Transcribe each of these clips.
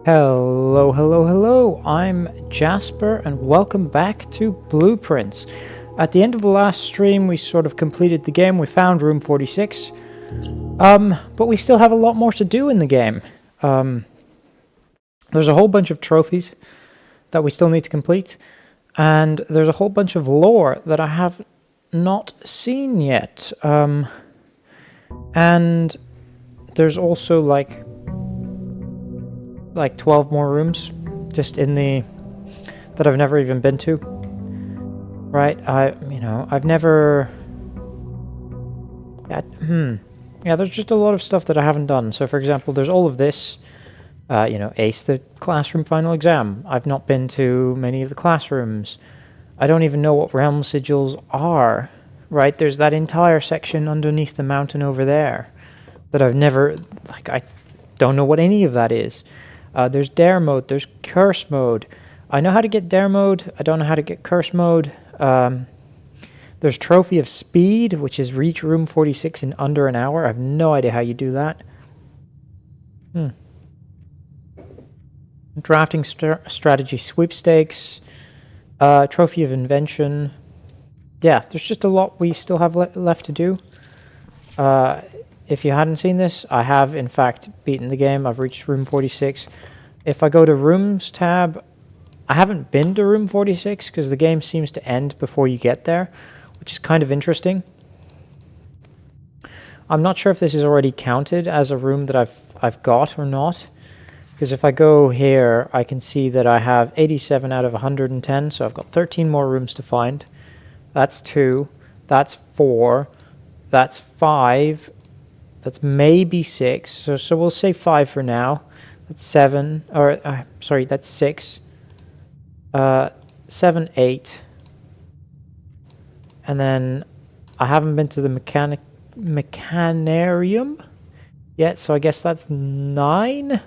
Hello, hello, hello, I'm Jasper and welcome back to Blueprints. At the end of the last stream we sort of completed the game, we found room 46, but we still have a lot more to do in the game. There's a whole bunch of trophies that we still need to complete, and there's a whole bunch of lore that I have not seen yet, and there's also like 12 more rooms just in the that I've never even been to. Right? I've never yeah, there's just a lot of stuff that I haven't done. So for example, there's all of this ace the classroom final exam. I've not been to many of the classrooms. I don't even know what realm sigils are. Right? There's that entire section underneath the mountain over there that I've never, I don't know what any of that is. There's dare mode, there's curse mode. I know how to get dare mode, I don't know how to get curse mode. There's trophy of speed, which is reach room 46 in under an hour. I have no idea how you do that. Drafting strategy sweepstakes. Trophy of invention. Yeah, there's just a lot we still have left to do. If you hadn't seen this, I have in fact beaten the game. I've reached room 46. If I go to rooms tab, I haven't been to room 46 because the game seems to end before you get there, which is kind of interesting. I'm not sure if this is already counted as a room that I've got or not, because if I go here, I can see that I have 87 out of 110, so I've got 13 more rooms to find. That's 2, that's 4, that's 5. That's maybe 6, so we'll say 5 for now. That's 7, or sorry, that's 6. 7, 8. And then I haven't been to the mechanarium yet, so I guess that's 9.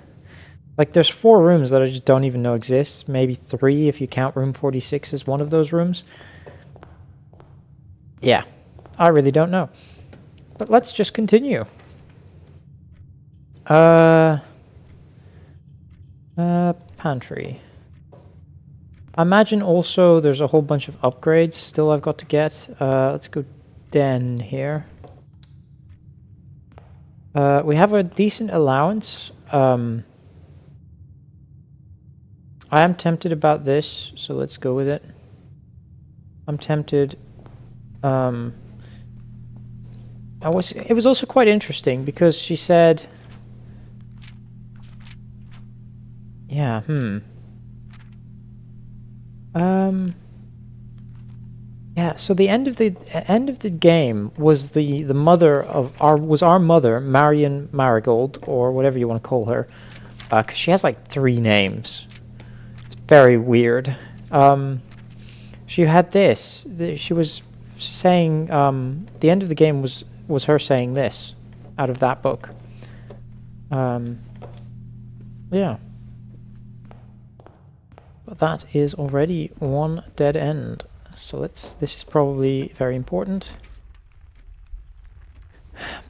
Like, there's 4 rooms that I just don't even know exist. Maybe 3 if you count room 46 as one of those rooms. Yeah, I really don't know. But let's just continue. Pantry. I imagine also there's a whole bunch of upgrades still I've got to get. Let's go den here. We have a decent allowance. I am tempted about this, so let's go with it. I'm tempted. It was also quite interesting because she said, yeah, yeah, so the end of the game was the mother of our mother, Marion Marigold, or whatever you want to call her, because she has like 3 names. It's very weird. She had this. She was saying the end of the game was her saying this out of that book. Yeah. But that is already 1 dead end. So this is probably very important.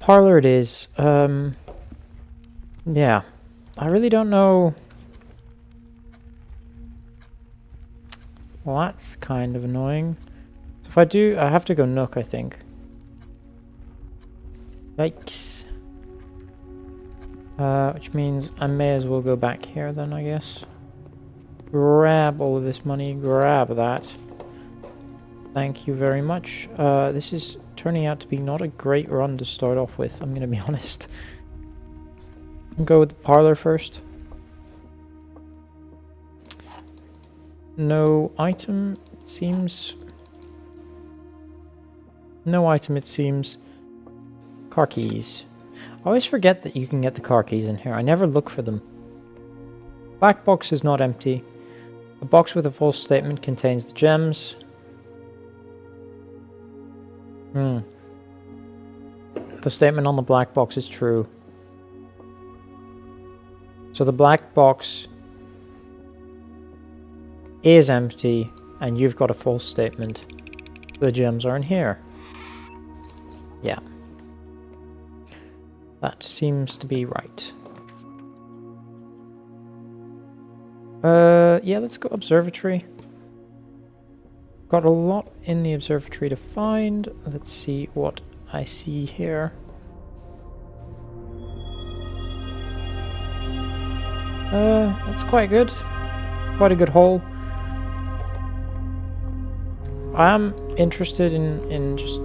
Parlor it is. Yeah. I really don't know. Well, that's kind of annoying. So if I do, I have to go Nook, I think. Yikes. Which means I may as well go back here then, I guess. Grab all of this money, grab that. Thank you very much. This is turning out to be not a great run to start off with, I'm gonna be honest. I'll go with the parlor first. No item, it seems. No item, it seems. Car keys. I always forget that you can get the car keys in here. I never look for them. Black box is not empty. A box with a false statement contains the gems. The statement on the black box is true. So the black box is empty, and you've got a false statement. The gems are in here. Yeah. That seems to be right. Yeah, let's go observatory. Got a lot in the observatory to find. Let's see what I see here. That's quite good. Quite a good hole. I am interested in just...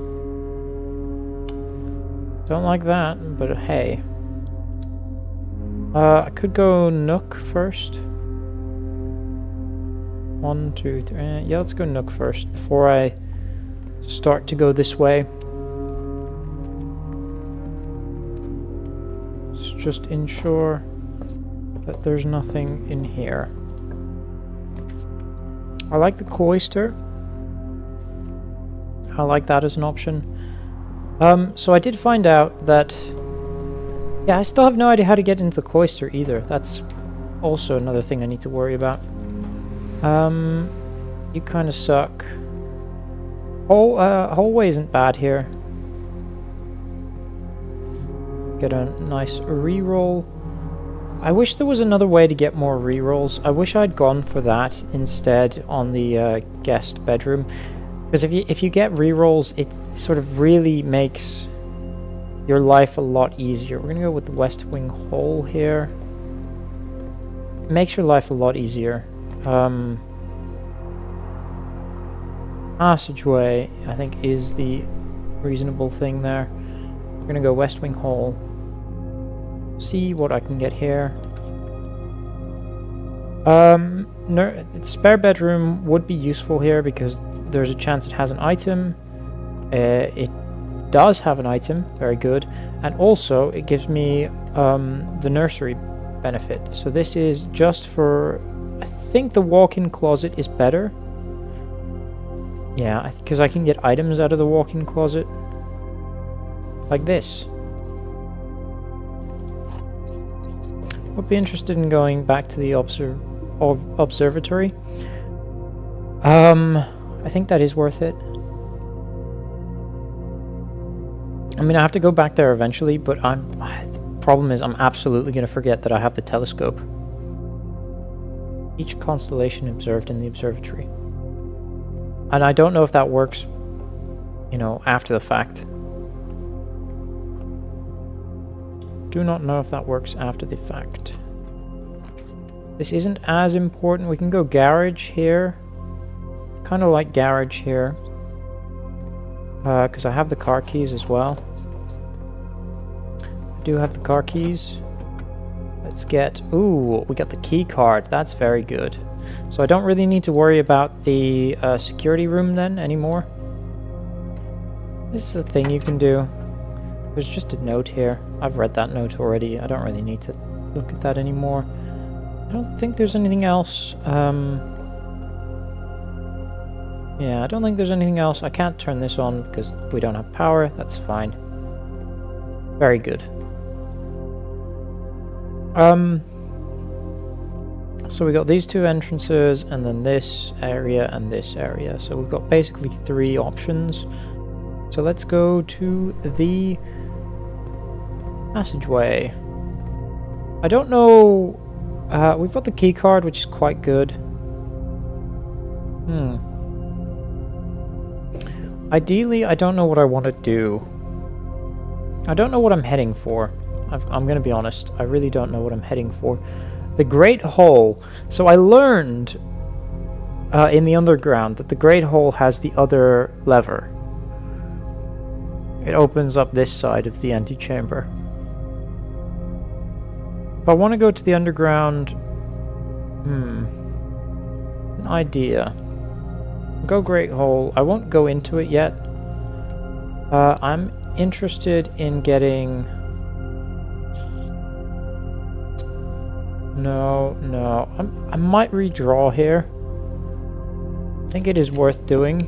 Don't like that, but hey. I could go Nook first. 1, 2, 3. Yeah, let's go Nook first before I start to go this way. Let's just ensure that there's nothing in here. I like the cloister. I like that as an option. So I did find out that... Yeah, I still have no idea how to get into the cloister either. That's also another thing I need to worry about. You kind of suck. Hallway isn't bad here. Get a nice reroll. I wish there was another way to get more rerolls. I wish I'd gone for that instead on the guest bedroom. Because if you get rerolls, it sort of really makes your life a lot easier. We're gonna go with the West Wing hole here. It makes your life a lot easier. Passageway, I think, is the reasonable thing there. We're gonna go West Wing hole. See what I can get here. Spare bedroom would be useful here because there's a chance it has an item. It does have an item, very good, and also it gives me the nursery benefit. So this is just for... I think the walk-in closet is better. Yeah, because I can get items out of the walk-in closet. Like this. Would be interested in going back to the observatory. I think that is worth it. I mean, I have to go back there eventually, but the problem is I'm absolutely going to forget that I have the telescope. Each constellation observed in the observatory. And I don't know if that works, you know, after the fact. Do not know if that works after the fact. This isn't as important. We can go garage here. Kind of like garage here. Because I have the car keys as well. I do have the car keys. Let's get... Ooh, we got the key card. That's very good. So I don't really need to worry about the security room then anymore. This is a thing you can do. There's just a note here. I've read that note already. I don't really need to look at that anymore. I don't think there's anything else. Yeah, I don't think there's anything else. I can't turn this on because we don't have power. That's fine. Very good. So we got these two entrances and then this area and this area. So we've got basically 3 options. So let's go to the passageway. I don't know... we've got the key card, which is quite good. Ideally, I don't know what I want to do. I don't know what I'm heading for. I'm going to be honest. I really don't know what I'm heading for. The Great Hole. So I learned in the underground that the Great Hole has the other lever. It opens up this side of the antechamber. If I want to go to the underground... an idea. Go Great Hole. I won't go into it yet. I'm interested in getting... No. I might redraw here. I think it is worth doing.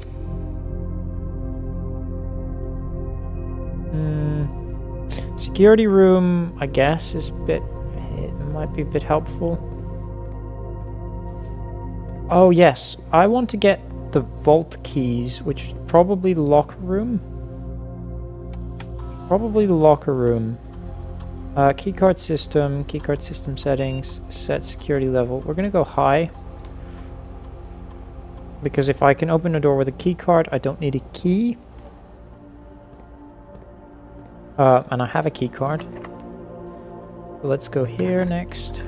Security room, I guess, is a bit... It might be a bit helpful. Oh, yes. I want to get the vault keys, which is probably the locker room. Probably the locker room. Keycard system settings, set security level. We're gonna go high. Because if I can open a door with a keycard, I don't need a key. And I have a keycard. So let's go here next.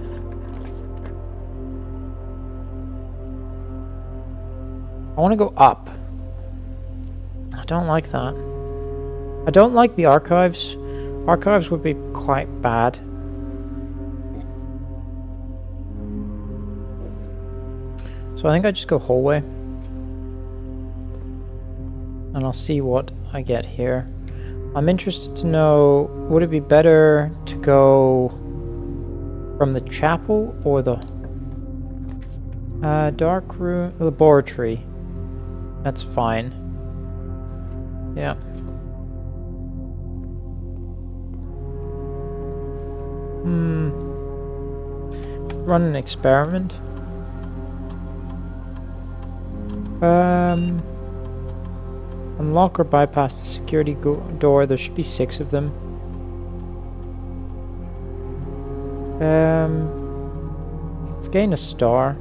I want to go up. I don't like that. I don't like the archives. Archives would be quite bad. So I think I just go hallway. And I'll see what I get here. I'm interested to know, would it be better to go from the chapel or the dark room, laboratory? That's fine. Yeah. Run an experiment. Unlock or bypass the security door. There should be 6 of them. Let's gain a star.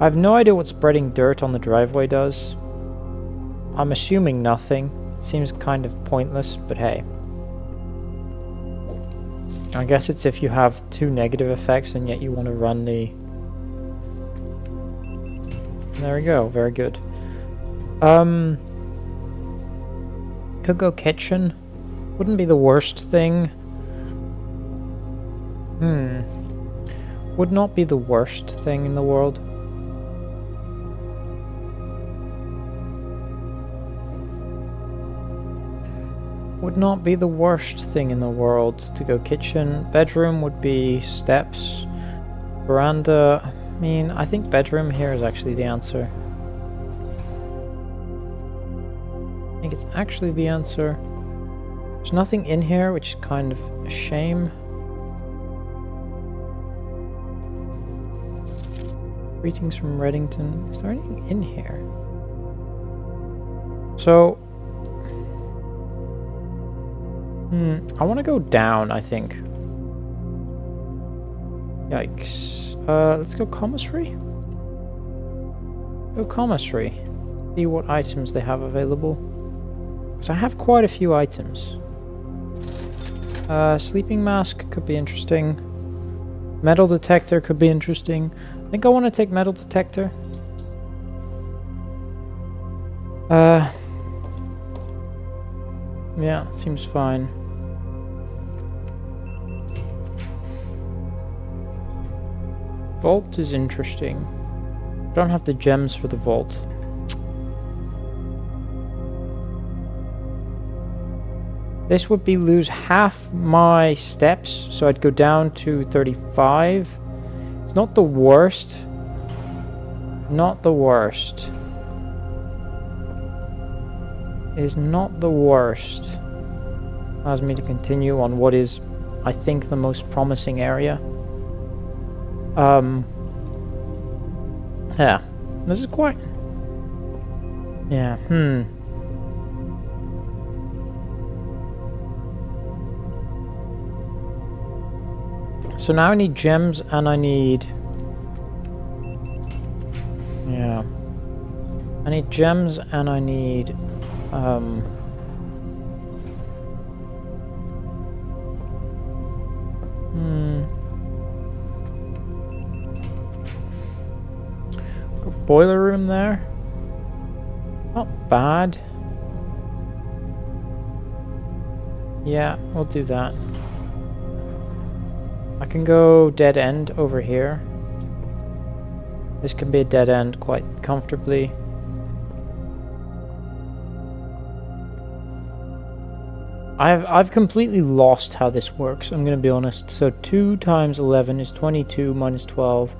I have no idea what spreading dirt on the driveway does. I'm assuming nothing. It seems kind of pointless, but hey. I guess it's if you have 2 negative effects and yet you want to run the... There we go, very good. Could go kitchen. Wouldn't be the worst thing. Would not be the worst thing in the world. Would not be the worst thing in the world to go kitchen. Bedroom would be steps. Veranda. I mean, I think bedroom here is actually the answer. I think it's actually the answer. There's nothing in here, which is kind of a shame. Greetings from Reddington. Is there anything in here? So... I want to go down, I think. Yikes. Let's go commissary? Go commissary. See what items they have available. Because I have quite a few items. Sleeping mask could be interesting. Metal detector could be interesting. I think I want to take metal detector. Yeah, seems fine. Vault is interesting. I don't have the gems for the vault. This would be lose half my steps, so I'd go down to 35. It's not the worst. Not the worst. It is not the worst. Allows me to continue on what is, I think, the most promising area. Yeah. This is quite... Yeah, So now I need gems and I need... Yeah. I need gems and I need... Boiler room there. Not bad. Yeah, we'll do that. I can go dead end over here. This can be a dead end quite comfortably. I've completely lost how this works, I'm gonna be honest. So 2 times 11 is 22 minus 12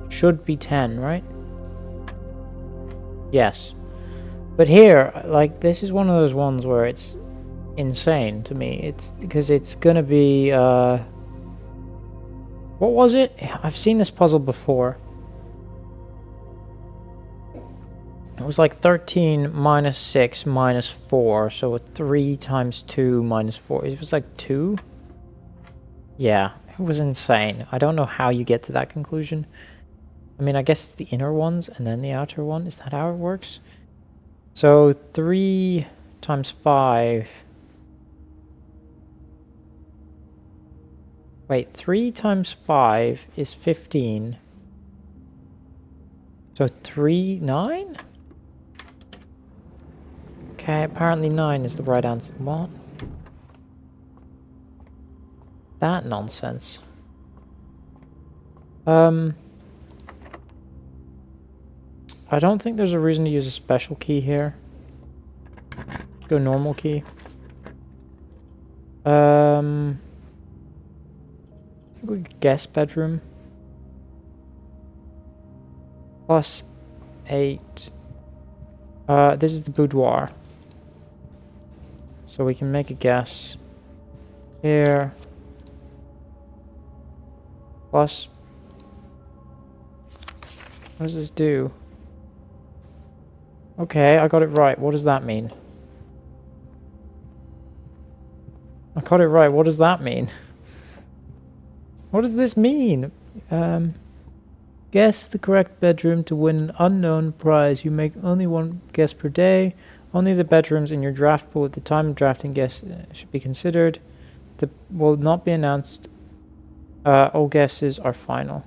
should be 10, right? Yes. But here, like, this is one of those ones where it's insane to me. It's because it's gonna be, what was it? I've seen this puzzle before. It was like 13 minus 6 minus 4, so 3 times 2 minus 4. It was like 2? Yeah, it was insane. I don't know how you get to that conclusion. I mean, I guess it's the inner ones and then the outer one. Is that how it works? So 3 times 5. Wait, 3 times 5 is 15. So 3, 9? Okay, apparently 9 is the right answer. What? That nonsense. I don't think there's a reason to use a special key here. Go normal key. I think we could guess bedroom. Plus 8. This is the boudoir. So we can make a guess. Here. Plus. What does this do? Okay, I got it right. What does that mean? I got it right. What does that mean? What does this mean? Guess the correct bedroom to win an unknown prize. You make only one guess per day. Only the bedrooms in your draft pool at the time of drafting guess should be considered. The will not be announced. All guesses are final.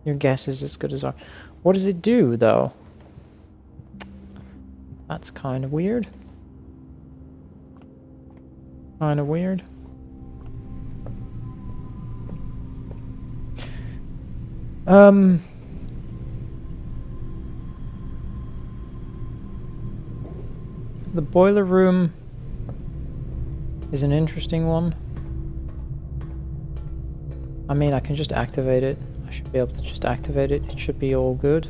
Your guess is as good as ours. What does it do, though? That's kind of weird. Kind of weird. The boiler room is an interesting one. I mean, I can just activate it. I should be able to just activate it. It should be all good.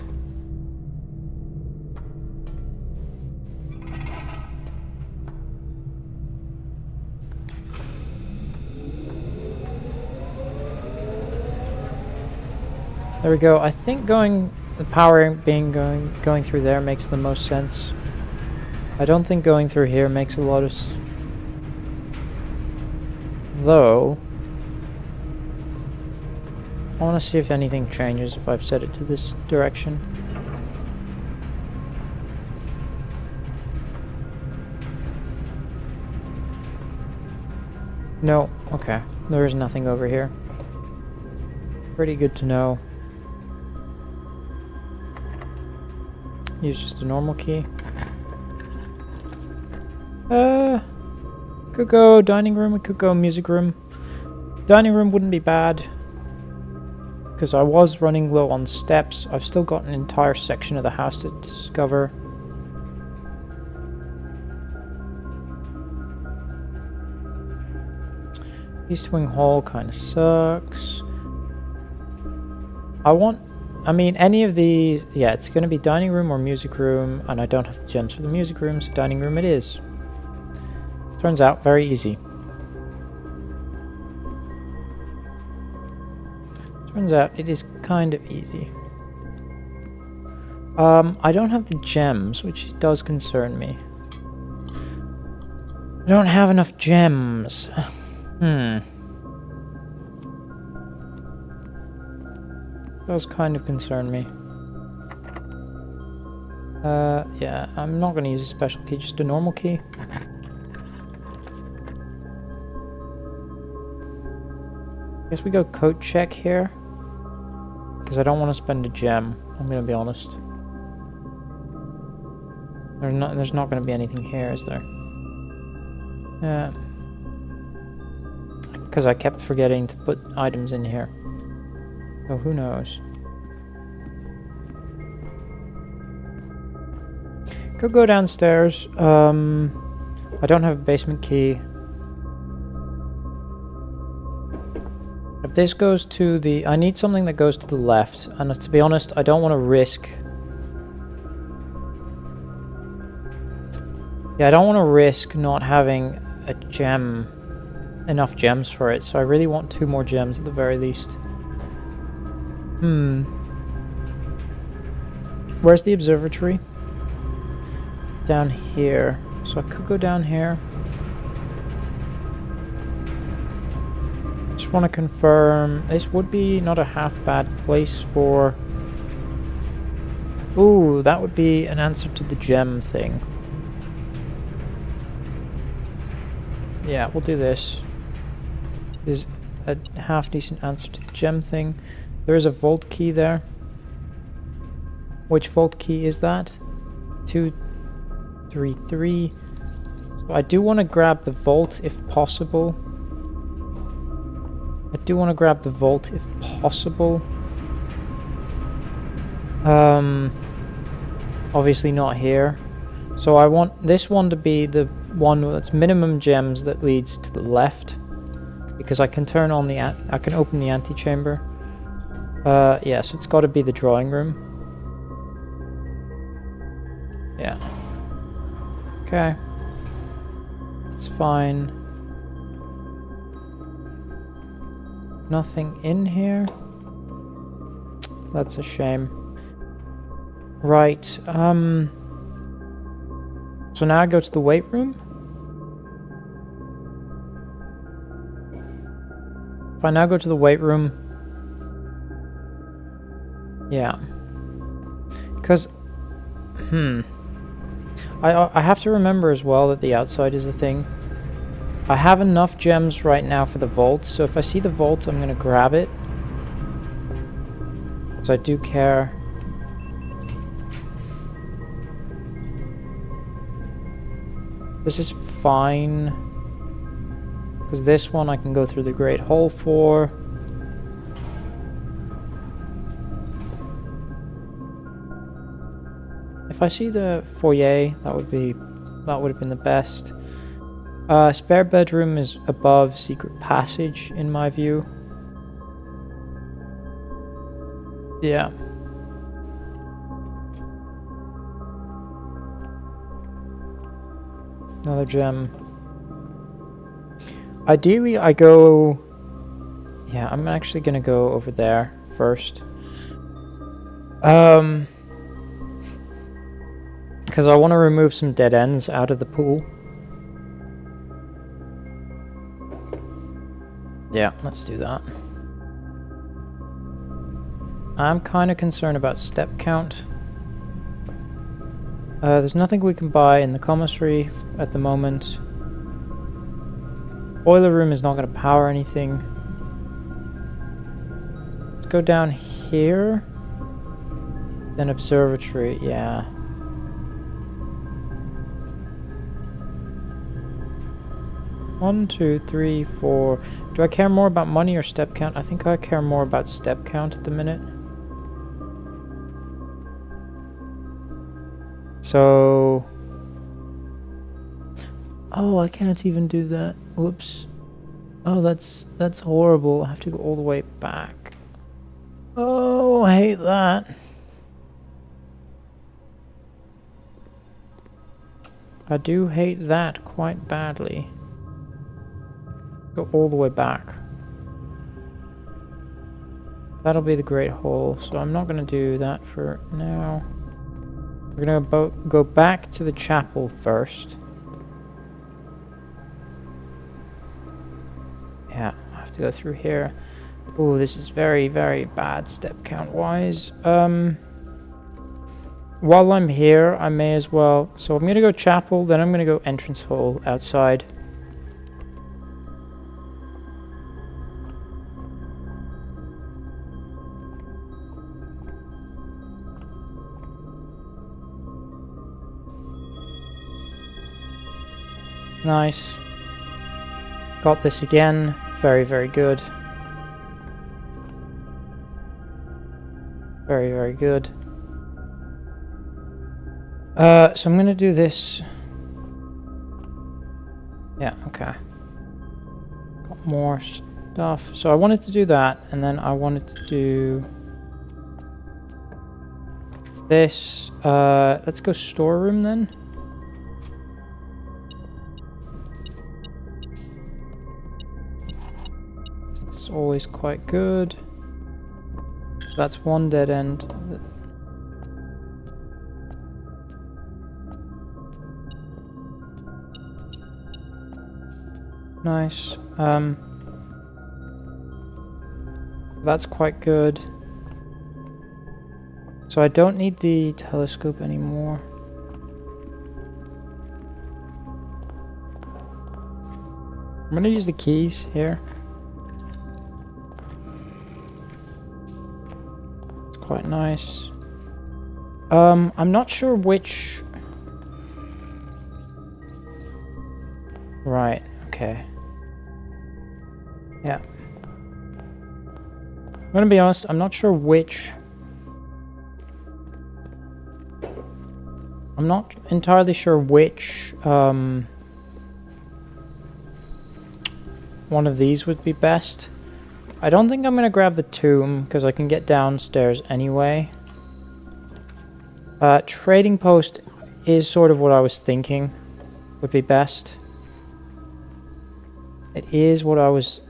There we go. I think the power going through there makes the most sense. I don't think going through here makes a lot of though. I want to see if anything changes if I've set it to this direction. No, okay. There is nothing over here. Pretty good to know. Use just a normal key. Could go dining room, we could go music room. Dining room wouldn't be bad. Because I was running low on steps. I've still got an entire section of the house to discover. East Wing Hall kind of sucks. I mean, any of these... Yeah, it's going to be dining room or music room, and I don't have the gems for the music room, so dining room it is. Turns out, very easy. Turns out, it is kind of easy. I don't have the gems, which does concern me. I don't have enough gems. Does kind of concern me. Yeah, I'm not going to use a special key, just a normal key. I guess we go code check here. Because I don't want to spend a gem, I'm going to be honest. There's not going to be anything here, is there? Yeah. Because I kept forgetting to put items in here. So who knows? Could go downstairs. I don't have a basement key. If this goes to the... I need something that goes to the left. And to be honest, I don't want to risk... Yeah, I don't want to risk not having a gem... enough gems for it. So I really want 2 more gems at the very least. Where's the observatory? Down here. So I could go down here. just want to confirm this would be not a half bad place for... Ooh, that would be an answer to the gem thing. Yeah, we'll do this. There's a half decent answer to the gem thing. There is a vault key there. Which vault key is that? 233. So I do want to grab the vault if possible. I do want to grab the vault if possible. Obviously not here. So I want this one to be the one that's minimum gems that leads to the left. Because I can turn on the... I can open the antechamber. Yeah, so it's got to be the drawing room. Yeah. Okay. It's fine. Nothing in here. That's a shame. Right, so now I go to the weight room. If I now go to the weight room... Yeah. Because... I have to remember as well that the outside is a thing. I have enough gems right now for the vault, so if I see the vault, I'm going to grab it. Because I do care. This is fine. Because this one I can go through the Great Hall for. If I see the foyer, that would have been the best. Spare bedroom is above secret passage in my view. Yeah. Another gem. Ideally, I go... Yeah, I'm actually gonna go over there first. Because I want to remove some dead ends out of the pool. Yeah, let's do that. I'm kind of concerned about step count. There's nothing we can buy in the commissary at the moment. Boiler room is not going to power anything. Let's go down here. Then observatory, yeah. One, two, three, four. Do I care more about money or step count? I think I care more about step count at the minute. So... Oh, I can't even do that. Whoops. Oh, that's horrible. I have to go all the way back. Oh, I hate that. I do hate that quite badly. Go all the way back. That'll be the Great Hall, so I'm not going to do that for now. We're going to go back to the chapel first. Yeah, I have to go through here. Oh, this is very, very bad step count-wise. While I'm here, I may as well... So I'm going to go chapel, then I'm going to go entrance hall outside. Nice. Got this again. Very, very good. Very, very good. So I'm gonna do this. Yeah, okay. Got more stuff. So I wanted to do that, and then I wanted to do this. Let's go storeroom then. It's always quite good. That's one dead end. Nice. That's quite good. So I don't need the telescope anymore. I'm gonna use the keys here. It's quite nice. I'm not sure which... Right, okay. Yeah. I'm gonna be honest, I'm not sure which... I'm not entirely sure which, one of these would be best. I don't think I'm gonna grab the tomb, because I can get downstairs anyway. Trading post is sort of what I was thinking would be best. It is what I was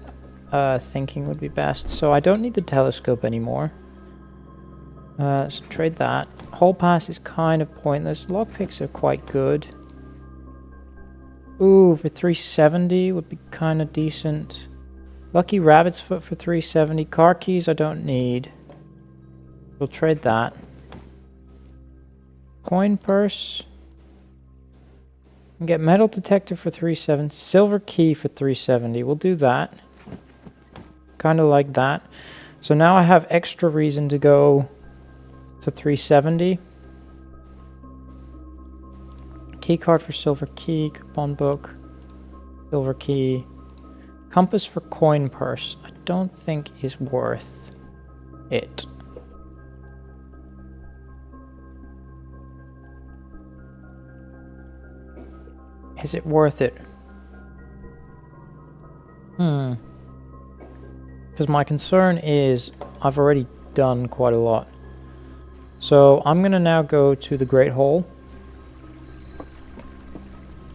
thinking would be best. So I don't need the telescope anymore. So trade that. Hall pass is kind of pointless. Lockpicks are quite good. Ooh, for 370 would be kind of decent. Lucky Rabbit's Foot for 370. Car keys I don't need. We'll trade that. Coin purse. And get metal detector for 370. Silver key for 370. We'll do that. Kind of like that. So now I have extra reason to go to 370. Key card for silver key. Coupon book. Silver key. Compass for coin purse. I don't think is worth it. Is it worth it? Because my concern is I've already done quite a lot. So I'm going to now go to the Great Hall.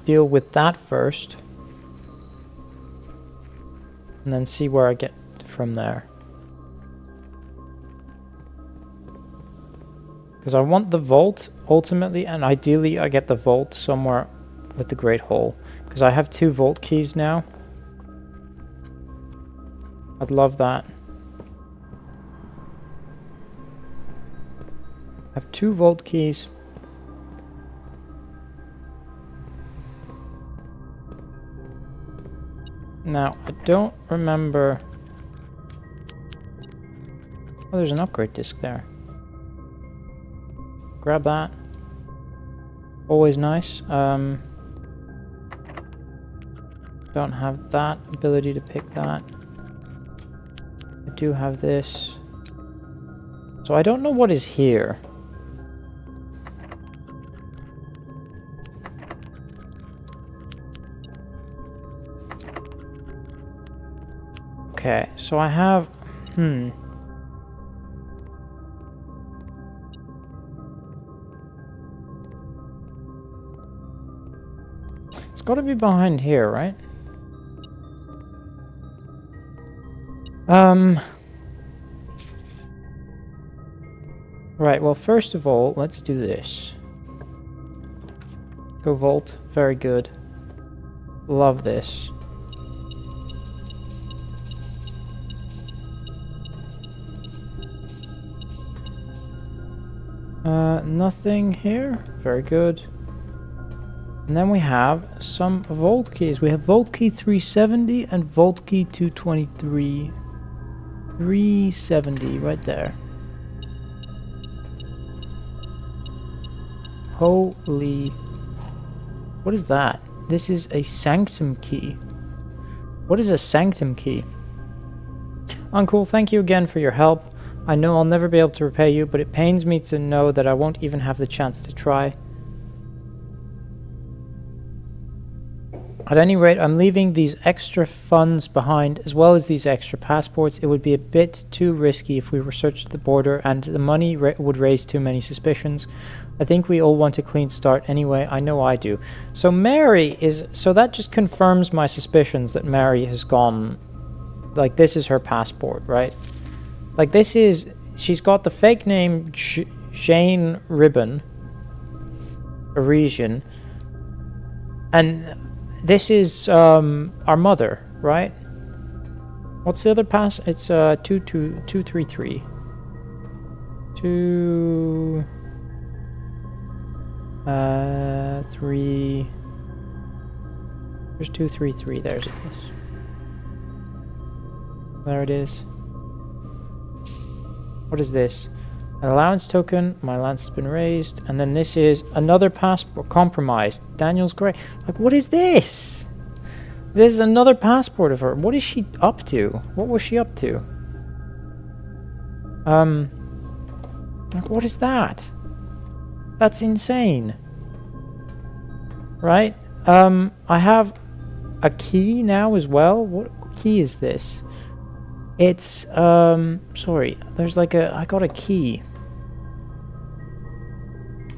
Deal with that first. And then see where I get from there. Because I want the vault ultimately, and ideally I get the vault somewhere with the Great Hall, because I have 2 vault keys now. I'd love that. I have 2 vault keys. Now, I don't remember... Oh, there's an upgrade disc there. Grab that. Always nice. Don't have that ability to pick that. I do have this. So I don't know what is here. Okay, so I have... It's got to be behind here, right? Right, well, first of all, let's do this. Go vault. Very good. Love this. Nothing here. Very good. And then we have some vault keys. We have vault key 370 and vault key 223. 370 right there. Holy... What is that? This is a sanctum key. What is a sanctum key? Uncle, thank you again for your help. I know I'll never be able to repay you, but it pains me to know that I won't even have the chance to try. At any rate, I'm leaving these extra funds behind, as well as these extra passports. It would be a bit too risky if we were searched at the border, and the money would raise too many suspicions. I think we all want a clean start anyway. I know I do. So Mary is... So that just confirms my suspicions that Mary has gone... Like, this is her passport, right? Like, this is... She's got the fake name Jane Ribbon. Parisian. And... This is, our mother, right? What's the other pass? It's 233. 2 3. There's 233. There's it. There it is. What is this? An allowance token. My allowance has been raised. And then this is another passport compromised. Daniel's great. Like, what is this? This is another passport of her. What is she up to? What was she up to? Like, what is that? That's insane. Right? I have a key now as well. What key is this? It's, sorry. There's like I got a key.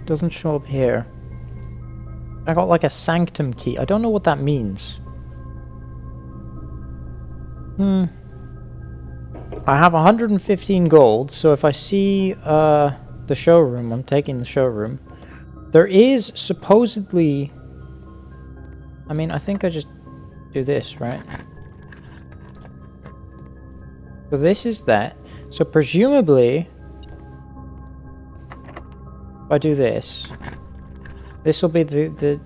Doesn't show up here. I got like a sanctum key. I don't know what that means. I have 115 gold, so if I see the showroom, I'm taking the showroom. There is supposedly... I mean, I think I just do this, right? So this is that. So presumably... if I do this... this will be the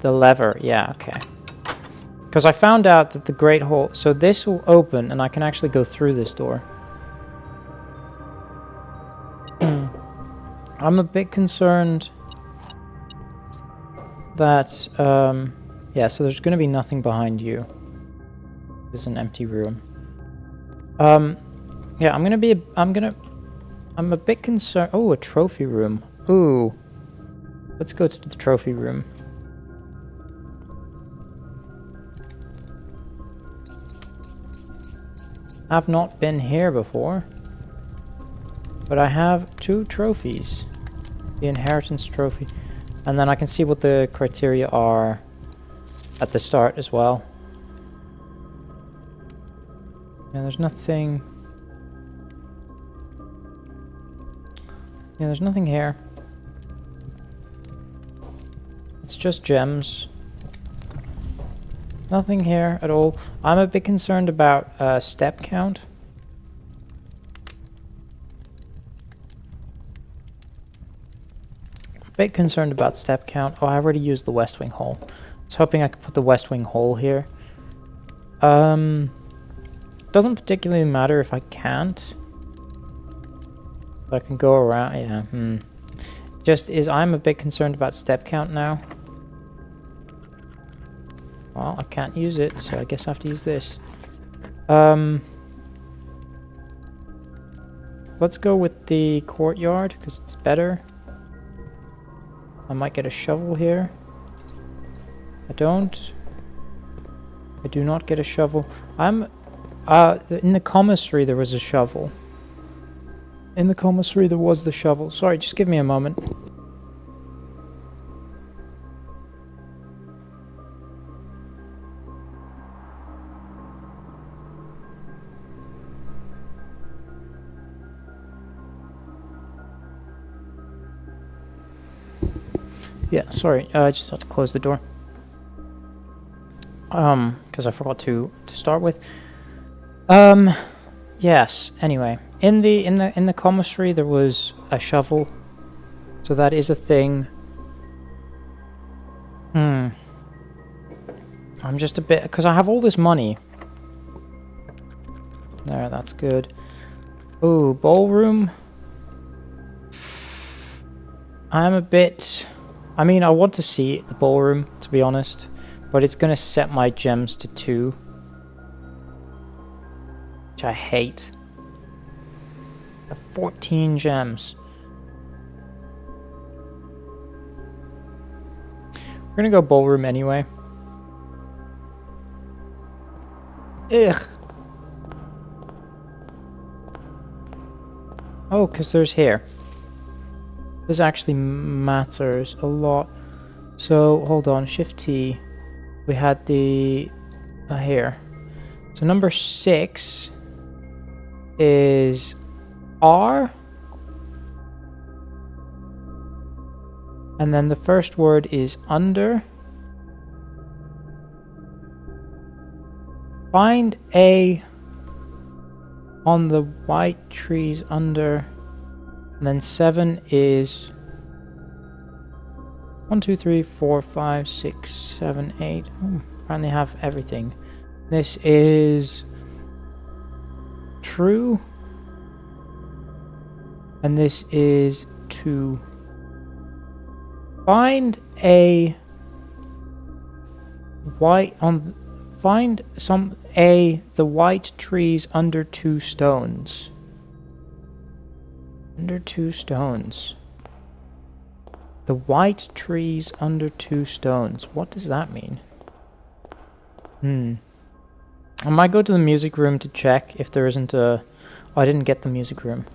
lever. Yeah, okay. Because I found out that the Great Hall... so this will open, and I can actually go through this door. I'm a bit concerned that... yeah, so there's going to be nothing behind you. There's an empty room. Yeah, I'm a bit concerned... oh, a trophy room. Ooh. Let's go to the trophy room. I've not been here before, but I have 2 trophies. The inheritance trophy, and then I can see what the criteria are at the start as well. Yeah, there's nothing. Yeah, there's nothing here. It's just gems. Nothing here at all. I'm a bit concerned about step count. A bit concerned about step count. Oh, I already used the West Wing hole. I was hoping I could put the West Wing hole here. Doesn't particularly matter if I can't. But I can go around. Yeah. Just is I'm a bit concerned about step count now. Well, I can't use it, so I guess I have to use this. Let's go with the courtyard, because it's better. I might get a shovel here. I don't. I do not get a shovel. I'm... in the commissary there was a shovel. In the commissary there was the shovel. Sorry, just give me a moment. Yeah, sorry, I just had to close the door. Because I forgot to start with. Yes, anyway. In the commissary there was a shovel. So that is a thing. I'm just a bit, because I have all this money. There, that's good. Ooh, ballroom. I'm a bit... I mean, I want to see the ballroom, to be honest. But it's going to set my gems to 2. Which I hate. I have 14 gems. We're going to go ballroom anyway. Ugh. Oh, because there's here. This actually matters a lot. So, hold on, Shift T. We had the... here. So number 6 is R. And then the first word is under. Find a on the white trees under. And then 7 is 1, 2, 3, 4, 5, 6, 7, 8. Apparently have everything. This is true. And this is 2. Find a white on. Find the white trees under 2 stones. Under 2 stones. The white trees under 2 stones. What does that mean? I might go to the music room to check if there isn't a... Oh, I didn't get the music room.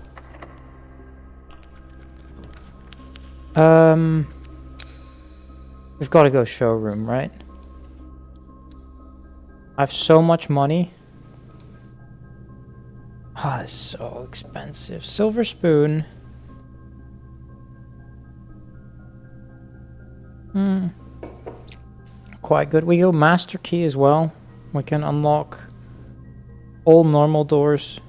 We've got to go showroom, right? I have so much money. Ah, it's so expensive. Silver spoon. Quite good. We go master key as well. We can unlock all normal doors.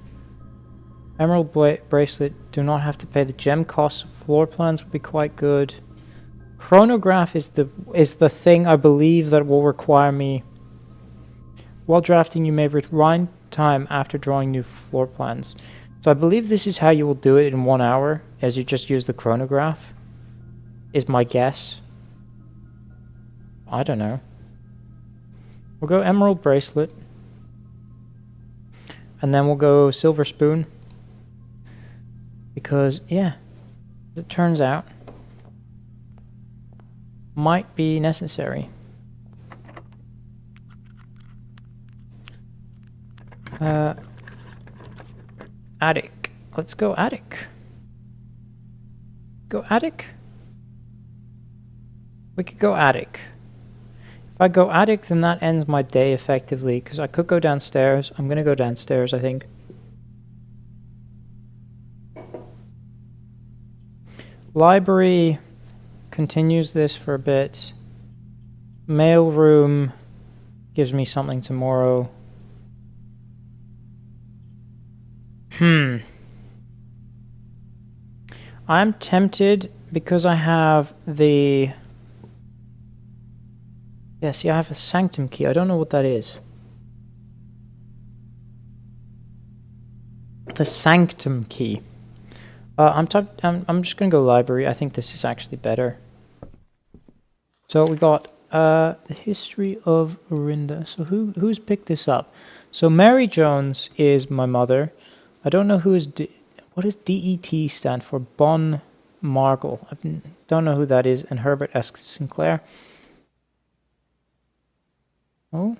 Emerald bracelet. Do not have to pay the gem costs. Floor plans would be quite good. Chronograph is the thing I believe that will require me. While drafting, you may rewind time after drawing new floor plans. So I believe this is how you will do it in 1 hour, as you just use the chronograph, is my guess. I don't know. We'll go emerald bracelet. And then we'll go silver spoon. Because, yeah, as it turns out, might be necessary. Attic. Let's go attic. Go attic? We could go attic. If I go attic, then that ends my day effectively, because I could go downstairs. I'm going to go downstairs, I think. Library continues this for a bit. Mail room gives me something tomorrow. I'm tempted because I have the... Yeah, see, I have a sanctum key. I don't know what that is. The sanctum key. I'm just gonna go library. I think this is actually better. So we got the history of Orinda. So who's picked this up? So Mary Jones is my mother. I don't know who is... what does DET stand for? Bon Margle. I don't know who that is. And Herbert S. Sinclair. Oh.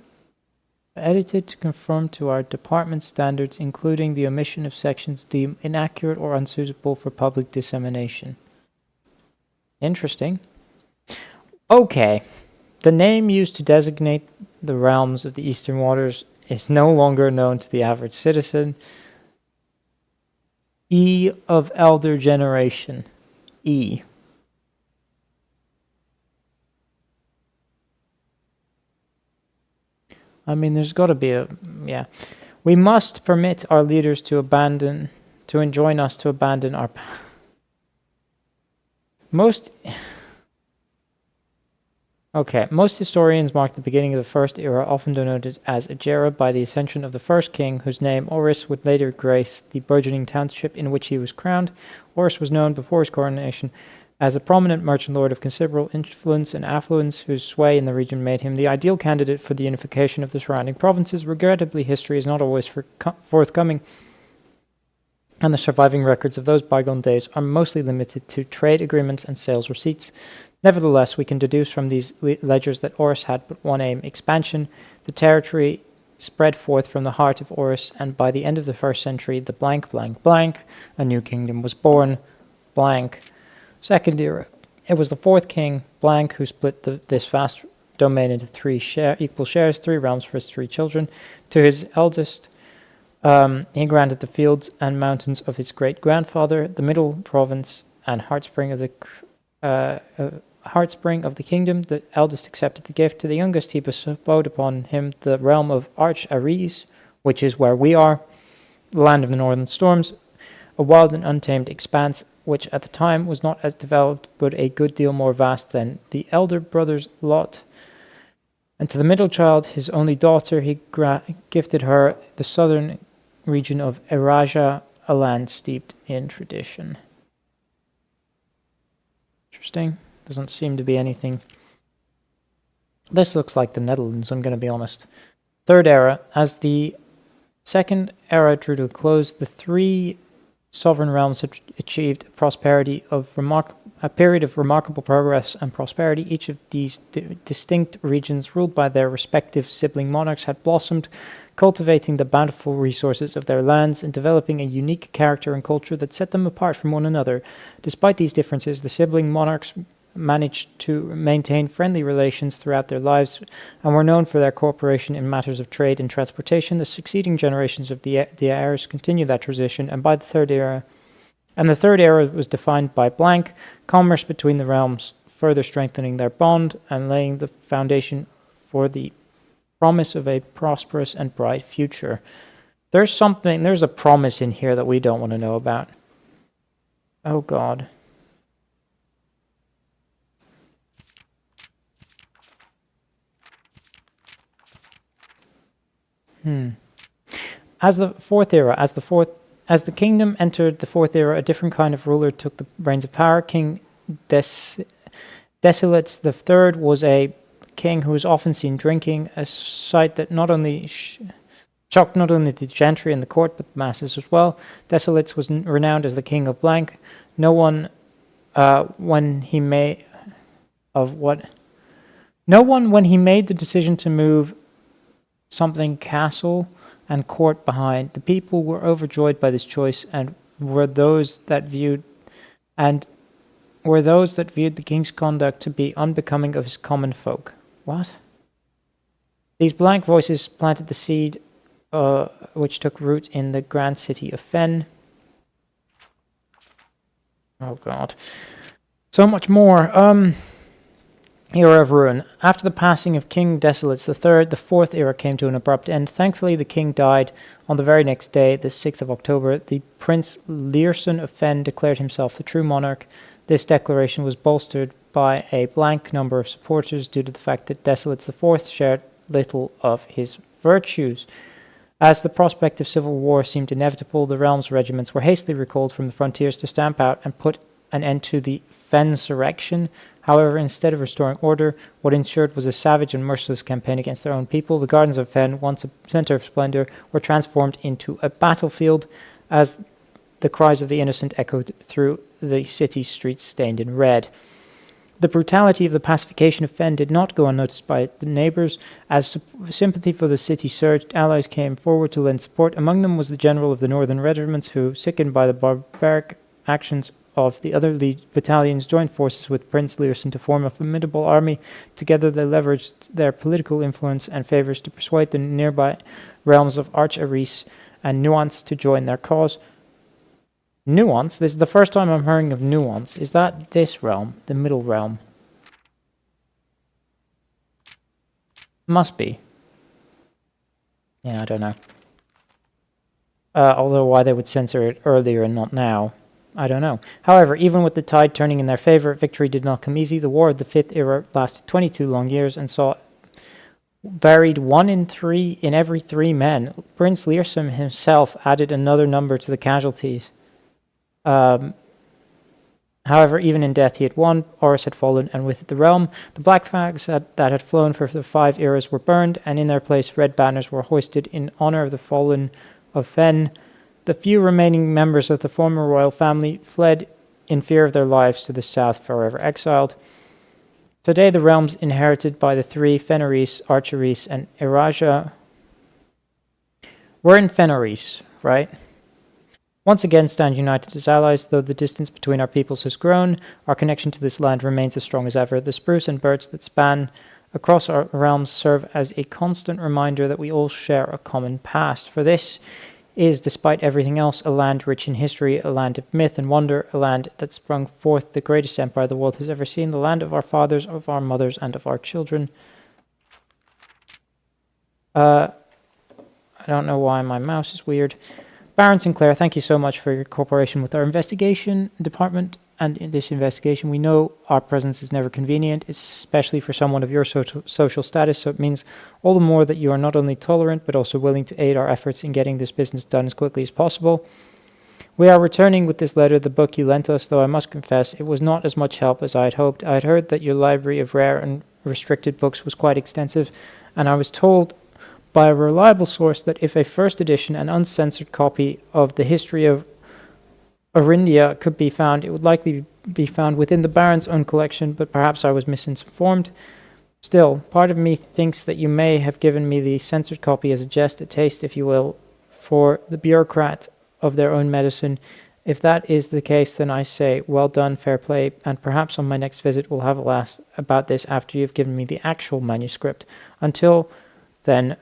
Edited to conform to our department standards, including the omission of sections deemed inaccurate or unsuitable for public dissemination. Interesting. Okay. The name used to designate the realms of the Eastern Waters is no longer known to the average citizen. E of elder generation. E. I mean, there's got to be a... Yeah. We must permit our leaders to enjoin us to abandon our... Most historians mark the beginning of the first era, often denoted as Agera, by the ascension of the first king, whose name, Oris, would later grace the burgeoning township in which he was crowned. Oris was known before his coronation as a prominent merchant lord of considerable influence and affluence, whose sway in the region made him the ideal candidate for the unification of the surrounding provinces. Regrettably, history is not always forthcoming, and the surviving records of those bygone days are mostly limited to trade agreements and sales receipts. Nevertheless, we can deduce from these ledgers that Oris had but one aim: expansion. The territory spread forth from the heart of Oris, and by the end of the 1st century, the blank, blank, blank, a new kingdom was born, blank. Second era. It was the 4th king, blank, who split this vast domain into 3 equal shares, 3 realms for his 3 children. To his eldest, he granted the fields and mountains of his great-grandfather, the middle province and heartspring of the kingdom. The eldest accepted the gift. To the youngest, he bestowed upon him the realm of Arch Ares, which is where we are. The land of the northern storms, a wild and untamed expanse which at the time was not as developed but a good deal more vast than the elder brother's lot. And to the middle child, his only daughter, he gifted her the southern region of Eraja, a land steeped in tradition. Interesting. Doesn't seem to be anything. This looks like the Netherlands, I'm going to be honest. Third era. As the second era drew to a close, the three sovereign realms had achieved a period of remarkable progress and prosperity. Each of these distinct regions, ruled by their respective sibling monarchs, had blossomed, cultivating the bountiful resources of their lands and developing a unique character and culture that set them apart from one another. Despite these differences, the sibling monarchs managed to maintain friendly relations throughout their lives and were known for their cooperation in matters of trade and transportation. The succeeding generations of the heirs continued that tradition, and the third era was defined by blank commerce between the realms, further strengthening their bond and laying the foundation for the promise of a prosperous and bright future. There's a promise in here that we don't want to know about. Oh God. As the kingdom entered the fourth era, a different kind of ruler took the reins of power. King Desilets III was a king who was often seen drinking, a sight that not only shocked not only the gentry and the court, but the masses as well. Desilets was renowned as the king of blank. No one, when he made the decision to move something castle and court behind, the people were overjoyed by this choice and were those that viewed the king's conduct to be unbecoming of his common folk. What? These blank voices planted the seed which took root in the grand city of Fen. Oh God. So much more. Era of Ruin. After the passing of King Desilets III, the fourth era came to an abrupt end. Thankfully, the king died on the very next day, the 6th of October. The Prince Learson of Fen declared himself the true monarch. This declaration was bolstered by a blank number of supporters due to the fact that Desilets IV shared little of his virtues. As the prospect of civil war seemed inevitable, the realm's regiments were hastily recalled from the frontiers to stamp out and put an end to the Fensurrection. However, instead of restoring order, what ensued was a savage and merciless campaign against their own people. The gardens of Fen, once a center of splendor, were transformed into a battlefield as the cries of the innocent echoed through the city streets stained in red. The brutality of the pacification of Fen did not go unnoticed by the neighbors. As sympathy for the city surged, allies came forward to lend support. Among them was the general of the northern regiments who, sickened by the barbaric actions of the other battalions, joined forces with Prince Learson to form a formidable army. Together they leveraged their political influence and favors to persuade the nearby realms of Arch-Aris and Nuance to join their cause. Nuance? This is the first time I'm hearing of Nuance. Is that this realm? The middle realm? Must be. Yeah, I don't know. Although why they would censor it earlier and not now, I don't know. However, even with the tide turning in their favor, victory did not come easy. The War of the Fifth Era lasted 22 long years and saw buried 1 in every 3 men. Prince Learson himself added another number to the casualties. However, even in death he had won. Horus had fallen, and with it the realm. The black flags that had flown for the 5 eras were burned, and in their place red banners were hoisted in honor of the fallen of Fen. The few remaining members of the former royal family fled in fear of their lives to the south, forever exiled. Today, the realms inherited by the 3 Fenris, Arch-Aris, and Eraja. We're in Fenris, right? Once again stand united as allies. Though the distance between our peoples has grown, our connection to this land remains as strong as ever. The spruce and birch that span across our realms serve as a constant reminder that we all share a common past. For this is, despite everything else, a land rich in history, a land of myth and wonder, a land that sprung forth the greatest empire the world has ever seen, the land of our fathers, of our mothers, and of our children. I don't know why my mouse is weird. Baron Sinclair, thank you so much for your cooperation with our investigation department and in this investigation. We know our presence is never convenient, especially for someone of your social status, so it means all the more that you are not only tolerant, but also willing to aid our efforts in getting this business done as quickly as possible. We are returning with this letter the book you lent us, though I must confess it was not as much help as I had hoped. I had heard that your library of rare and restricted books was quite extensive, and I was told by a reliable source that if a first edition and uncensored copy of the history of Arindia could be found, it would likely be found within the Baron's own collection, but perhaps I was misinformed. Still, part of me thinks that you may have given me the censored copy as a jest, a taste, if you will, for the bureaucrat of their own medicine. If that is the case, then I say, well done, fair play, and perhaps on my next visit we'll have a laugh about this after you've given me the actual manuscript. Until then,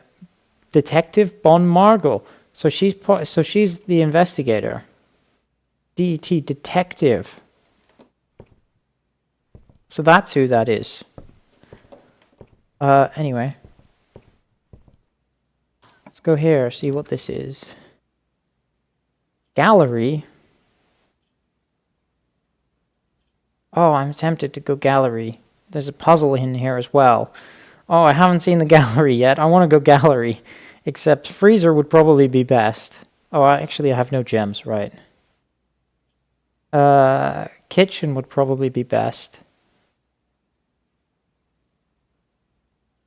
Detective Bon Margle. So she's the investigator. DET, detective. So that's who that is. Anyway. Let's go here, see what this is. Gallery? Oh, I'm tempted to go gallery. There's a puzzle in here as well. Oh, I haven't seen the gallery yet. I want to go gallery. Except freezer would probably be best. Oh, actually I have no gems, right. Kitchen would probably be best.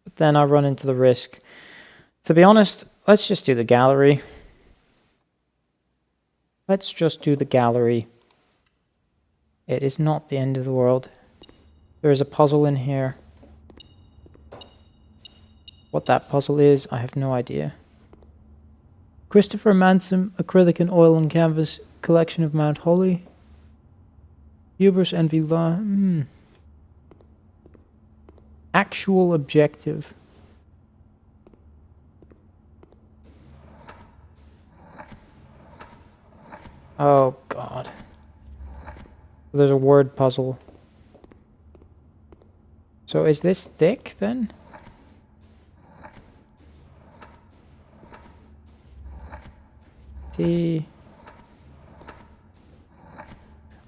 But then I run into the risk. To be honest, let's just do the gallery. Let's just do the gallery. It is not the end of the world. There is a puzzle in here. What that puzzle is, I have no idea. Christopher Manson, acrylic and oil and canvas, collection of Mount Holly. Hubris and Villa. Actual objective. Oh, God. There's a word puzzle. So is this thick, then? T.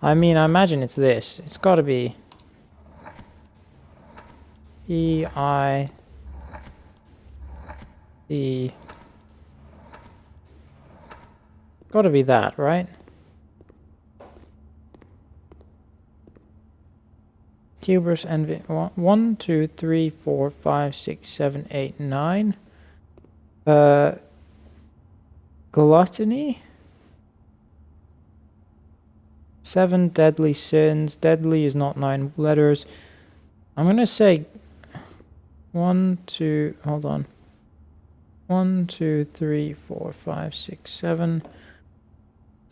I mean, I imagine it's this. It's got to be E-I-C. Got to be that, right? Hubris envy. 1, 2, 3, 4, 5, 6, 7, 8, 9. Gluttony. 7 deadly sins. Deadly is not 9 letters. I'm gonna say 1, 2. Hold on. 1, 2, 3, 4, 5, 6, 7.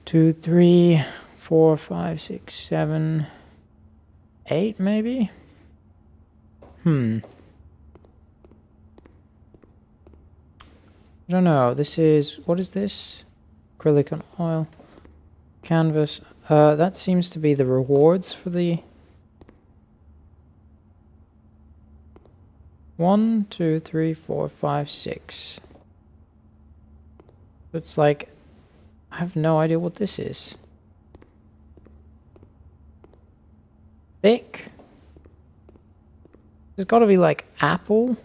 2, 3, 4, 5, 6, 7. 8 maybe? I don't know. This is... What is this? Acrylic and oil. Canvas. That seems to be the rewards for the... 1, 2, 3, 4, 5, 6. It's like... I have no idea what this is. Thick. There's got to be like apple.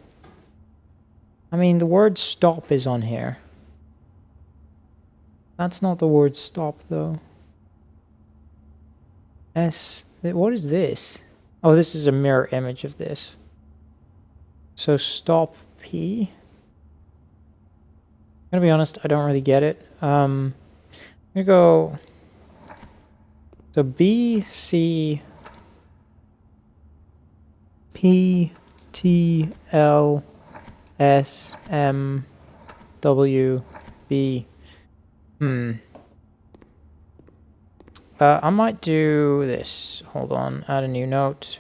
I mean, the word stop is on here. That's not the word stop, though. S. What is this? Oh, this is a mirror image of this. So stop P. I'm gonna be honest, I don't really get it. I'm gonna go. So B, C, P, T, L, S, M, W, B. I might do this. Hold on, add a new note.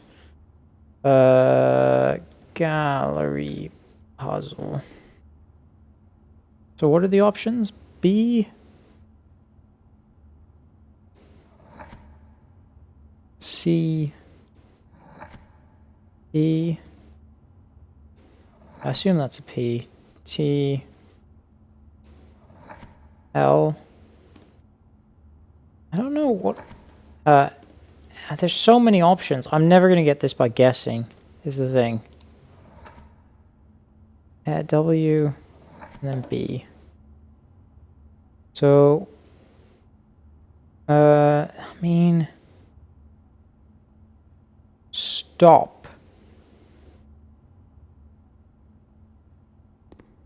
Gallery puzzle. So what are the options? B, C, E. I assume that's a P. T, L, I don't know what... there's so many options. I'm never going to get this by guessing, is the thing. W, and then B. So... I mean... Stop.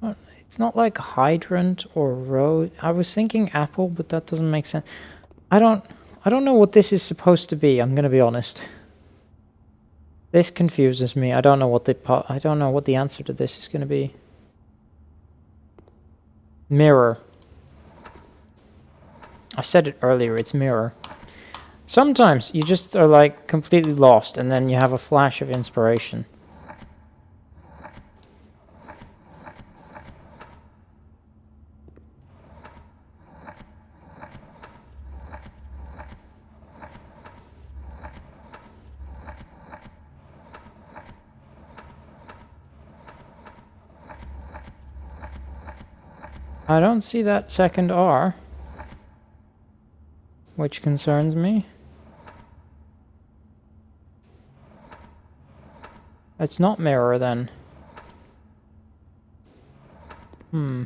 It's not like hydrant or road. I was thinking apple, but that doesn't make sense. I don't know what this is supposed to be, I'm gonna be honest. This confuses me. I don't know what the answer to this is gonna be. Mirror. I said it earlier, it's mirror. Sometimes you just are like completely lost and then you have a flash of inspiration. I don't see that second R, which concerns me. It's not mirror then. I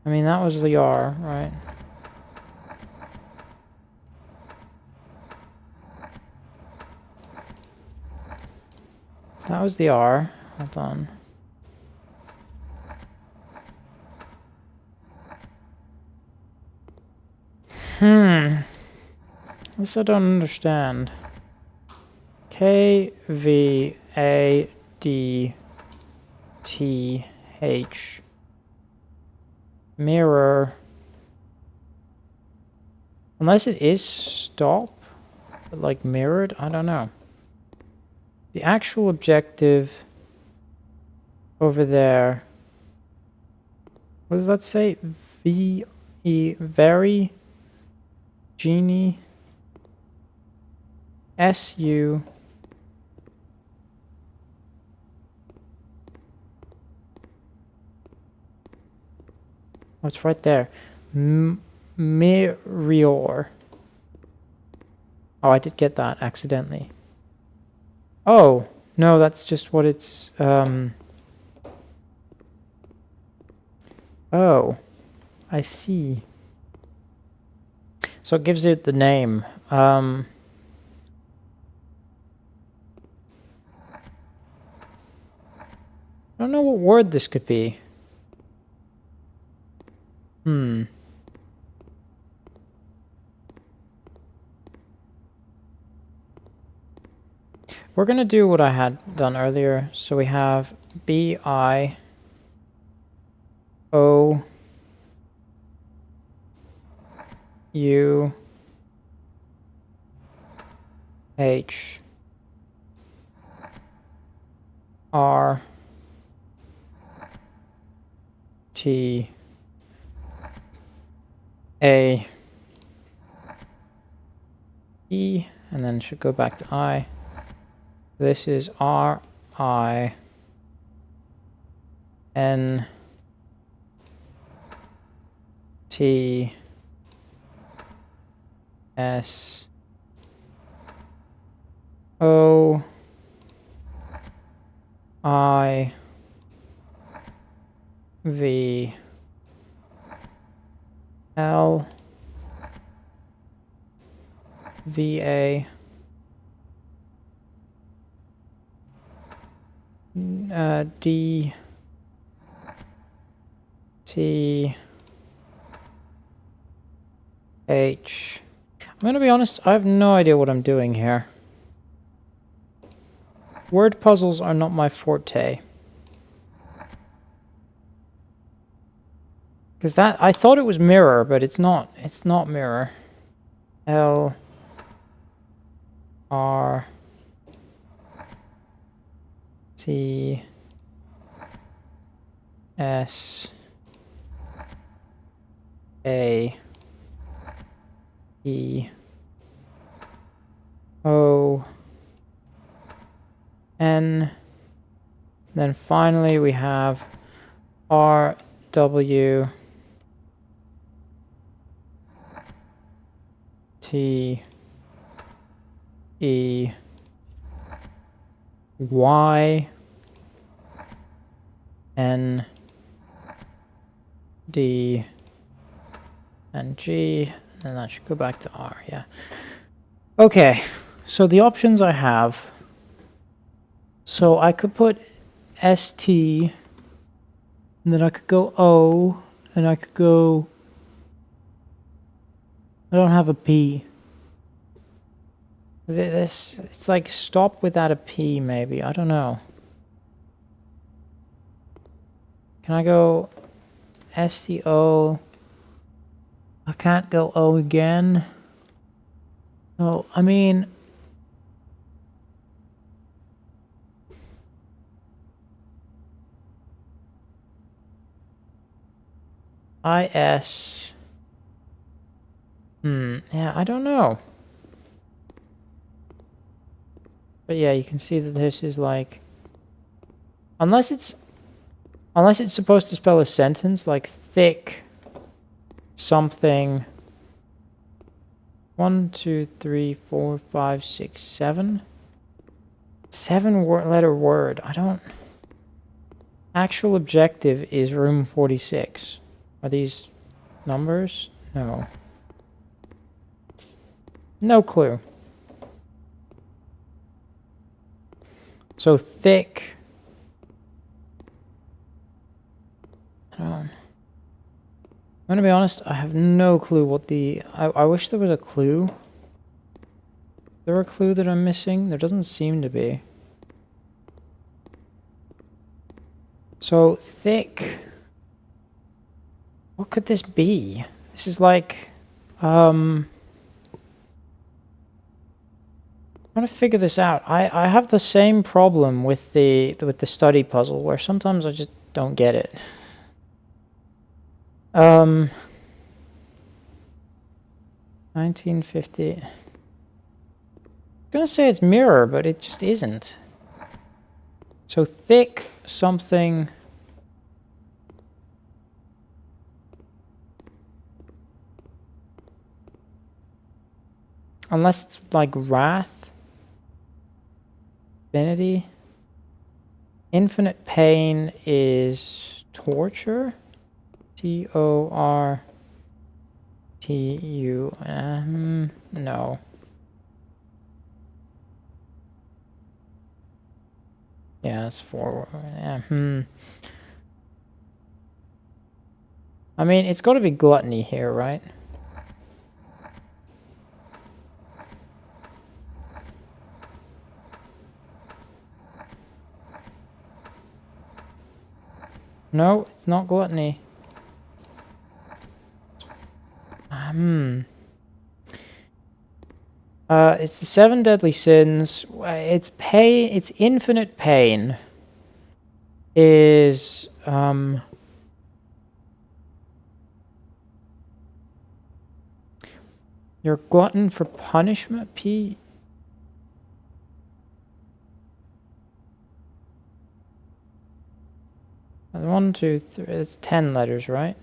mean, that was the R, right? That was the R. Hold on. This I don't understand. K, V, A, D, T, H. Mirror. Unless it is stop, but like mirrored, I don't know. The actual objective over there. What does that say? V, E, very, genie, S, U. Oh, it's right there. Mirror. Oh, I did get that accidentally. Oh, no, that's just what it's... Oh, I see. So it gives it the name. I don't know what word this could be. We're gonna do what I had done earlier. So we have B-I O U H R T A E, and then should go back to I. This is R I N T S O I V L V A D T H. I'm gonna be honest, I have no idea what I'm doing here. Word puzzles are not my forte. Because that, I thought it was mirror, but it's not. It's not mirror. L R T S A E O N. Then finally we have R W T E Y N D and G, and that should go back to R, yeah. Okay, so the options I have, so I could put ST, and then I could go O, and I could go, I don't have a P. This, it's like stop without a P maybe, I don't know. Can I go STO? I can't go O again. Oh, I mean, IS. Yeah, I don't know. But yeah, you can see that this is like, unless it's supposed to spell a sentence, like thick something. 1, 2, 3, 4, 5, 6, 7. 7-letter word. I don't. Actual objective is room 46. Are these numbers? No. No clue. So thick. I'm gonna be honest, I have no clue what the... I wish there was a clue. Is there a clue that I'm missing? There doesn't seem to be. So thick. What could this be? This is like... trying to figure this out. I have the same problem with the study puzzle, where sometimes I just don't get it. 1950. I'm gonna say it's mirror, but it just isn't. So thick something. Unless it's like wrath. Infinity. Infinite pain is torture. TORTU. No. Yeah, that's 4. Yeah, I mean, it's got to be gluttony here, right? No, it's not gluttony. It's the 7 deadly sins. It's pain. It's infinite pain. Is you're glutton for punishment. P. One, 2, 3. It's 10 letters, right?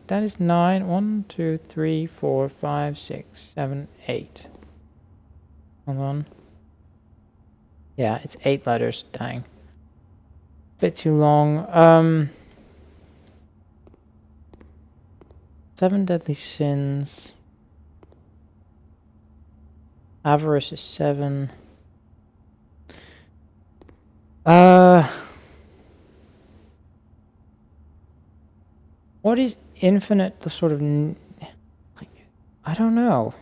That is 9. 1, 2, 3, 4, 5, 6, 7, 8. Hold on. Yeah, it's 8 letters. Dang. Bit too long. 7 deadly sins. Avarice is 7. What is infinite? The sort of, like, I don't know.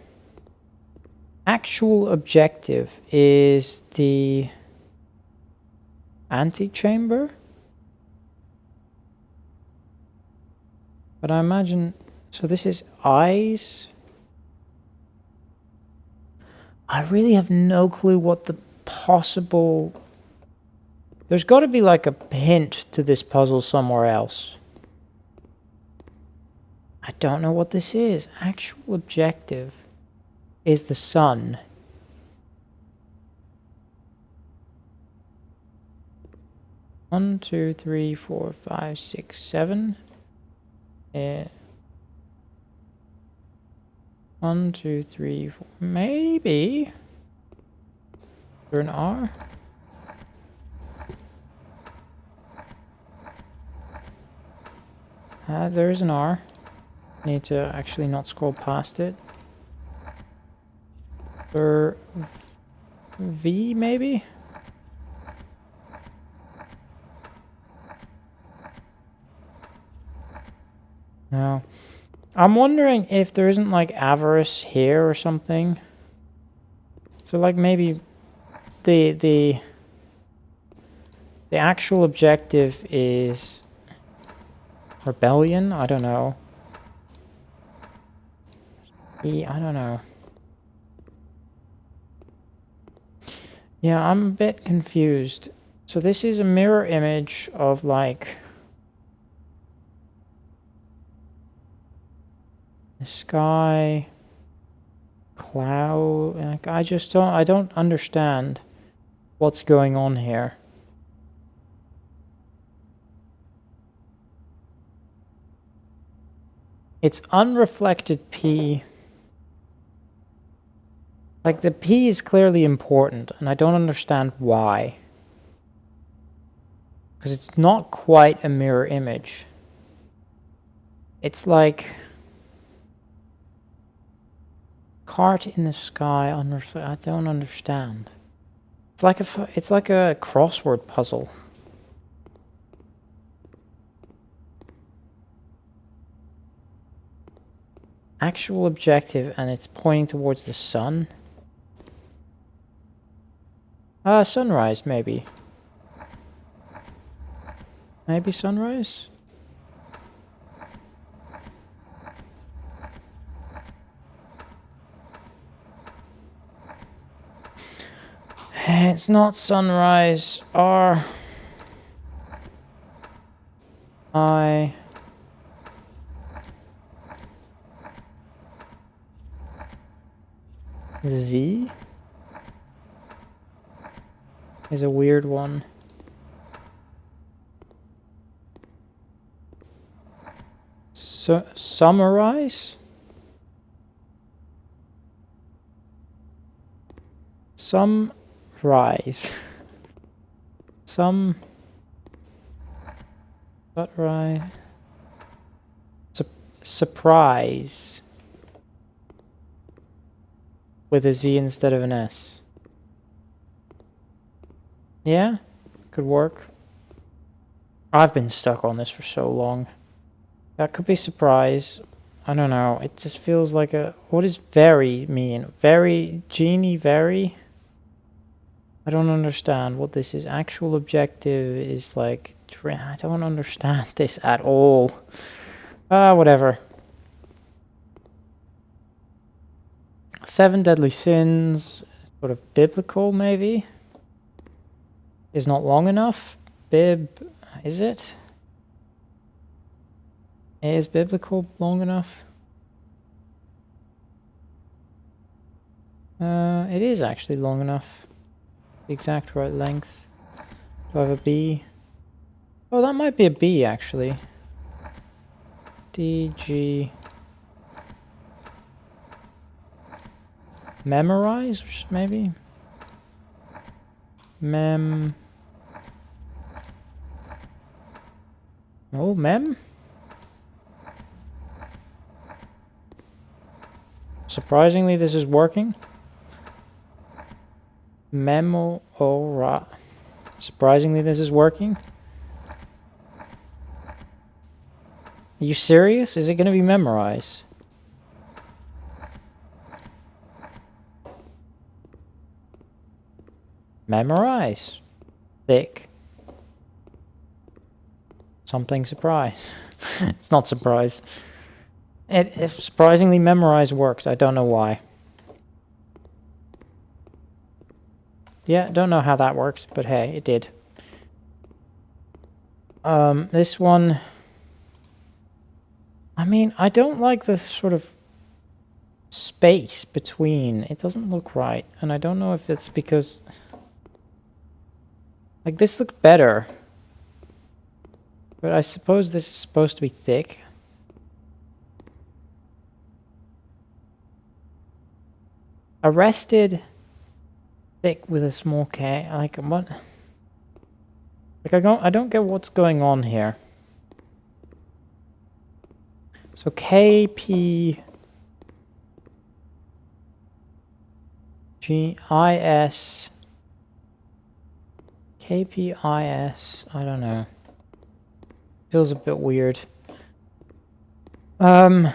Actual objective is the antechamber? But I imagine, so this is eyes? I really have no clue what the possible... There's got to be like a hint to this puzzle somewhere else. I don't know what this is. Actual objective is the sun. One, 2, 3, 4, 5, 6, 7. 1, 2, 3, 4. Maybe. Is there an R? There is an R. Need to actually not scroll past it. Or V, maybe? No. I'm wondering if there isn't like avarice here or something. So like maybe the actual objective is rebellion? I don't know. I don't know. Yeah, I'm a bit confused. So this is a mirror image of like the sky, cloud. Like, I don't understand what's going on here. It's unreflected P. Like, the P is clearly important, and I don't understand why. Because it's not quite a mirror image. It's like cart in the sky. I don't understand. It's like a crossword puzzle. Actual objective, and it's pointing towards the sun. Sunrise, maybe. Maybe sunrise? It's not sunrise. R I Z is a weird one. So summarize? Rise. Rise. Surprise. With a Z instead of an S. Yeah, could work. I've been stuck on this for so long. That could be surprise. I don't know. It just feels like a... What does very mean? Very? Genie very? I don't understand what this is. Actual objective is like... I don't understand this at all. Whatever. 7 deadly sins. Sort of biblical, maybe? Is not long enough. Is it? Is biblical long enough? It is actually long enough. The exact right length. Do I have a B? Oh, that might be a B, actually. D, G. Memorize, maybe? Oh, mem? Surprisingly, this is working. Surprisingly, this is working. Are you serious? Is it going to be memorize? Memorize. Thick. Something surprise. It's not surprise. If surprisingly memorize worked. I don't know why. Yeah, don't know how that worked, but hey, it did. This one... I mean, I don't like the sort of space between. It doesn't look right. And I don't know if it's because... Like, this looks better. But I suppose this is supposed to be thick. Arrested thick with a small K. Like what? Like I don't get what's going on here. So KP GIS KPIS. I don't know. Feels a bit weird. Right.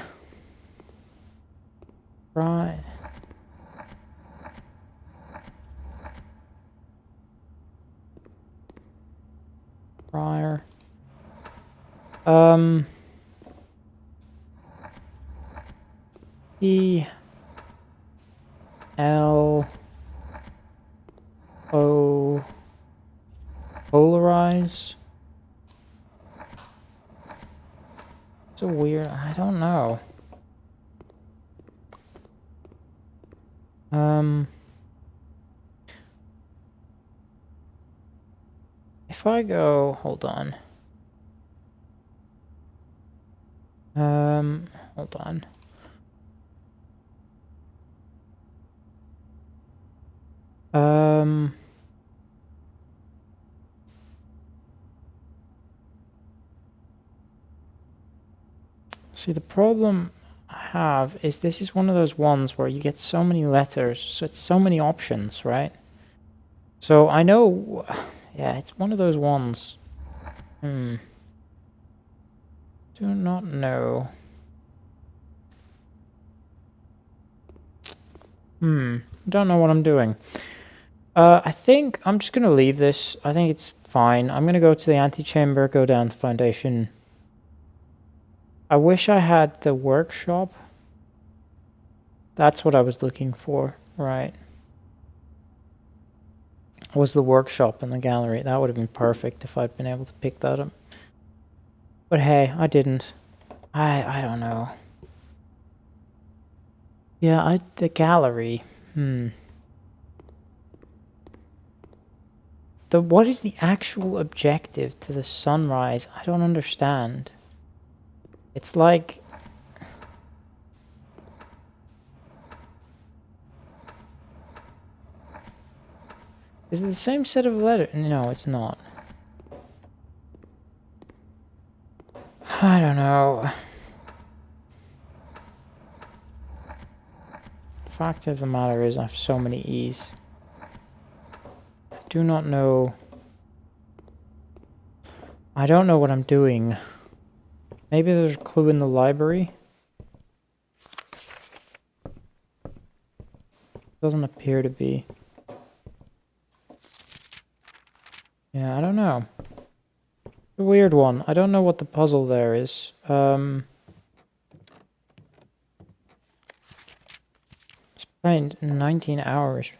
Prior. E L O polarize. It's a weird. I don't know. If I go, hold on. Hold on. See, the problem I have is this is one of those ones where you get so many letters, so it's so many options, right? So I know, yeah, it's one of those ones. Do not know. Don't know what I'm doing. I think I'm just gonna leave this. I think it's fine. I'm gonna go to the antechamber, go down to foundation. I wish I had the workshop. That's what I was looking for, right? Was the workshop in the gallery. That would have been perfect if I'd been able to pick that up. But hey, I didn't. I don't know. Yeah, the gallery. What is the actual objective to the sunrise? I don't understand. It's like... Is it the same set of letters? No, it's not. I don't know. The fact of the matter is I have so many E's. I do not know. I don't know what I'm doing. Maybe there's a clue in the library. Doesn't appear to be. Yeah, I don't know. A weird one. I don't know what the puzzle there is. Spent 19 hours.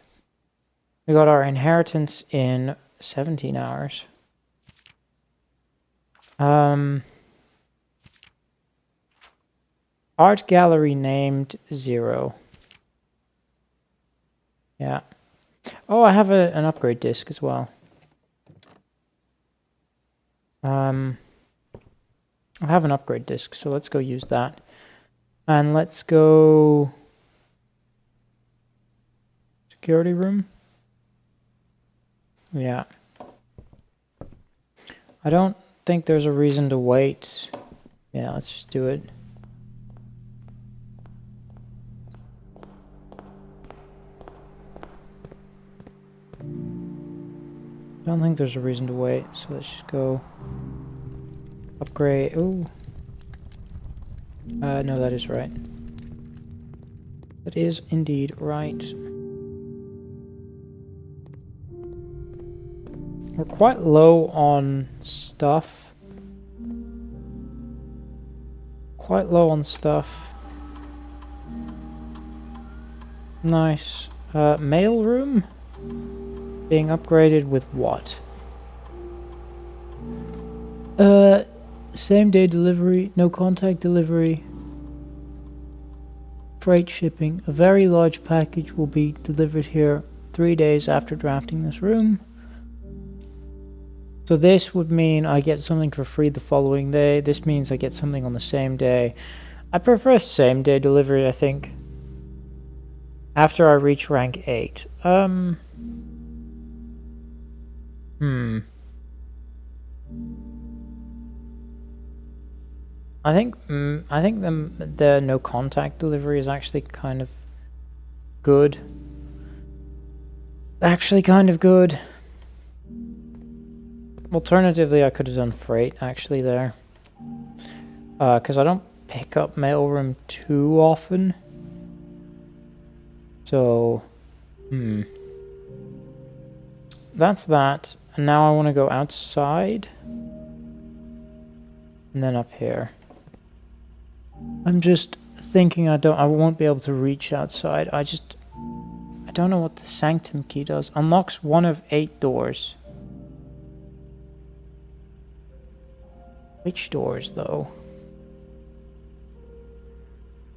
We got our inheritance in 17 hours. Art gallery named 0. Yeah. Oh, I have an upgrade disc as well. I have an upgrade disc, so let's go use that. And let's go... Security room? Yeah. I don't think there's a reason to wait. Yeah, let's just do it. I don't think there's a reason to wait, so let's just go upgrade. Ooh. No, that is right. That is indeed right. We're quite low on stuff. Quite low on stuff. Nice. Mail room? Being upgraded with what? Same day delivery, no contact delivery. Freight shipping. A very large package will be delivered here 3 days after drafting this room. So this would mean I get something for free the following day. This means I get something on the same day. I prefer same day delivery, I think. After I reach rank 8. I think the no contact delivery is actually kind of good. Actually kind of good. Alternatively, I could have done freight actually there. Because I don't pick up mailroom too often. So, that's that. And now I want to go outside. And then up here. I'm just thinking I won't be able to reach outside. I don't know what the sanctum key does. Unlocks one of 8 doors. Which doors though?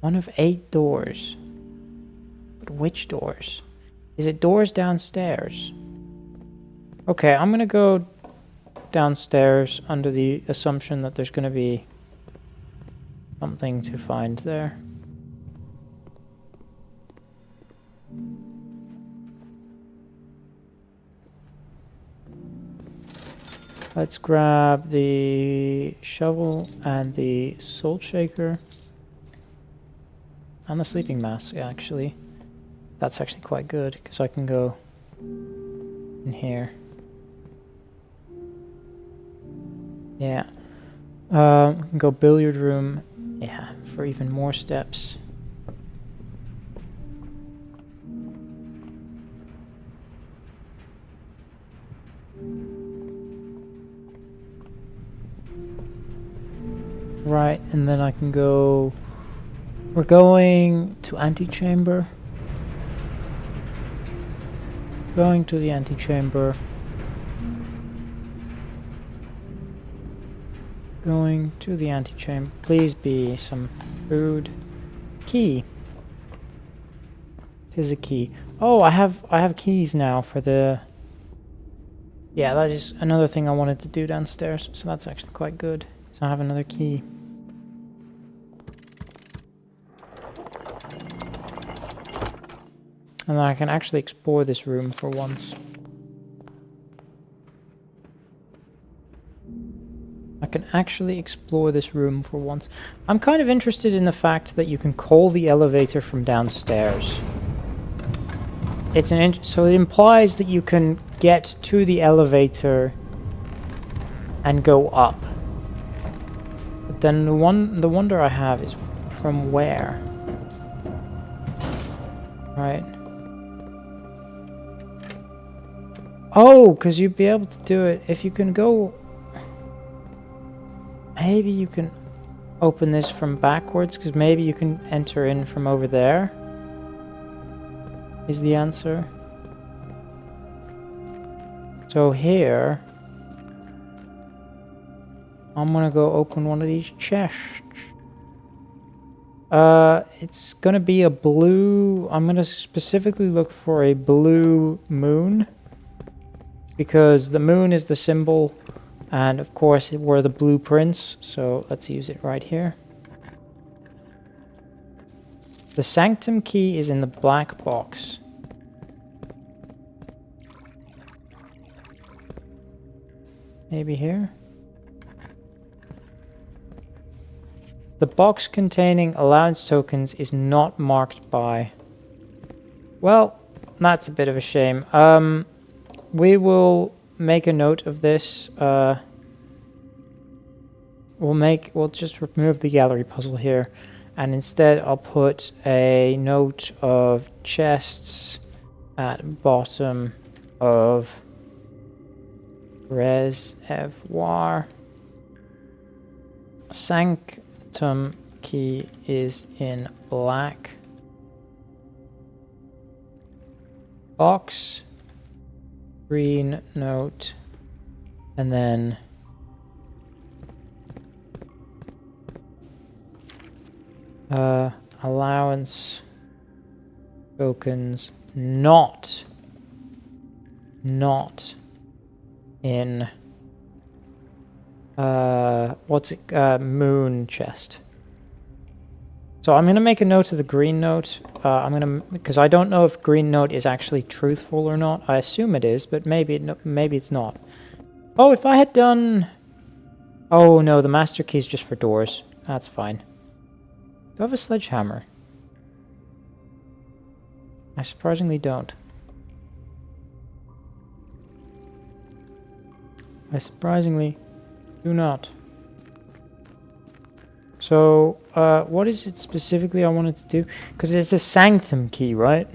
One of 8 doors. But which doors? Is it doors downstairs? Okay, I'm gonna go downstairs under the assumption that there's gonna be something to find there. Let's grab the shovel and the salt shaker. And the sleeping mask, actually. That's actually quite good, because I can go in here. Yeah. I can go billiard room. Yeah, for even more steps. Right, and then I can go... We're going to antechamber. Going to the antechamber. Going to the antechamber. Please be some food. Key. It is a key. Oh, I have keys now for the... Yeah, that is another thing I wanted to do downstairs, so that's actually quite good. So I have another key. And then I can actually explore this room for once. I can actually explore this room for once. I'm kind of interested in the fact that you can call the elevator from downstairs. It's so it implies that you can get to the elevator and go up. But then the wonder I have is from where? Right. Oh, because you'd be able to do it if you can go... Maybe you can open this from backwards, because maybe you can enter in from over there. Is the answer. So here... I'm gonna go open one of these chests. It's gonna be a blue... I'm gonna specifically look for a blue moon. Because the moon is the symbol, and of course we're the blueprints, so let's use it right here. The sanctum key is in the black box. Maybe here? The box containing allowance tokens is not marked by... Well, that's a bit of a shame. We will make a note of this. We'll just remove the gallery puzzle here, and instead I'll put a note of chests at bottom of reservoir. Sanctum key is in black box. Green note, and then allowance tokens not in what's it, moon chest. So I'm going to make a note of the green note. Because I don't know if green note is actually truthful or not. I assume it is, but maybe it's not. Oh, if I had done... Oh no, the master key is just for doors. That's fine. Do I have a sledgehammer? I surprisingly don't. I surprisingly do not. So, what is it specifically I wanted to do? Because it's a sanctum key, right?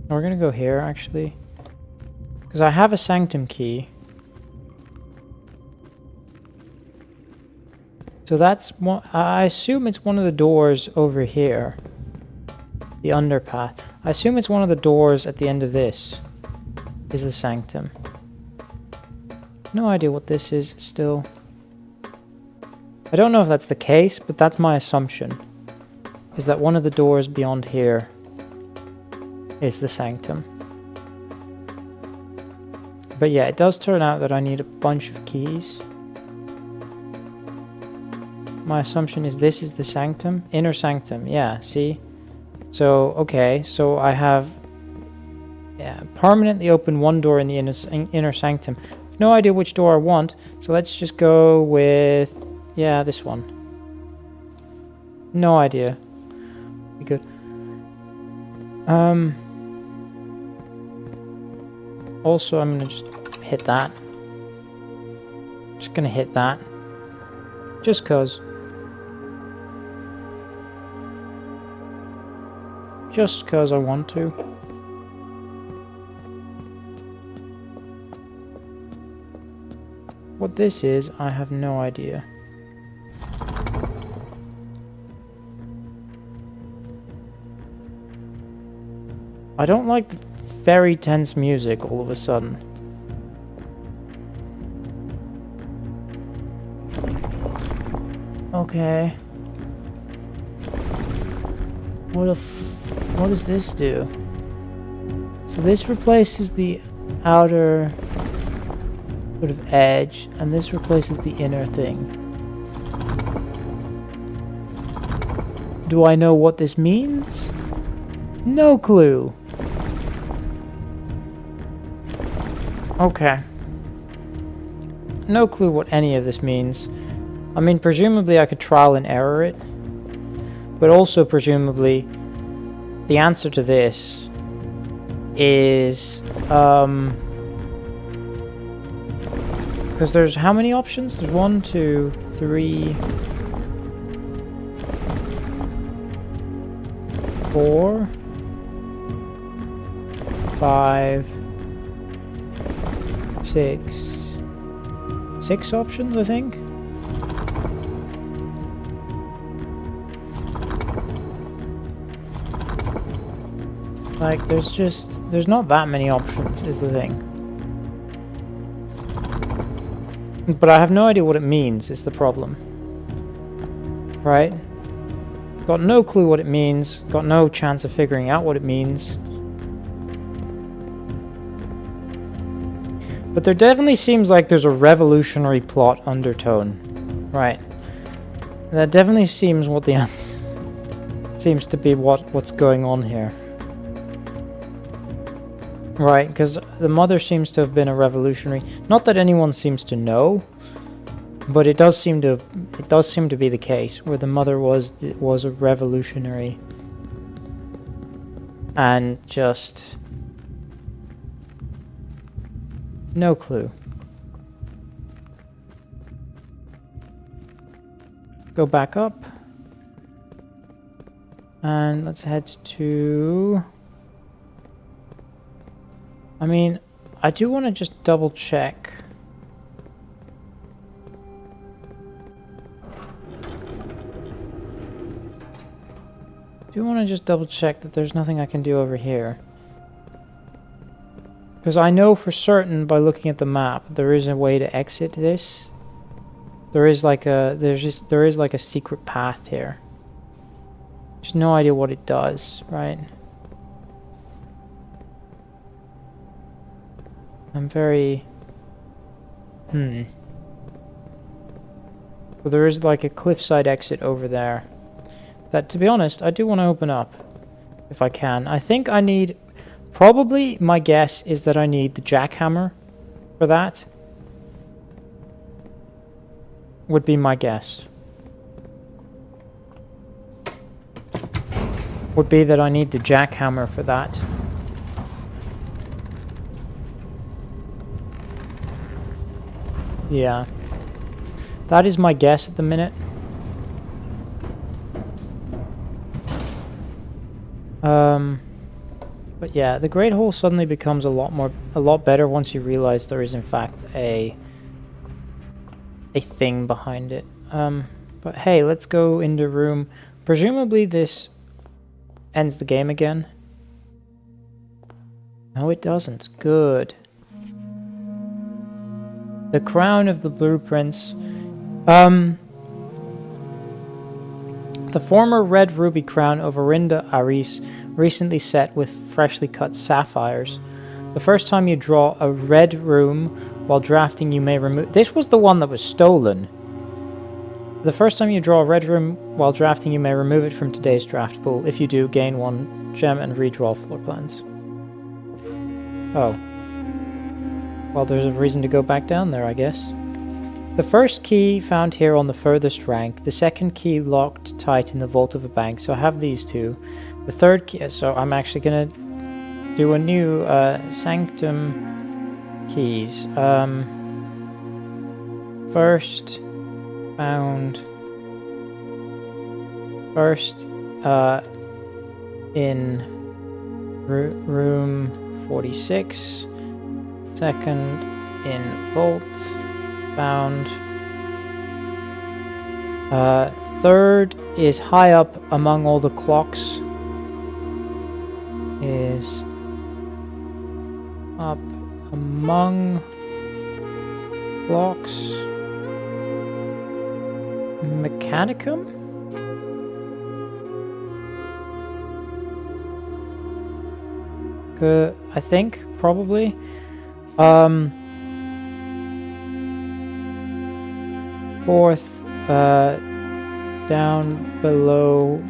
We're gonna go here, actually. Because I have a sanctum key. So that's one... I assume it's one of the doors over here. The underpath. I assume it's one of the doors at the end of this. Is the sanctum. No idea what this is still. I don't know if that's the case, but that's my assumption. Is that one of the doors beyond here is the sanctum. But yeah, it does turn out that I need a bunch of keys. My assumption is this is the sanctum. Inner sanctum, yeah, see? So, okay, so I have... Yeah, permanently open one door in the inner sanctum. I've no idea which door I want, so let's just go with... Yeah, this one. No idea. Be good. Also, I'm gonna just hit that. Just gonna hit that. Just cause. Just cause I want to. What this is, I have no idea. I don't like the very tense music all of a sudden. Okay. What does this do? So this replaces the outer sort of edge, and this replaces the inner thing. Do I know what this means? No clue. Okay. No clue what any of this means. I mean, presumably I could trial and error it. But also, presumably, the answer to this is... because there's how many options? There's 1, 2, 3... 4... 5... 6 options, I think. Like, there's not that many options, is the thing. But I have no idea what it means, is the problem. Right? Got no clue what it means, got no chance of figuring out what it means. But there definitely seems like there's a revolutionary plot undertone. Right. That definitely seems what the answer seems to be what's going on here. Right, because the mother seems to have been a revolutionary. Not that anyone seems to know, but it does seem to be the case where the mother was a revolutionary and just no clue. Go back up and let's head to... I mean, I do want to just double check. That there's nothing I can do over here. Because I know for certain by looking at the map there is a way to exit this. There is like a secret path here. Just no idea what it does, right? I'm very... So there is like a cliffside exit over there. That, to be honest, I do want to open up. If I can. I think I need... Probably, my guess is that I need the jackhammer for that. Would be my guess. Would be that I need the jackhammer for that. Yeah. That is my guess at the minute. But yeah, the Great Hall suddenly becomes a lot better once you realize there is in fact a thing behind it. But hey, let's go into room. Presumably this ends the game again. No, it doesn't. Good. The crown of the blueprints. The former red ruby crown of Orinda Aris, recently set with freshly cut sapphires. The first time you draw a red room while drafting, you may remove... This was the one that was stolen. The first time you draw a red room while drafting, you may remove it from today's draft pool. If you do, gain 1 gem and redraw floor plans. Oh. Well, there's a reason to go back down there, I guess. The first key found here on the furthest rank. The second key locked tight in the vault of a bank. So I have these two. The third key... So I'm actually going to do a new sanctum keys. First found... First in room 46. Second in vault. Found. Third is high up among all the clocks. Is up among clocks. Mechanicum? I think, probably. Fourth, down below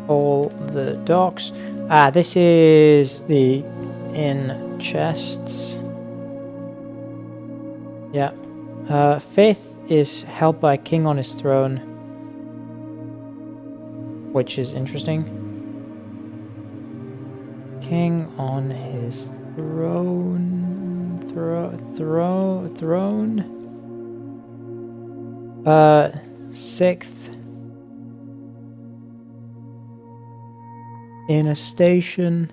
all the docks. Ah, this is the in chests. Yeah. Fifth is held by a king on his throne, which is interesting. King on his throne. Throne. Sixth. In a station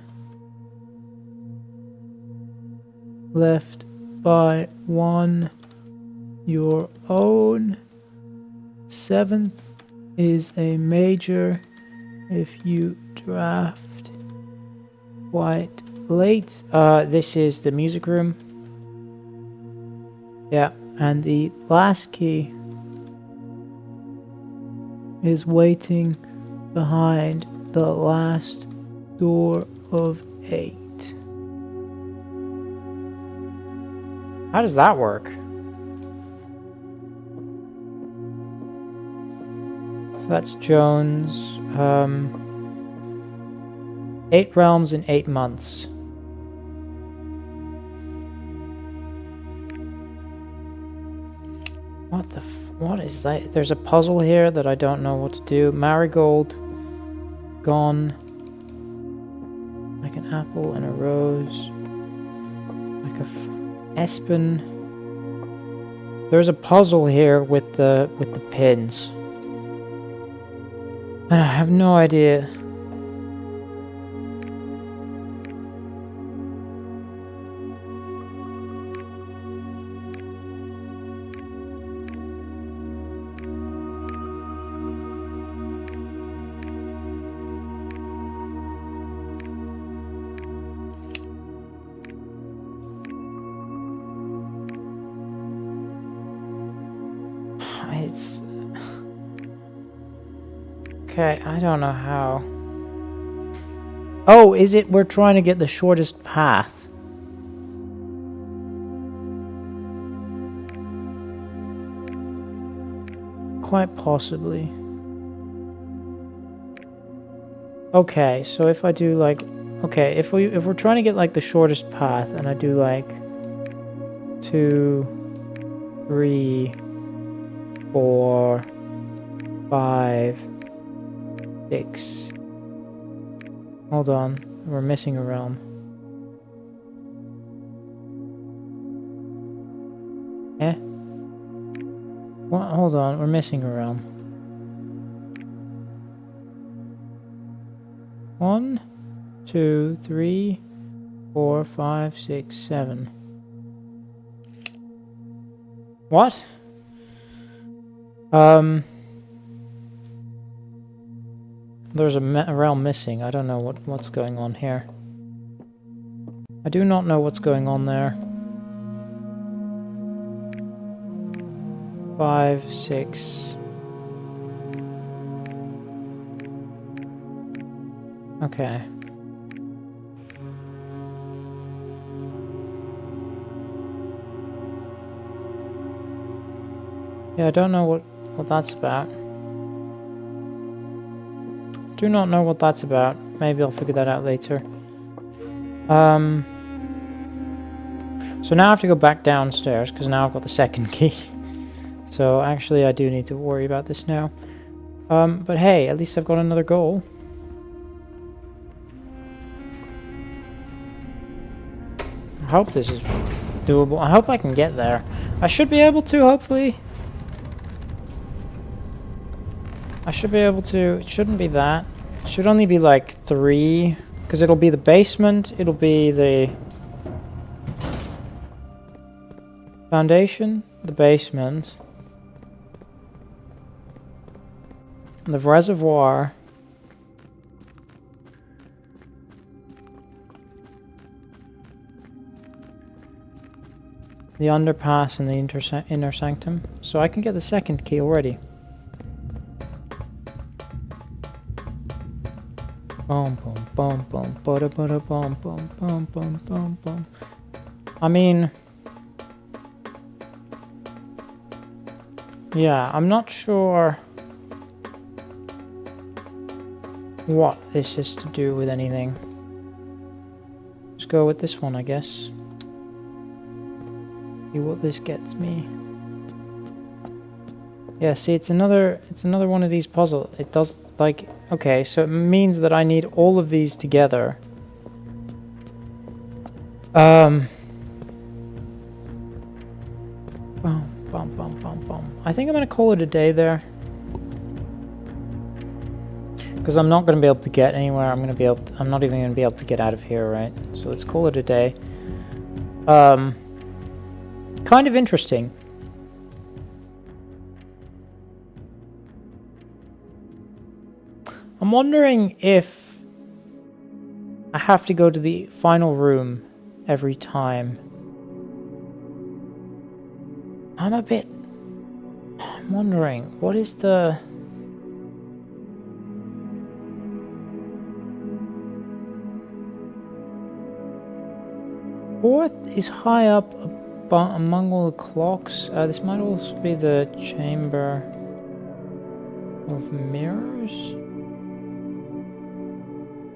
left by one your own. Seventh is a major if you draft quite late. This is the music room. Yeah, and the last key is waiting behind the last door of 8. How does that work? So that's Jones. 8 realms in 8 months. What is that? There's a puzzle here that I don't know what to do. Marigold. Gone. Like an apple and a rose. Like a Espen. There's a puzzle here with the pins. And I have no idea. It's... Okay, I don't know how. Oh, is it we're trying to get the shortest path? Quite possibly. Okay, so if I do like, okay, if we're trying to get like the shortest path, and I do like 2, 3, 4, 5, 6. Hold on, we're missing a realm. Eh? What? Hold on, we're missing a realm. 1, 2, 3, 4, 5, 6, 7. What? There's a realm missing. I don't know what's going on here. I do not know what's going on there. 5, 6. Okay. Yeah, I don't know what that's about. Do not know what that's about. Maybe I'll figure that out later. So now I have to go back downstairs, because now I've got the second key. So actually I do need to worry about this now. But hey, at least I've got another goal. I hope this is doable. I hope I can get there. I should be able to, hopefully. I should be able to. It shouldn't be that. It should only be like 3. Because it'll be the basement. It'll be the foundation. The basement. The reservoir. The underpass and the inner sanctum. So I can get the second key already. Boom, boom, boom, boom, bada, bada, boom, boom, boom, boom, boom, boom. I mean, yeah, I'm not sure what this is to do with anything. Let's go with this one, I guess. See what this gets me. Yeah, see, it's another one of these puzzles. It does, like, okay, so it means that I need all of these together. Boom, bum, bum, bum, bum. I think I'm gonna call it a day there. Because I'm not gonna be able to get anywhere. I'm not even gonna be able to get out of here, right? So let's call it a day. Kind of interesting. I'm wondering if I have to go to the final room every time. I'm wondering, what is the... Fourth is high up among all the clocks. This might also be the chamber of mirrors.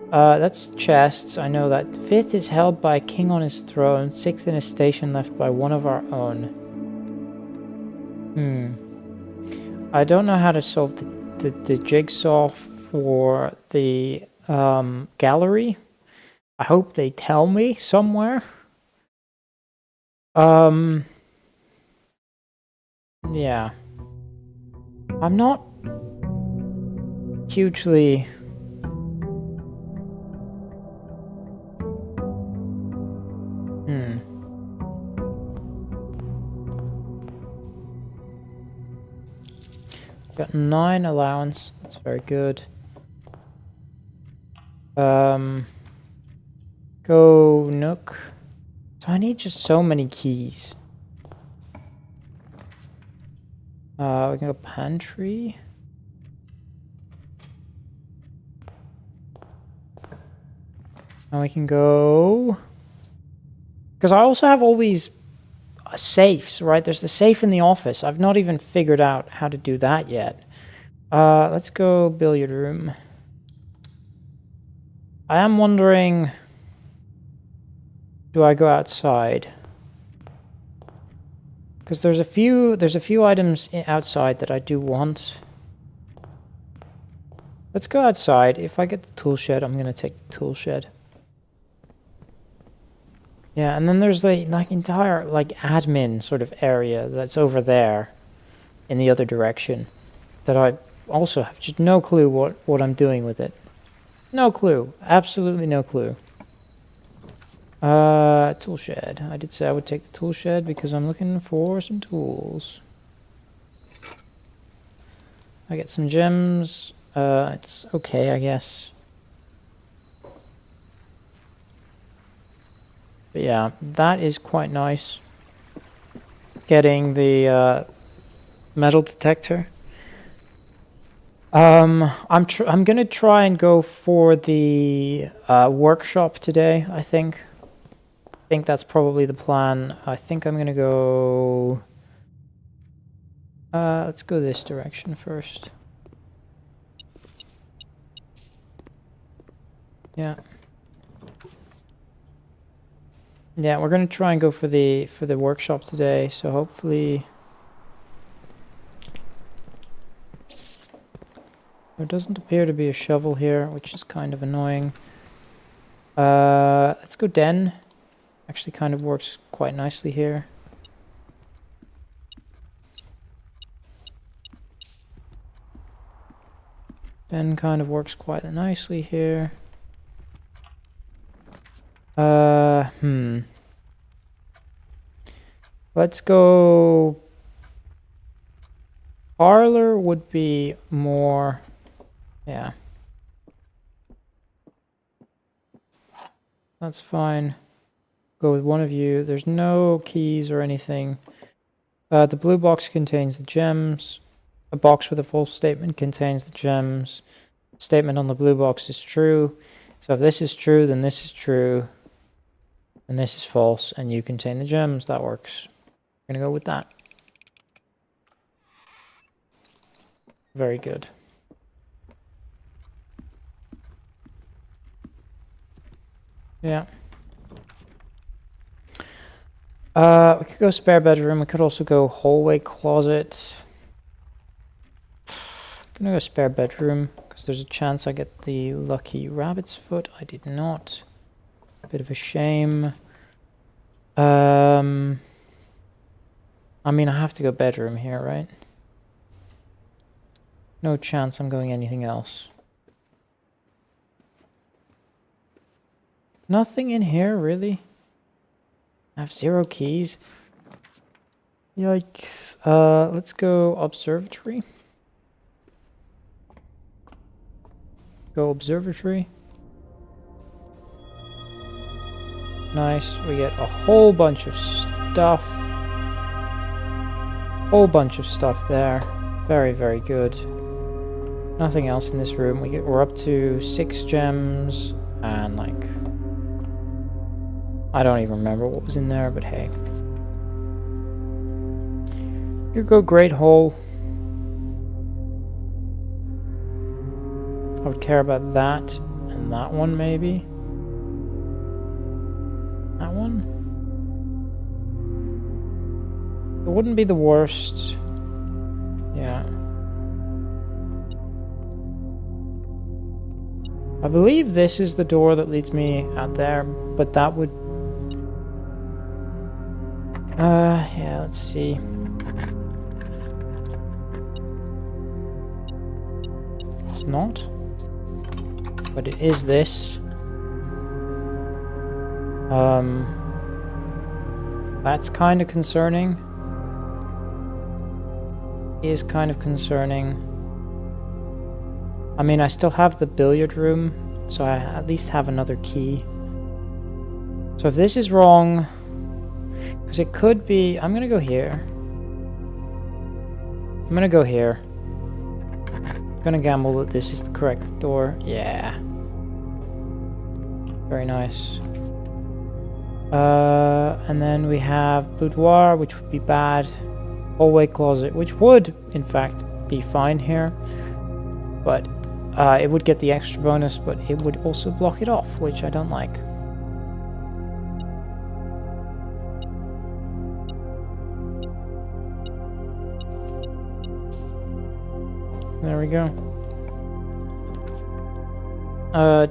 That's chests, I know that. Fifth is held by a king on his throne. Sixth in a station left by one of our own. I don't know how to solve the jigsaw for the gallery. I hope they tell me somewhere. Yeah. I'm not hugely... Got 9 allowance, that's very good. Go Nook. So I need just so many keys. We can go pantry. And we can go... Because I also have all these safes, right? There's the safe in the office. I've not even figured out how to do that yet. Let's go billiard room. I am wondering, do I go outside? Because there's a few items outside that I do want. Let's go outside. If I get the tool shed, I'm gonna take the tool shed. Yeah, and then there's the entire admin sort of area that's over there in the other direction that I also have just no clue what I'm doing with it. No clue. Absolutely no clue. Tool shed. I did say I would take the tool shed because I'm looking for some tools. I get some gems. It's okay, I guess. But yeah, that is quite nice. Getting the metal detector. I'm gonna try and go for the workshop today. I think that's probably the plan. I think I'm gonna go. Let's go this direction first. Yeah. Yeah, we're gonna try and go for the workshop today. So hopefully. There doesn't appear to be a shovel here, which is kind of annoying. Let's go den. Actually kind of works quite nicely here. Den kind of works quite nicely here. Let's go... Parlor would be more... Yeah. That's fine. Go with one of you. There's no keys or anything. The blue box contains the gems. A box with a false statement contains the gems. Statement on the blue box is true. So if this is true, then this is true. And this is false, and you contain the gems. That works. I'm gonna go with that. Very good. Yeah. We could go spare bedroom. We could also go hallway closet. I'm gonna go spare bedroom because there's a chance I get the lucky rabbit's foot. I did not. A bit of a shame. I mean, I have to go bedroom here, right? No chance I'm going anything else. Nothing in here, really? I have 0 keys. Yikes. Let's go observatory. Go observatory. Nice. We get a whole bunch of stuff. Whole bunch of stuff there. Very, very good. Nothing else in this room. We're up to 6 gems and like... I don't even remember what was in there, but hey. You go Great Hole. I would care about that and that one maybe. That one? It wouldn't be the worst. Yeah. I believe this is the door that leads me out there, but that would... yeah, let's see. It's not. But it is this. That's kind of concerning. Is kind of concerning. I mean, I still have the billiard room, so I at least have another key. So if this is wrong, because it could be... I'm gonna go here. I'm gonna go here. I'm gonna gamble that this is the correct door. Yeah. Very nice. And then we have boudoir, which would be bad. Hallway closet, which would, in fact, be fine here. But it would get the extra bonus, but it would also block it off, which I don't like. There we go.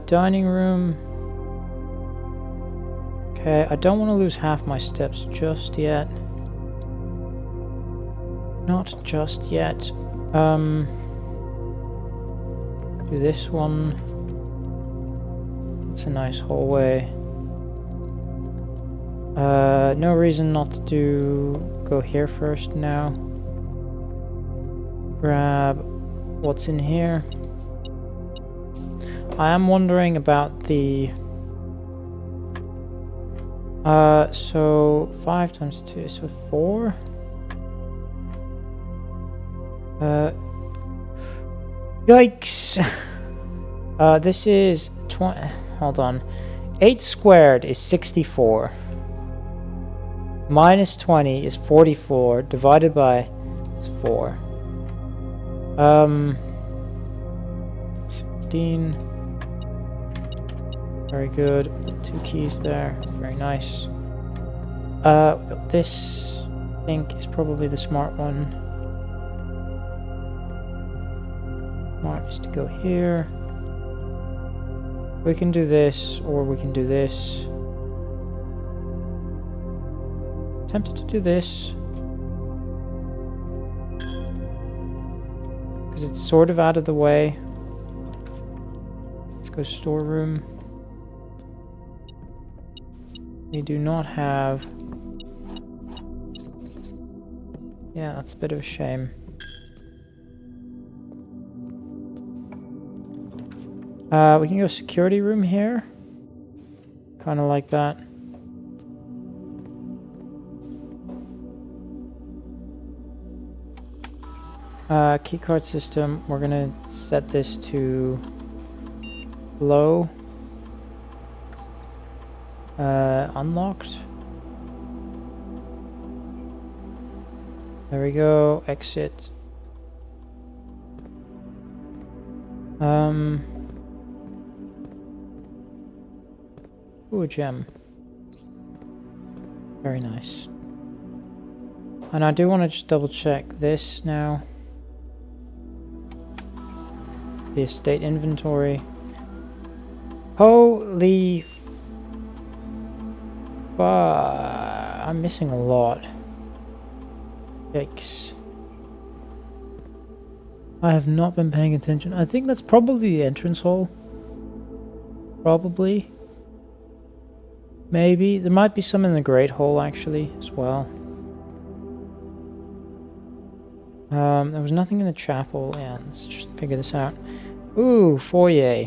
Dining room. Okay, I don't want to lose half my steps just yet. Not just yet. Do this one. It's a nice hallway. No reason not to go here first now. Grab what's in here. I am wondering about the... so 5 times 2, so 4? Yikes! This is 20... Hold on. 8 squared is 64. Minus 20 is 44. Divided by... is 4. 16. Very good. 2 keys there. Very nice. We got this. I think is probably the smart one. Smart is to go here. We can do this, or we can do this. Tempted to do this. Because it's sort of out of the way. Let's go storeroom. We do not have... Yeah, that's a bit of a shame. We can go security room here. Kind of like that. Keycard system, we're gonna set this to low. Unlocked. There we go. Exit. Ooh, a gem. Very nice. And I do want to just double check this now. The estate inventory. Holy I'm missing a lot. Yikes. I have not been paying attention. I think that's probably the entrance hall. Probably. Maybe. There might be some in the Great Hall, actually, as well. There was nothing in the chapel. Yeah, let's just figure this out. Ooh, foyer.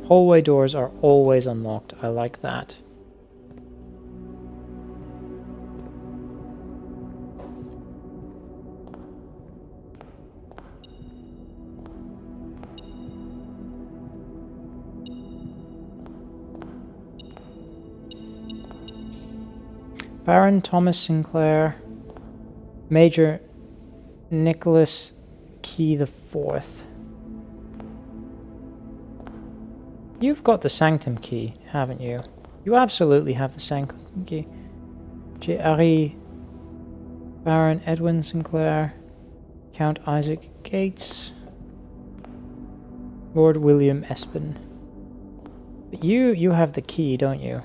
Hallway doors are always unlocked. I like that. Baron Thomas Sinclair, Major Nicholas Key the Fourth. You've got the Sanctum Key, haven't you? You absolutely have the Sanctum Key. J.R.E. Baron Edwin Sinclair, Count Isaac Gates, Lord William Espin. But you have the key, don't you?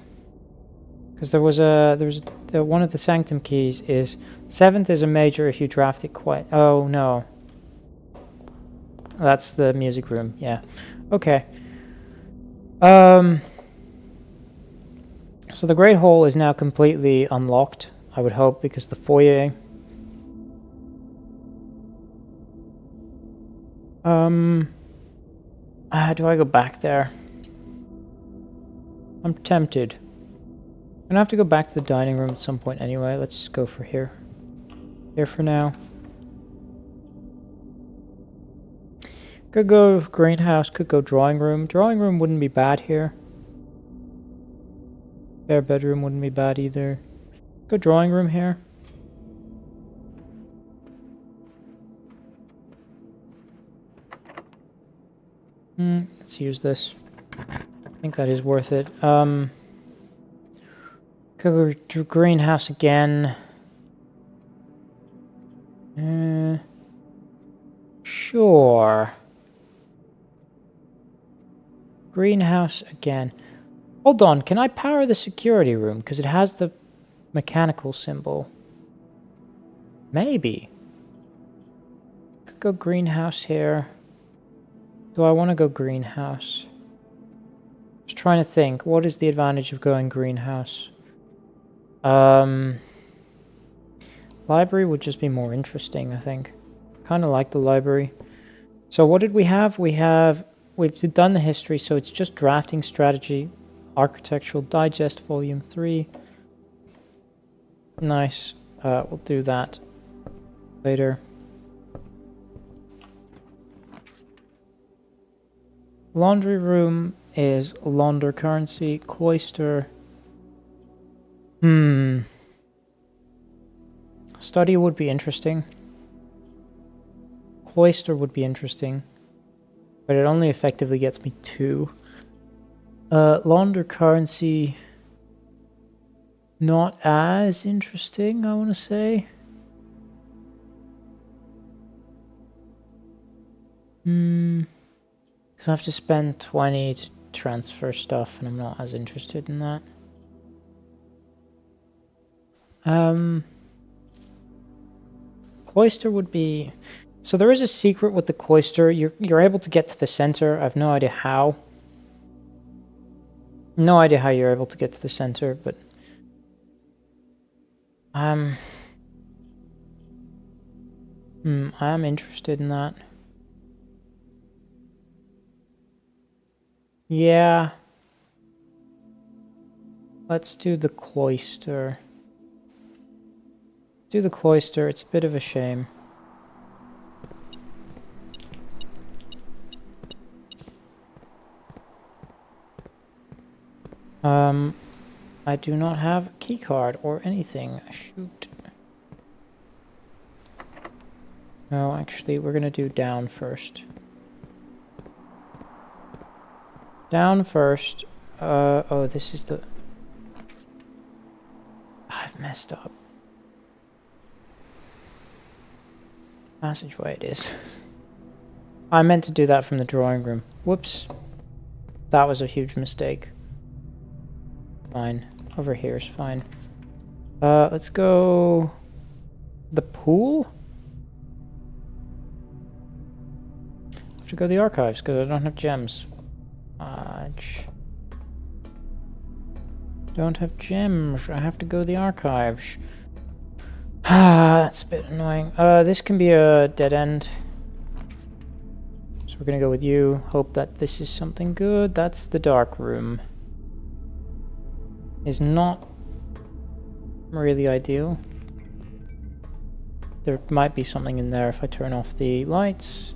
Because there was one of the Sanctum keys is 7th is a major if you draft it quite. Oh no, that's the music room. Yeah, okay. So the Great Hall is now completely unlocked. I would hope, because the foyer. Do I go back there? I'm tempted. I'm gonna have to go back to the dining room at some point anyway. Let's just go for here. Here for now. Could go greenhouse, could go drawing room. Drawing room wouldn't be bad here. Spare bedroom wouldn't be bad either. Go drawing room here. Let's use this. I think that is worth it. Could go to greenhouse again. Sure. Greenhouse again. Hold on, can I power the security room? Because it has the mechanical symbol. Maybe. Could go greenhouse here. Do I want to go greenhouse? Just trying to think. What is the advantage of going greenhouse? Library would just be more interesting, I think. Kind of like the library. So what did we have? We've done the history, so it's just drafting strategy, architectural digest, volume 3. Nice. We'll do that later. Laundry room is launder currency. Cloister. Study would be interesting. Cloister would be interesting. But it only effectively gets me 2. Launder currency. Not as interesting, I want to say. Because I have to spend 20 to transfer stuff, and I'm not as interested in that. Cloister would be... So there is a secret with the cloister. You're able to get to the center. I have no idea how. No idea how you're able to get to the center, but... I am interested in that. Yeah. Let's do the cloister. Do the cloister. It's a bit of a shame. I do not have a keycard or anything. Shoot. No, actually, we're gonna do down first. Down first. Oh, this is the... I've messed up. Passageway it is. I meant to do that from the drawing room. Whoops. That was a huge mistake. Fine. Over here is fine. Let's go... The pool? I have to go to the archives because I don't have gems. Don't have gems. I have to go to the archives. That's a bit annoying. This can be a dead end. So we're gonna go with you. Hope that this is something good. That's the dark room. Is not really ideal. There might be something in there if I turn off the lights.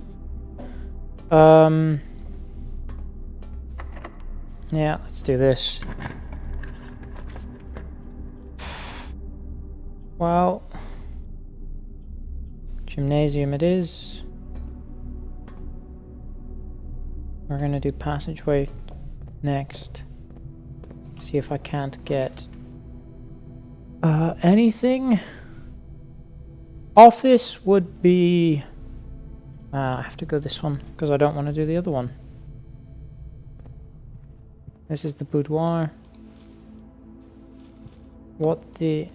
Yeah, let's do this. Well, gymnasium it is. We're gonna do passageway next. See if I can't get anything. Office would be... I have to go this one because I don't want to do the other one. This is the boudoir. What the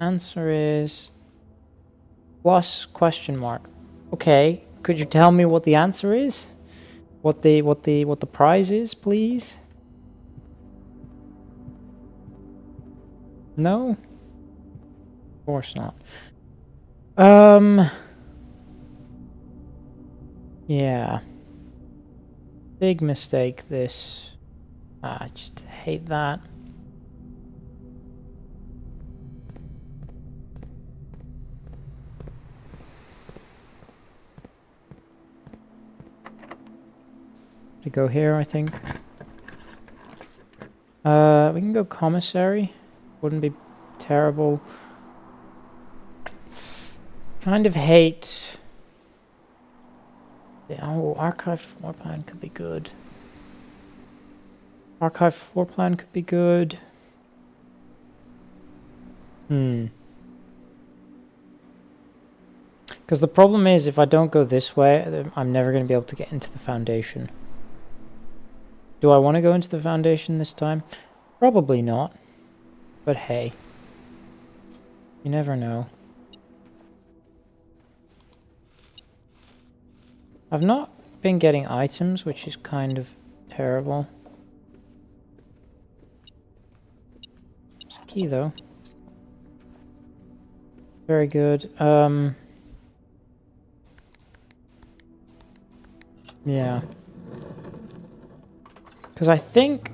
answer is... Plus question mark. Okay, could you tell me what the answer is? What the prize is, please? No? Of course not. Yeah. Big mistake, this. I just hate that. To go here, I think. We can go commissary. Wouldn't be terrible. Kind of hate... Oh, archive floor plan could be good. Archive floor plan could be good. Because the problem is, if I don't go this way, I'm never going to be able to get into the foundation. Do I want to go into the foundation this time? Probably not. But hey. You never know. I've not been getting items, which is kind of terrible. It's a key, though. Very good. Yeah. Because I think...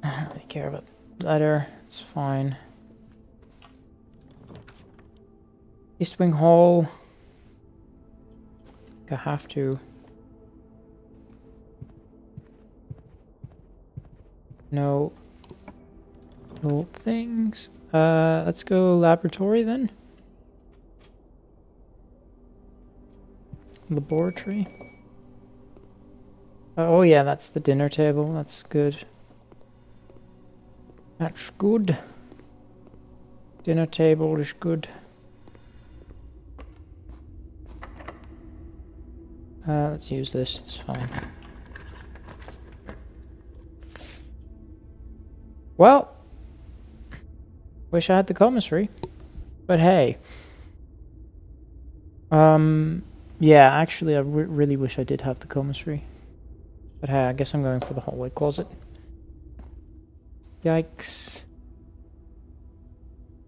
I don't really care about the letter. It's fine. East Wing Hall. I have to. No. No things. Let's go laboratory then. Laboratory. Oh yeah, that's the dinner table. That's good. That's good. Dinner table is good. Let's use this. It's fine. Well, wish I had the commissary, but hey. Yeah, actually, I really wish I did have the commissary. But hey, I guess I'm going for the hallway closet. Yikes.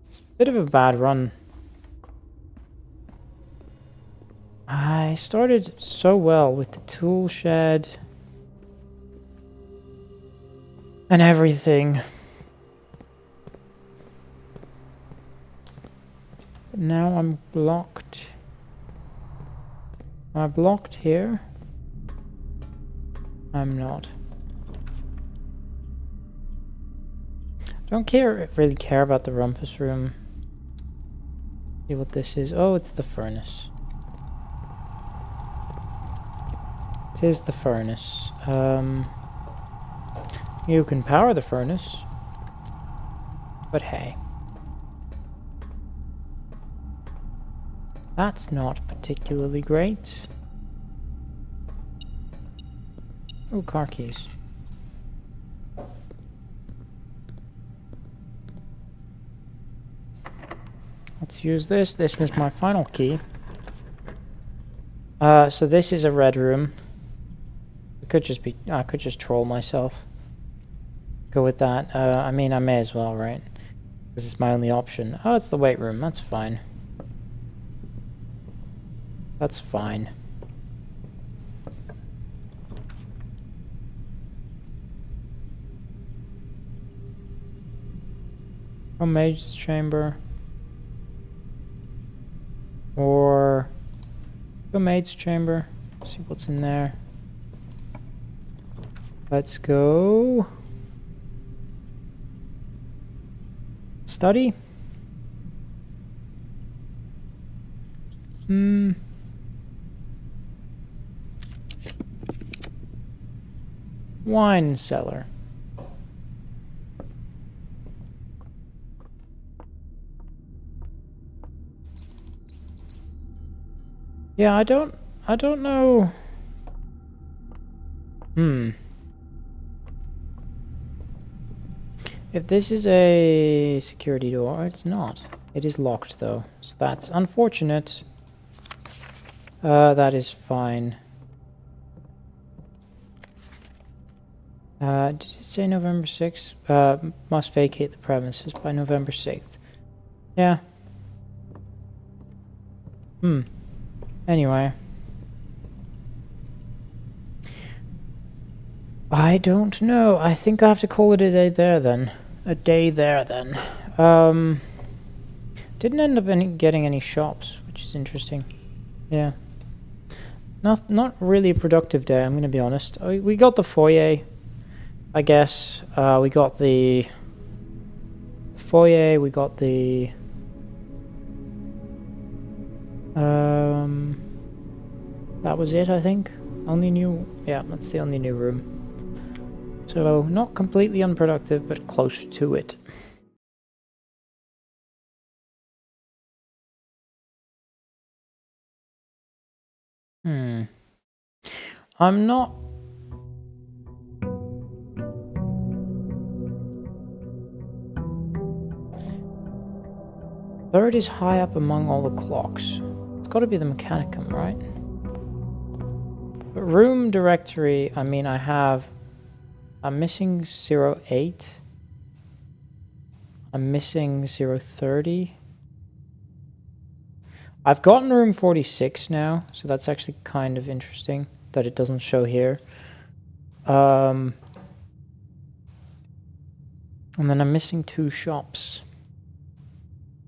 It's a bit of a bad run. I started so well with the tool shed. And everything. But now I'm blocked. Am I blocked here? I'm not. Don't really care about the rumpus room. See what this is. Oh, it's the furnace. It is the furnace. You can power the furnace. But hey. That's not particularly great. Oh, car keys. Let's use this. This is my final key. So this is a red room. It could just be... I could just troll myself. Go with that. I mean, I may as well, right? Because it's my only option. Oh, it's the weight room. That's fine. That's fine. Oh, mage's chamber. Or... go maid's chamber. See what's in there. Let's go... study? Wine cellar. Yeah, I don't know. If this is a security door, it's not. It is locked though, so that's unfortunate. That is fine. Did it say November 6th? Must vacate the premises by November 6th. Yeah. Anyway. I don't know. I think I have to call it a day there then. Didn't end up getting any shops, which is interesting. Yeah. Not really a productive day, I'm going to be honest. We got the foyer. I guess. We got the foyer, we got the that was it, I think. Only new, yeah, that's the only new room. So not completely unproductive, but close to it. I'm not. Third is high up among all the clocks. It's got to be the Mechanicum, right? But room directory, I mean, I'm missing 08. I'm missing 030. I've gotten room 46 now, so that's actually kind of interesting that it doesn't show here. And then I'm missing 2 shops.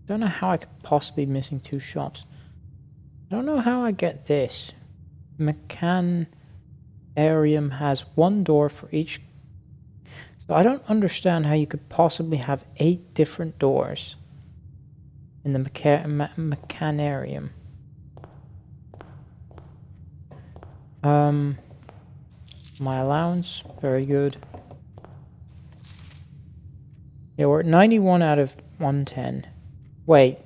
Don't know how I could possibly be missing 2 shops. I don't know how I get this. Mechanarium has 1 door for each. So I don't understand how you could possibly have 8 different doors in the Mechanarium. My allowance, very good. Yeah, we're at 91 out of 110. Wait,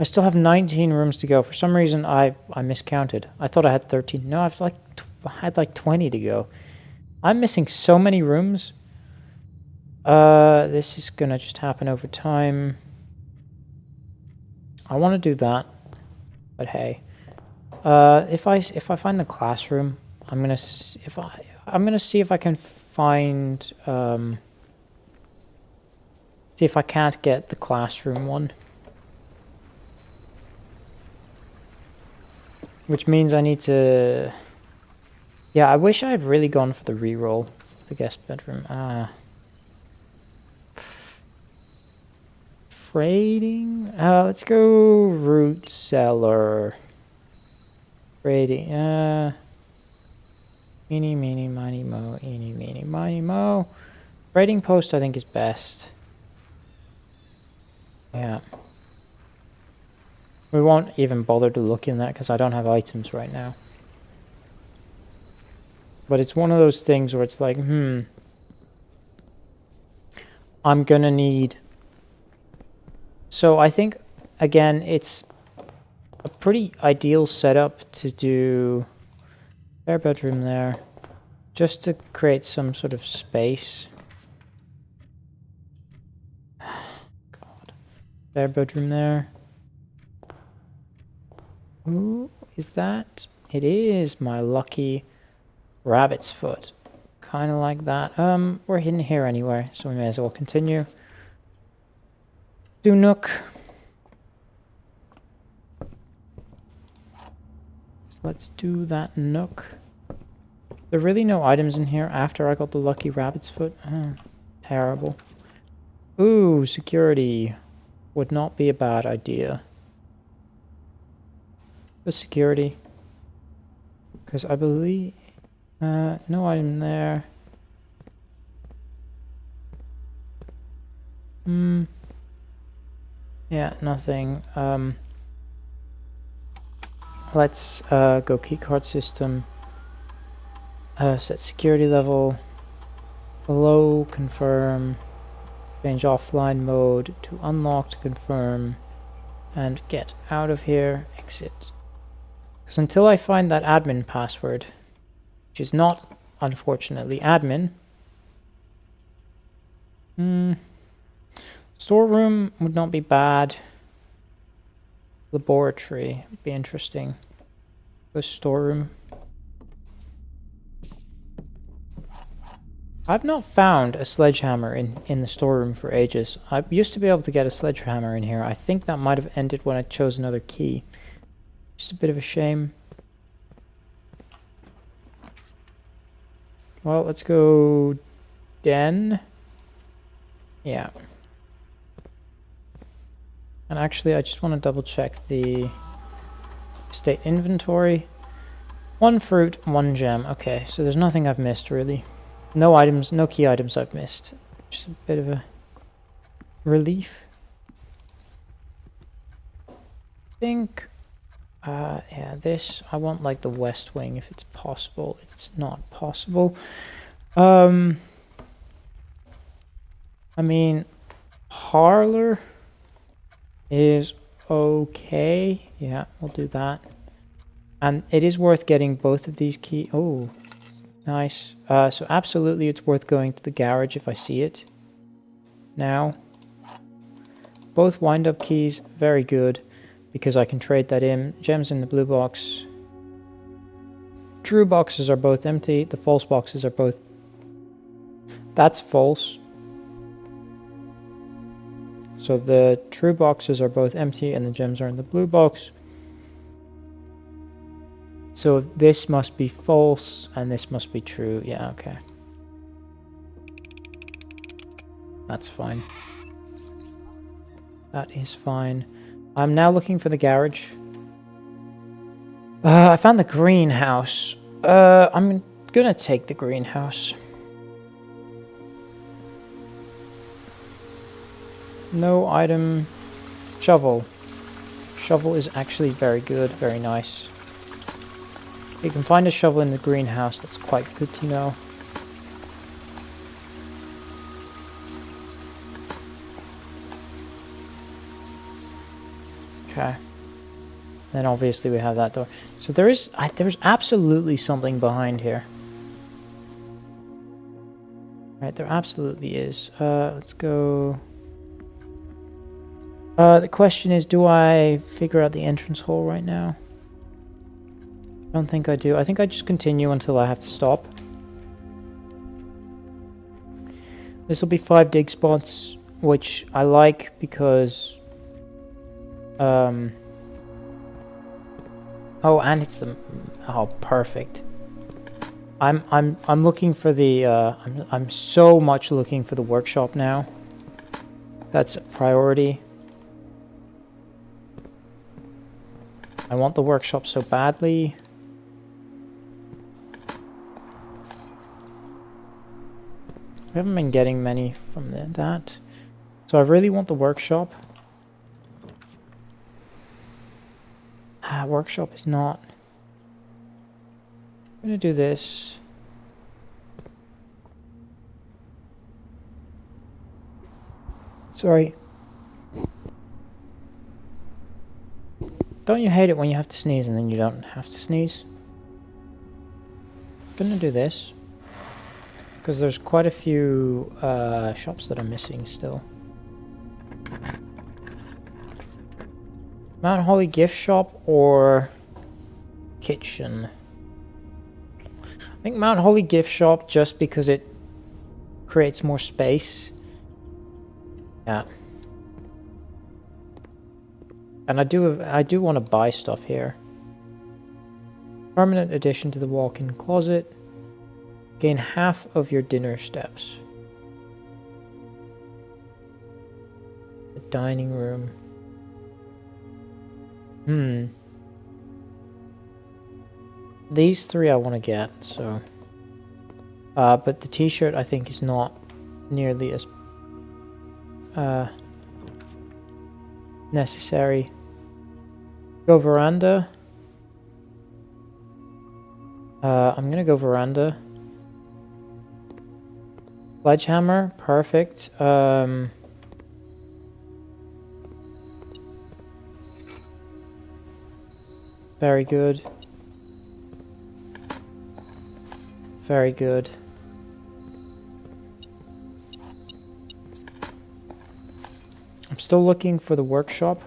I still have 19 rooms to go. For some reason, I miscounted. I thought I had 13. No, I had like 20 to go. I'm missing so many rooms. This is gonna just happen over time. I want to do that, but hey, if I find the classroom, I'm gonna see if I can find see if I can't get the classroom one, which means I need to. Yeah, I wish I had really gone for the reroll for the guest bedroom. Trading? Let's go root cellar. Trading. Eeny, meeny, miny, mo. Eeny, meeny, miny, mo. Trading post, I think, is best. Yeah. We won't even bother to look in that because I don't have items right now. But it's one of those things where it's like, I'm gonna need. So I think, again, it's a pretty ideal setup to do spare bedroom there, just to create some sort of space. God, spare bedroom there. Who is that? It is my lucky rabbit's foot. Kind of like that. We're hidden here anyway, so we may as well continue. Do Nook. Let's do that Nook. There are really no items in here after I got the lucky rabbit's foot. Terrible. Ooh, security. Would not be a bad idea. The security. Because I believe... no item there. Yeah, nothing. Let's go keycard system. Set security level. Below, confirm. Change offline mode to unlock to confirm. And get out of here. Exit. Because until I find that admin password, which is not, unfortunately, admin. Storeroom would not be bad. Laboratory would be interesting. The storeroom. I've not found a sledgehammer in the storeroom for ages. I used to be able to get a sledgehammer in here. I think that might have ended when I chose another key. Just a bit of a shame. Well, let's go den. Yeah. And actually, I just want to double check the estate inventory. 1 fruit, 1 gem. Okay, so there's nothing I've missed, really. No items, no key items I've missed. Just a bit of a relief. I think, yeah, this, I want like the west wing if it's possible. It's not possible. I mean, parlor is okay. Yeah, we'll do that. And it is worth getting both of these key. Oh, nice. So absolutely it's worth going to the garage if I see it. Now, both wind-up keys, very good, because I can trade that in. Gems in the blue box. True boxes are both empty. The false boxes are both... That's false. So the true boxes are both empty and the gems are in the blue box. So this must be false and this must be true. Yeah, okay. That's fine. That is fine. I'm now looking for the garage. I found the greenhouse. I'm gonna take the greenhouse. No item. Shovel. Shovel is actually very good, very nice. You can find a shovel in the greenhouse, that's quite good to know. Okay. Then obviously we have that door. So there's absolutely something behind here. Right, there absolutely is. Let's go... the question is, do I figure out the entrance hole right now? I don't think I do. I think I just continue until I have to stop. This will be 5 dig spots, which I like because... Oh, and it's the... Oh, perfect. I'm looking for the... I'm so much looking for the workshop now. That's a priority. I want the workshop so badly. We haven't been getting many from that. So I really want the workshop. Workshop is not... I'm going to do this. Sorry. Don't you hate it when you have to sneeze and then you don't have to sneeze? I'm going to do this. Because there's quite a few shops that are missing still. Mount Holly gift shop or kitchen? I think Mount Holly gift shop just because it creates more space. Yeah. And I do want to buy stuff here. Permanent addition to the walk-in closet. Gain half of your dinner steps. The dining room. These 3 I want to get, so... but the t-shirt I think is not nearly as... necessary. Go veranda. I'm gonna go veranda. Sledgehammer, perfect. Very good. Very good. I'm still looking for the workshop.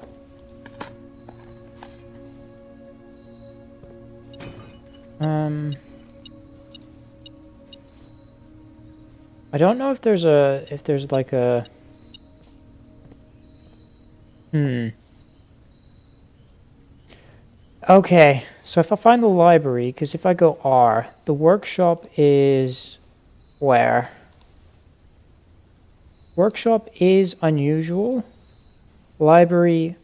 I don't know if there's like a... Okay, so if I find the library, because if I go R, the workshop is where? Workshop is unusual. Library,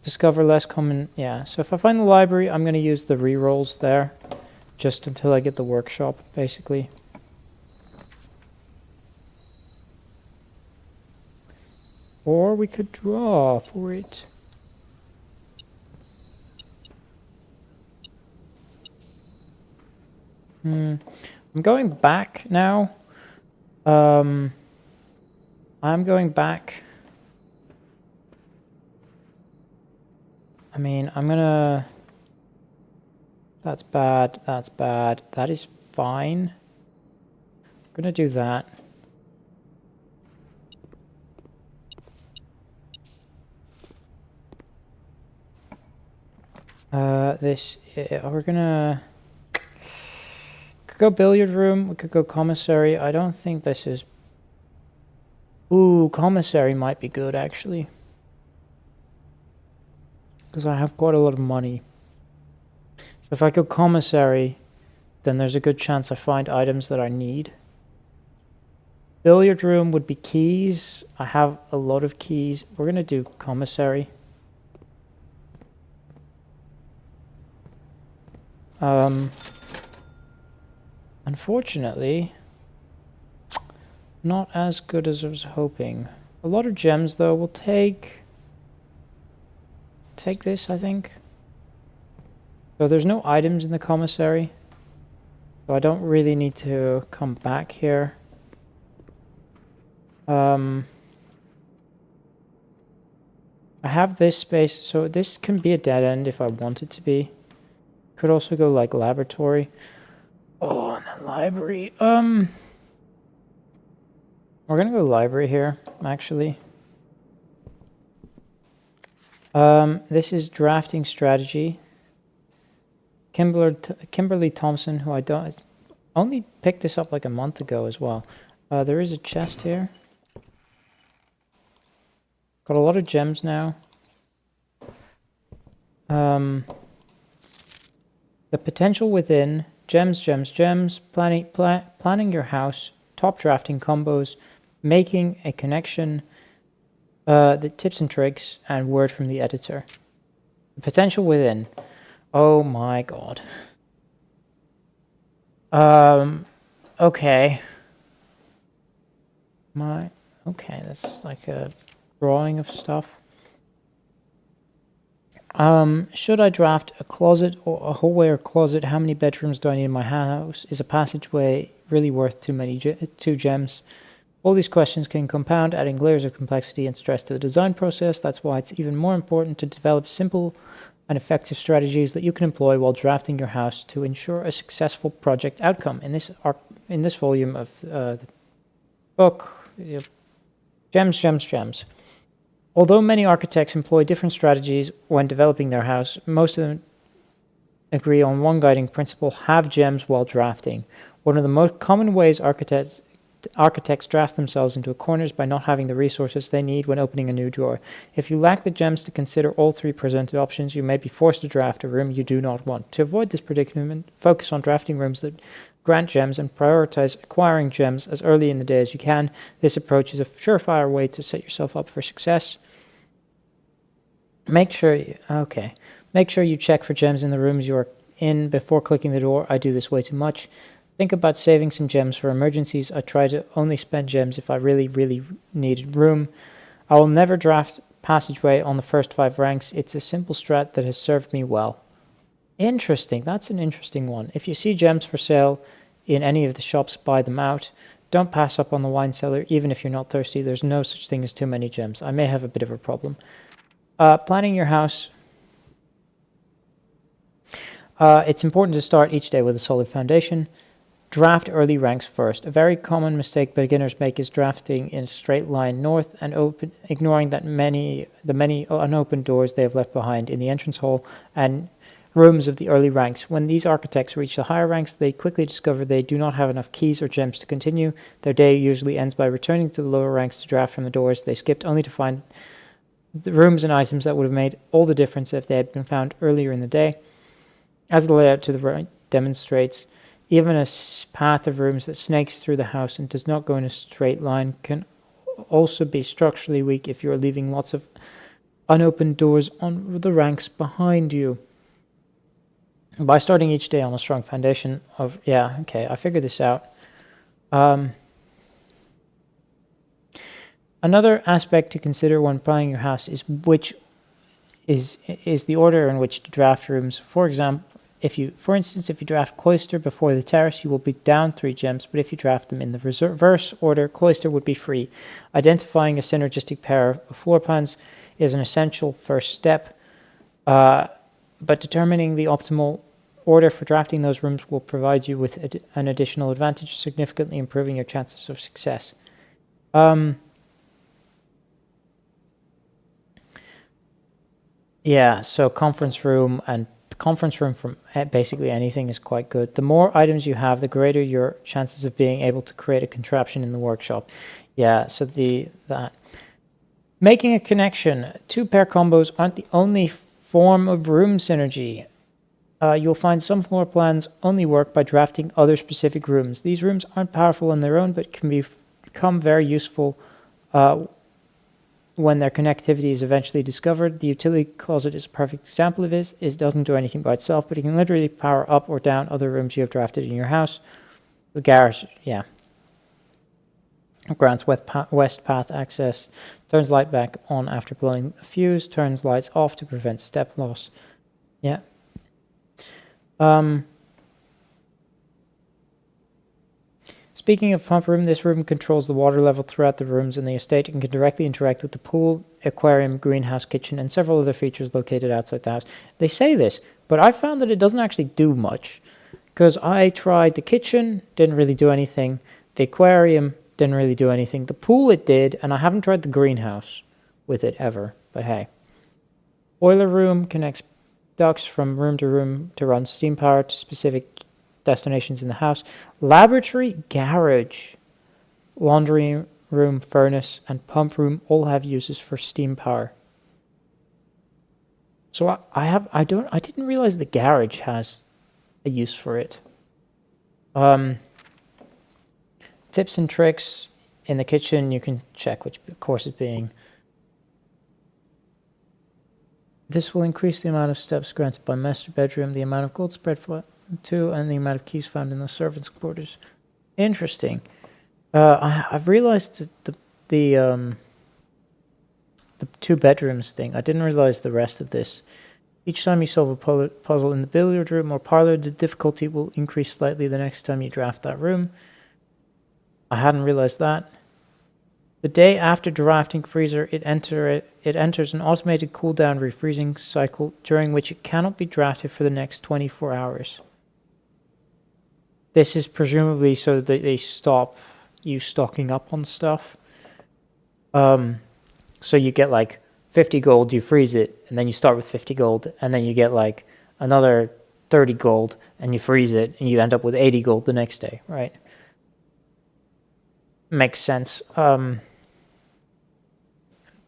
discover less common, yeah. So if I find the library, I'm going to use the rerolls there, just until I get the workshop, basically. Or we could draw for it. I'm going back now. I'm going back. I mean, I'm gonna... That's bad, that's bad. That is fine. I'm gonna do that. We're gonna... Could go billiard room, we could go commissary. I don't think this is... Ooh, commissary might be good, actually. Because I have quite a lot of money. So if I go commissary, then there's a good chance I find items that I need. Billiard room would be keys. I have a lot of keys. We're gonna do commissary. Unfortunately, not as good as I was hoping. A lot of gems, though. We'll take this, I think. So there's no items in the commissary, so I don't really need to come back here. I have this space, so this can be a dead end if I want it to be. Could also go like laboratory. Oh, and then library. We're gonna go library here, actually. This is drafting strategy. Kimberly Thompson, who I only picked this up like a month ago as well. There is a chest here. Got a lot of gems now. The potential within, gems, planning your house, top drafting combos, making a connection, the tips and tricks, and word from the editor. The potential within. Oh my god. Okay. Okay, that's like a drawing of stuff. Should I draft a closet or a hallway or closet? How many bedrooms do I need in my house? Is a passageway really worth two gems? All these questions can compound, adding layers of complexity and stress to the design process. That's why it's even more important to develop simple and effective strategies that you can employ while drafting your house to ensure a successful project outcome. In this volume of the book, gems. Although many architects employ different strategies when developing their house, most of them agree on one guiding principle: have gems while drafting. One of the most common ways architects draft themselves into a corner is by not having the resources they need when opening a new drawer. If you lack the gems to consider all three presented options, you may be forced to draft a room you do not want. To avoid this predicament, focus on drafting rooms that grant gems and prioritize acquiring gems as early in the day as you can. This approach is a surefire way to set yourself up for success. Make sure you check for gems in the rooms you are in before clicking the door. I do this way too much. Think about saving some gems for emergencies. I try to only spend gems if I really needed room. I will never draft passageway on the first 5 ranks. It's a simple strat that has served me well. Interesting. That's an interesting one. If you see gems for sale in any of the shops, buy them out. Don't pass up on the wine cellar, even if you're not thirsty. There's no such thing as too many gems. I may have a bit of a problem. Planning your house. It's important to start each day with a solid foundation. Draft early ranks first. A very common mistake beginners make is drafting in a straight line north and ignoring the many unopened doors they have left behind in the entrance hall and rooms of the early ranks. When these architects reach the higher ranks, they quickly discover they do not have enough keys or gems to continue. Their day usually ends by returning to the lower ranks to draft from the doors they skipped, only to find the rooms and items that would have made all the difference if they had been found earlier in the day. As the layout to the right demonstrates, even a path of rooms that snakes through the house and does not go in a straight line can also be structurally weak if you are leaving lots of unopened doors on the ranks behind you. By starting each day on a strong foundation of... Yeah, okay, I figured this out. Another aspect to consider when planning your house is the order in which to draft rooms. For example, for instance, if you draft cloister before the terrace, you will be down 3 gems, but if you draft them in the reverse order, cloister would be free. Identifying a synergistic pair of floor plans is an essential first step, but determining the optimal order for drafting those rooms will provide you with an additional advantage, significantly improving your chances of success. Yeah, so conference room from basically anything is quite good. The more items you have, the greater your chances of being able to create a contraption in the workshop. Yeah, so that making a connection. 2-pair combos aren't the only form of room synergy. You'll find some floor plans only work by drafting other specific rooms. These rooms aren't powerful on their own, but can become very useful when their connectivity is eventually discovered. The utility closet is a perfect example of this. It doesn't do anything by itself, but it can literally power up or down other rooms you have drafted in your house. The garage, yeah. Grants west path access. Turns light back on after blowing a fuse. Turns lights off to prevent step loss. Yeah. Speaking of pump room, this room controls the water level throughout the rooms in the estate and can directly interact with the pool, aquarium, greenhouse, kitchen, and several other features located outside the house. They say this, but I found that it doesn't actually do much, because I tried the kitchen, didn't really do anything. The aquarium didn't really do anything. The pool it did, and I haven't tried the greenhouse with it ever, but hey. Boiler room connects ducts from room to run steam power to specific destinations in the house. Laboratory, garage, laundry room, furnace, and pump room all have uses for steam power. So I didn't realize the garage has a use for it. Tips and tricks in the kitchen, you can check which course is being. This will increase the amount of steps granted by master bedroom, the amount of gold spread for 2, and the amount of keys found in the servants' quarters. Interesting. I've realized the 2 bedrooms thing. I didn't realize the rest of this. Each time you solve a puzzle in the billiard room or parlor, the difficulty will increase slightly the next time you draft that room. I hadn't realized that. The day after drafting freezer, it enters an automated cooldown refreezing cycle during which it cannot be drafted for the next 24 hours. This is presumably so that they stop you stocking up on stuff. So you get like 50 gold, you freeze it, and then you start with 50 gold, and then you get like another 30 gold, and you freeze it, and you end up with 80 gold the next day, right? Makes sense.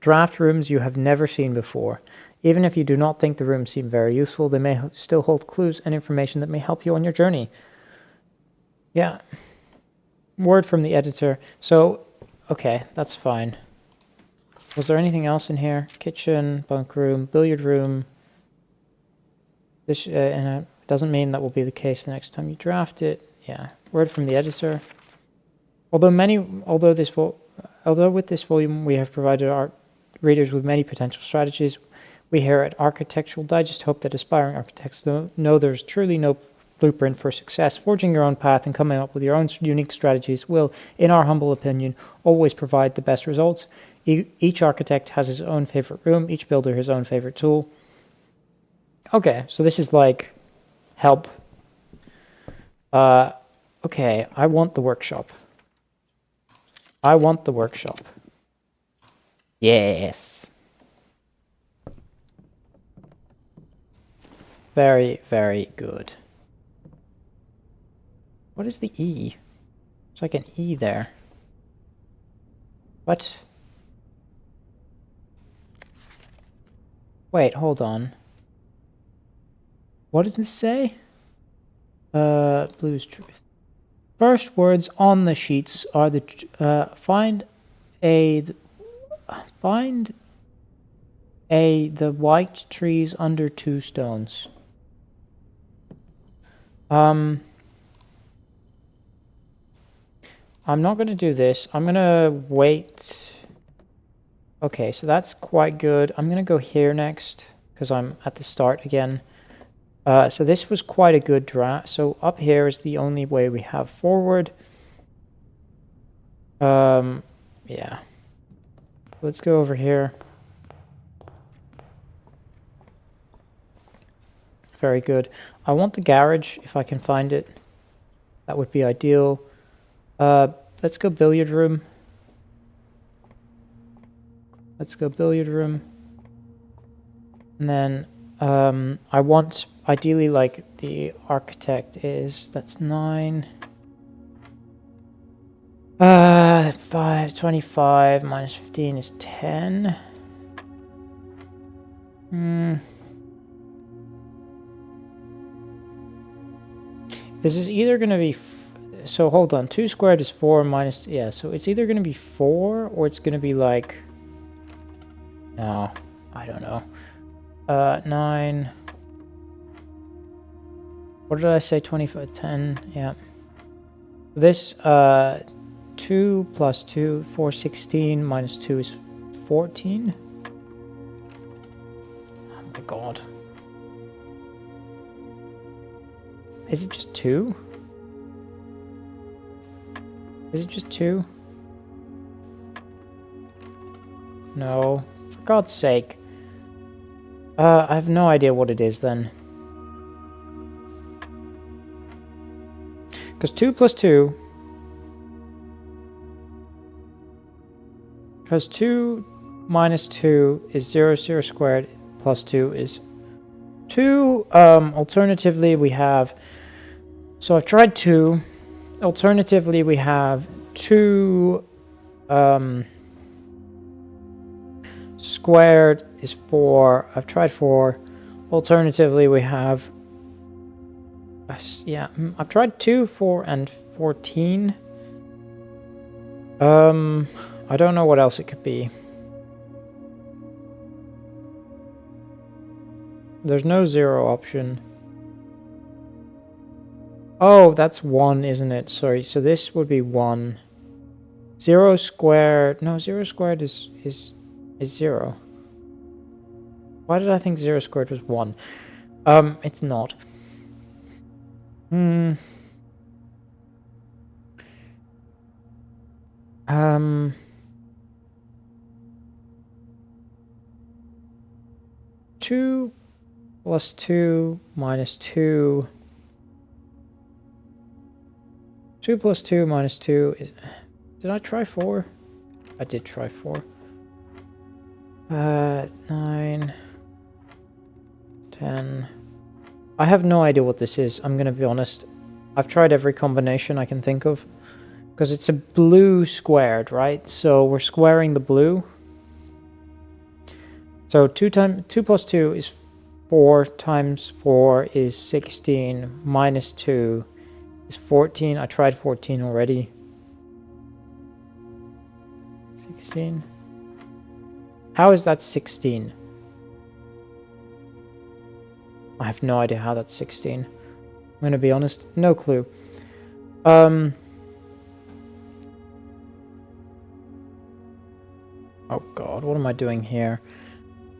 Draft rooms you have never seen before. Even if you do not think the rooms seem very useful, they may still hold clues and information that may help you on your journey. Yeah. Word from the editor. So, okay, that's fine. Was there anything else in here? Kitchen, bunk room, billiard room. This and it doesn't mean that will be the case the next time you draft it. Yeah. Word from the editor. Although with this volume we have provided our readers with many potential strategies, we here at Architectural Digest hope that aspiring architects know there's truly no blueprint for success. Forging your own path and coming up with your own unique strategies will, in our humble opinion, always provide the best results. Each architect has his own favorite room, each builder his own favorite tool. Okay, so this is like help. Okay, I want the workshop. I want the workshop. Yes. Very, very good. What is the E? It's like an E there. What? Wait, hold on. What does this say? Blue's truth. First words on the sheets are the find the white trees under 2 stones. I'm not going to do this. I'm going to wait Okay, so that's quite good. I'm going to go here next because I'm at the start again. So this was quite a good draft. So up here is the only way we have forward. Yeah. Let's go over here. Very good. I want the garage, if I can find it. That would be ideal. Let's go billiard room. Let's go billiard room. And then I want, ideally, like the architect is, that's 9. 25 minus 15 is 10. This is either going to be... so hold on. 2 squared is 4 minus... yeah, so it's either going to be 4 or it's going to be like... no, I don't know. 9... what did I say? 25, 10, yeah. This, 2 plus 2, 4, 16 minus 2 is 14. Oh my god. Is it just 2? Is it just 2? No. For God's sake. I have no idea what it is then. Because 2 plus 2... because 2 minus 2 is 0, 0 squared, plus 2 is 2. Alternatively, we have... so I've tried 2. Alternatively, we have 2 squared is 4. I've tried 4. Alternatively, we have... yeah, I've tried 2, 4, and 14. I don't know what else it could be. There's no 0 option. Oh, that's 1, isn't it? Sorry, so this would be 1. 0 squared... no, 0 squared is 0. Why did I think 0 squared was 1? It's not. 2 plus 2 minus 2. 2 plus 2 minus 2 is... did I try 4? I did try 4. 9, 10. I have no idea what this is, I'm gonna be honest. I've tried every combination I can think of. Because it's a blue squared, right? So we're squaring the blue. So 2 plus 2 is 4 times 4 is 16 minus 2 is 14. I tried 14 already. 16. How is that 16? I have no idea how that's 16. I'm going to be honest. No clue. Oh god, what am I doing here?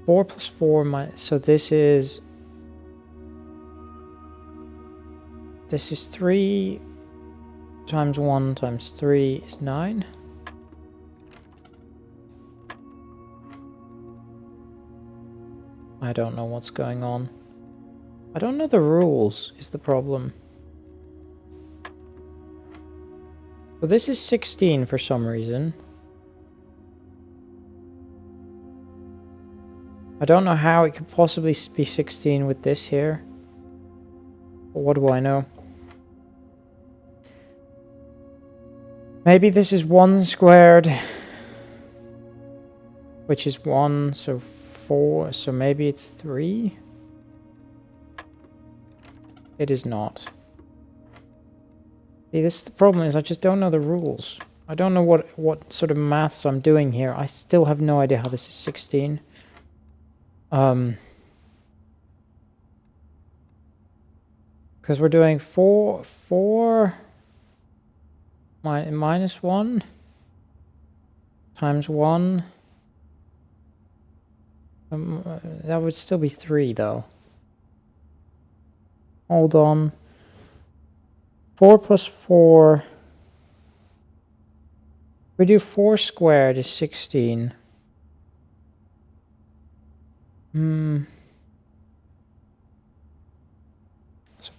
4 plus 4 minus... so this is 3 times 1 times 3 is 9. I don't know what's going on. I don't know the rules, is the problem. So this is 16 for some reason. I don't know how it could possibly be 16 with this here. But what do I know? Maybe this is 1 squared, which is 1, so 4, so maybe it's 3? It is not. See, this is the problem, is I just don't know the rules. I don't know what sort of maths I'm doing here. I still have no idea how this is 16. Because we're doing 4 minus 1 times 1 That would still be 3 though. Hold on. 4 plus 4. We do 4 squared is 16. So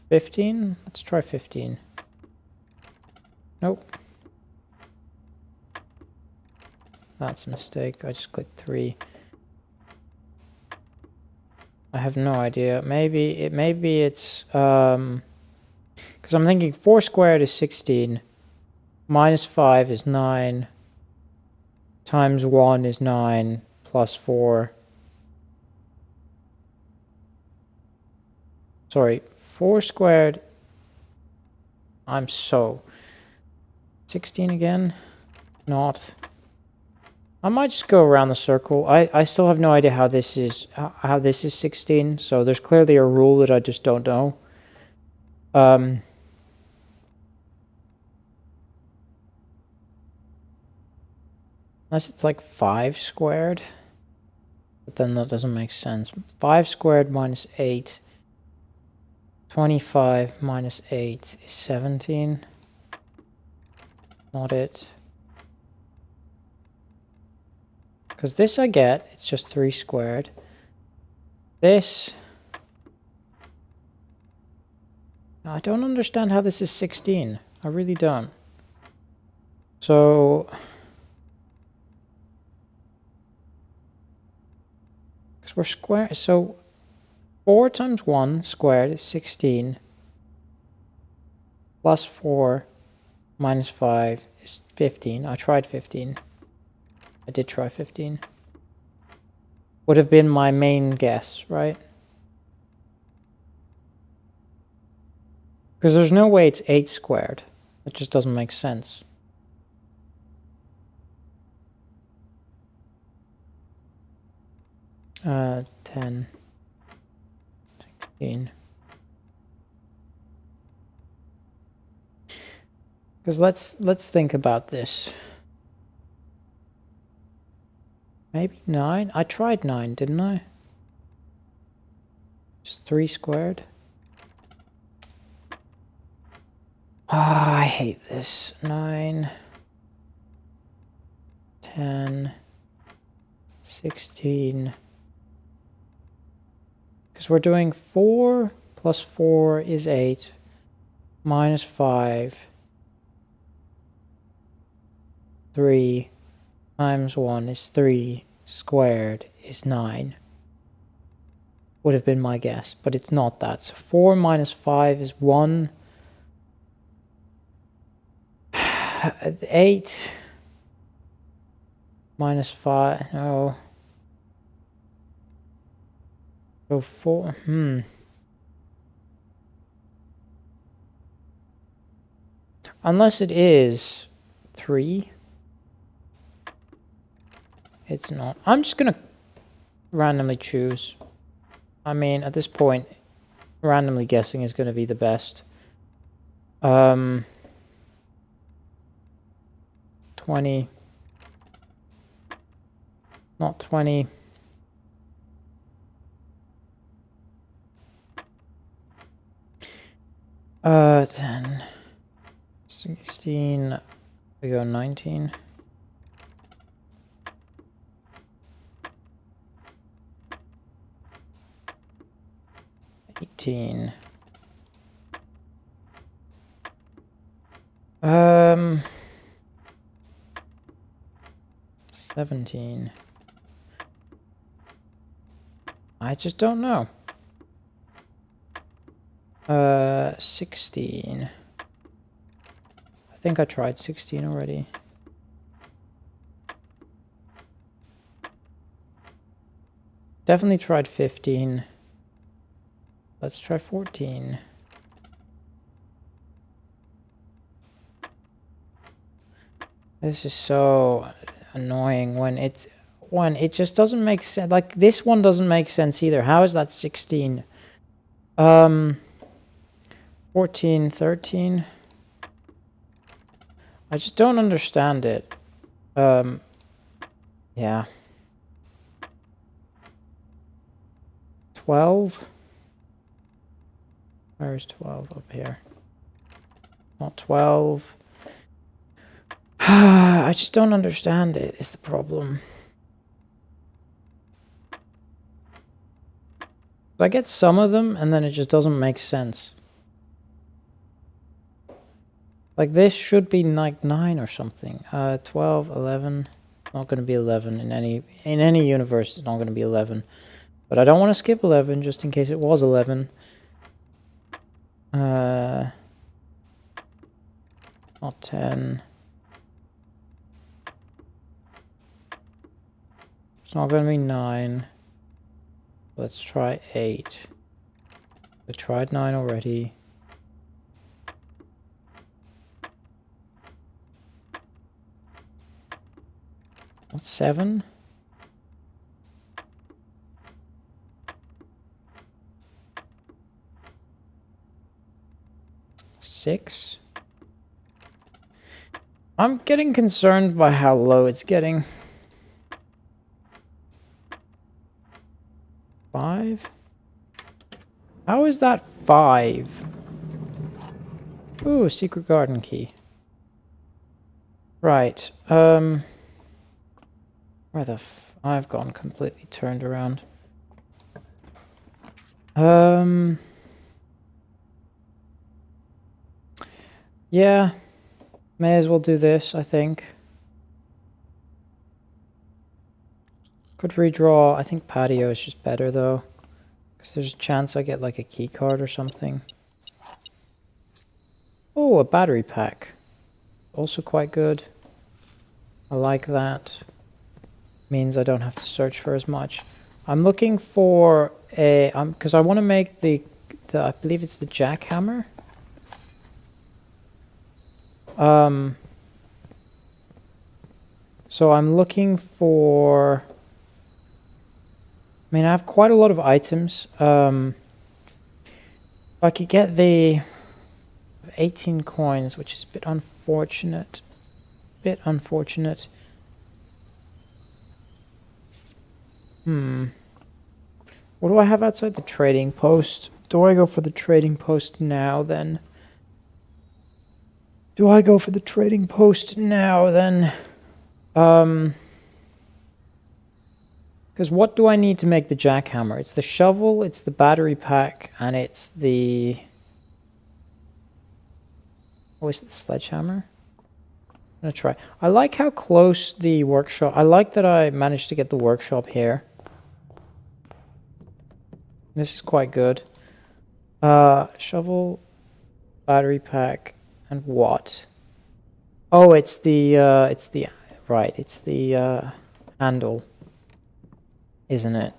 15? Let's try 15. Nope. That's a mistake. I just clicked 3. I have no idea. Maybe it's because I'm thinking 4 squared is 16. Minus 5 is 9. Times 1 is 9. Plus 4. Sorry, 4 squared. I'm so 16 again. Not. I might just go around the circle. I still have no idea how this is 16. So there's clearly a rule that I just don't know. Unless it's like 5 squared. But then that doesn't make sense. 5 squared minus 8. 25 minus 8 is 17. Not it. Because this I get, it's just 3 squared. This, I don't understand how this is 16. I really don't. So, because we're square, so 4 times 1 squared is 16. Plus 4 minus 5 is 15. I tried 15. I did try 15. Would have been my main guess, right? Because there's no way it's 8 squared. It just doesn't make sense. Uh, 10. 16. Because let's think about this. Maybe 9? I tried 9, didn't I? Just 3 squared. Ah, I hate this. 9, 10, 16. Because we're doing 4 plus 4 is 8. Minus 5. 3 times 1 is 3. Squared is 9. Would have been my guess, but it's not that. So 4 minus 5 is 1. 8 minus 5. No. So 4. Unless it is 3. It's not. I'm just gonna randomly choose. I mean, at this point, randomly guessing is gonna be the best. 20. Not 20. Uh, 10. 16. We go 19. 18. 17. I just don't know. 16. I think I tried 16 already. Definitely tried 15. Let's try 14. This is so annoying when it just doesn't make sense. Like this one doesn't make sense either. How is that 16? 14, 13. I just don't understand it. Yeah. 12? Where is 12? Up here. Not 12. I just don't understand it, is the problem. I get some of them, and then it just doesn't make sense. Like, this should be like 9 or something. 12, 11. It's not going to be 11 in any universe. It's not going to be 11. But I don't want to skip 11, just in case it was 11. Not 10. It's not going to be 9. Let's try 8. We tried 9 already. What's 7? Six. I'm getting concerned by how low it's getting. 5? How is that 5? Ooh, a secret garden key. Right. Where the I've gone completely turned around. Yeah. May as well do this, I think. Could redraw. I think patio is just better though. Because there's a chance I get like a key card or something. Oh, a battery pack. Also quite good. I like that. Means I don't have to search for as much. I'm looking for a because I want to make the I believe it's the jackhammer. So I'm looking for. I mean, I have quite a lot of items. If I could get the 18 coins, which is a bit unfortunate. What do I have outside the trading post? Do I go for the trading post now then? Because what do I need to make the jackhammer? It's the shovel, it's the battery pack, and it's the... Oh, is it the sledgehammer? I'm gonna try. I like how close the workshop... I like that I managed to get the workshop here. This is quite good. Shovel, battery pack, and what? Oh, it's the handle, isn't it?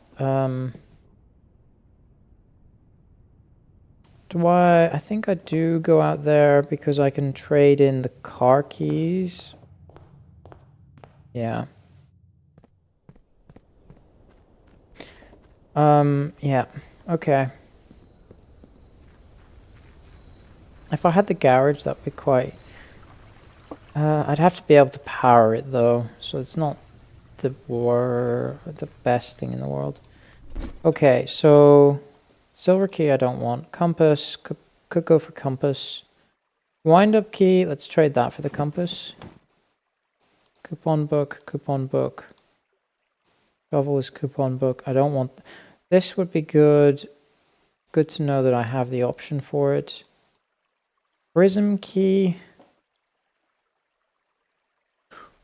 I think I do go out there because I can trade in the car keys. Yeah. Yeah, okay. If I had the garage, that'd be quite... I'd have to be able to power it, though, so it's not the best thing in the world. Okay, so... Silver key I don't want. Compass, could go for compass. Wind-up key, let's trade that for the compass. Coupon book. Shovel is coupon book. I don't want... This would be good. Good to know that I have the option for it. Prism key.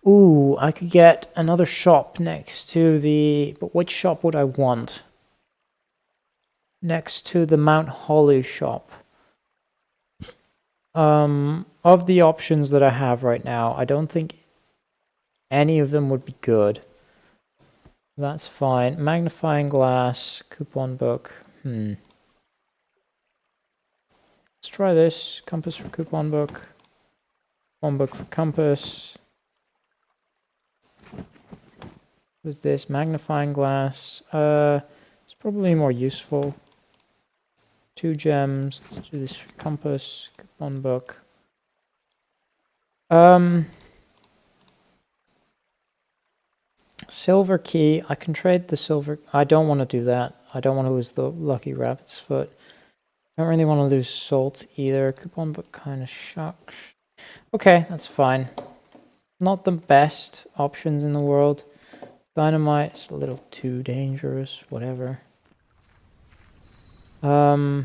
Ooh, I could get another shop next to the... But which shop would I want? Next to the Mount Holly shop. Of the options that I have right now, I don't think any of them would be good. That's fine. Magnifying glass, coupon book. Let's try this. Compass for coupon book. Coupon book for compass. What's this? Magnifying glass. It's probably more useful. 2 gems. Let's do this for compass. Coupon book. Silver key. I can trade the silver. I don't want to do that. I don't want to lose the lucky rabbit's foot. I don't really want to lose salt either. Coupon, but kind of shucks. Okay, that's fine. Not the best options in the world. Dynamite is a little too dangerous. Whatever. I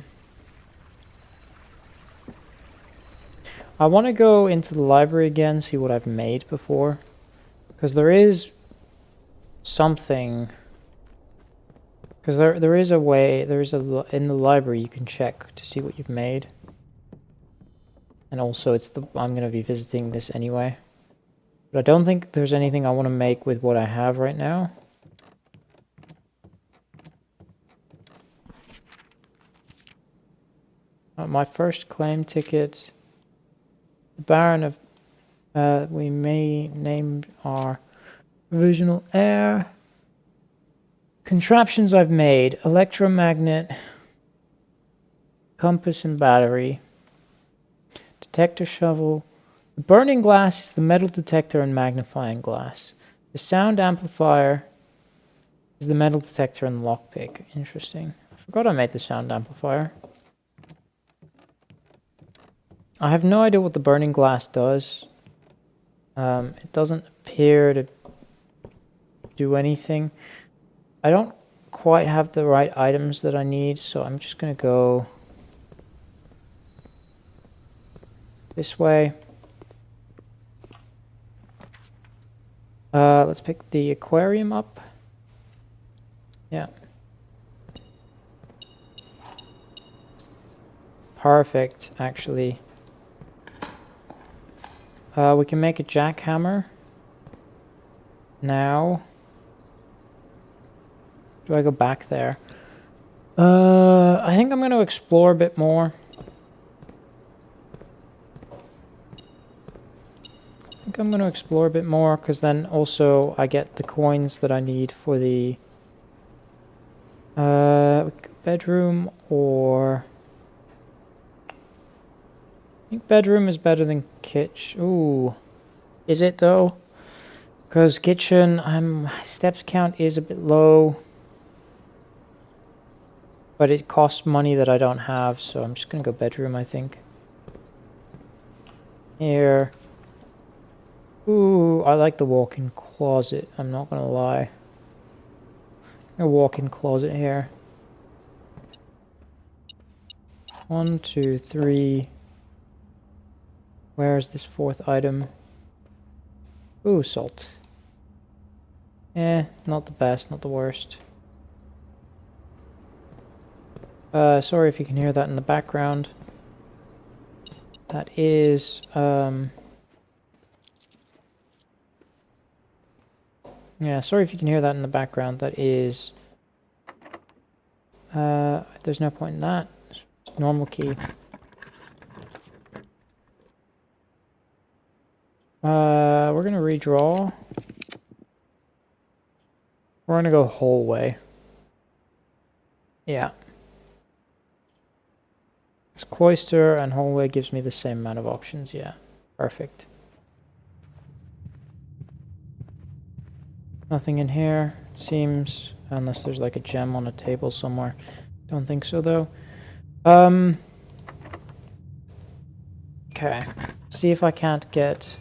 want to go into the library again, see what I've made before. Because there is something... Because there is a way, in the library you can check to see what you've made. And also I'm going to be visiting this anyway. But I don't think there's anything I want to make with what I have right now. My first claim ticket... The Baron of... we may name our provisional heir. Contraptions I've made. Electromagnet. Compass and battery. Detector shovel. The burning glass is the metal detector and magnifying glass. The sound amplifier is the metal detector and lockpick. Interesting. I forgot I made the sound amplifier. I have no idea what the burning glass does. It doesn't appear to do anything. I don't quite have the right items that I need, so I'm just going to go this way. Let's pick the aquarium up. Yeah. Perfect, actually. We can make a jackhammer. Now. Do I go back there? I think I'm going to explore a bit more. Because then also I get the coins that I need for the bedroom, or I think bedroom is better than kitchen. Ooh, is it though? Because kitchen, steps count is a bit low, but it costs money that I don't have, so I'm just gonna go bedroom, I think. Here. Ooh, I like the walk-in closet, I'm not gonna lie. A walk-in closet here. 1, 2, 3. Where is this fourth item? Ooh, salt. Not the best, not the worst. Sorry if you can hear that in the background. That is, yeah, sorry if you can hear that in the background. That is... there's no point in that. It's normal key. We're gonna redraw. We're gonna go hallway. Yeah. It's cloister and hallway gives me the same amount of options, yeah. Perfect. Nothing in here, it seems, unless there's like a gem on a table somewhere. Don't think so though. Okay. See if I can't get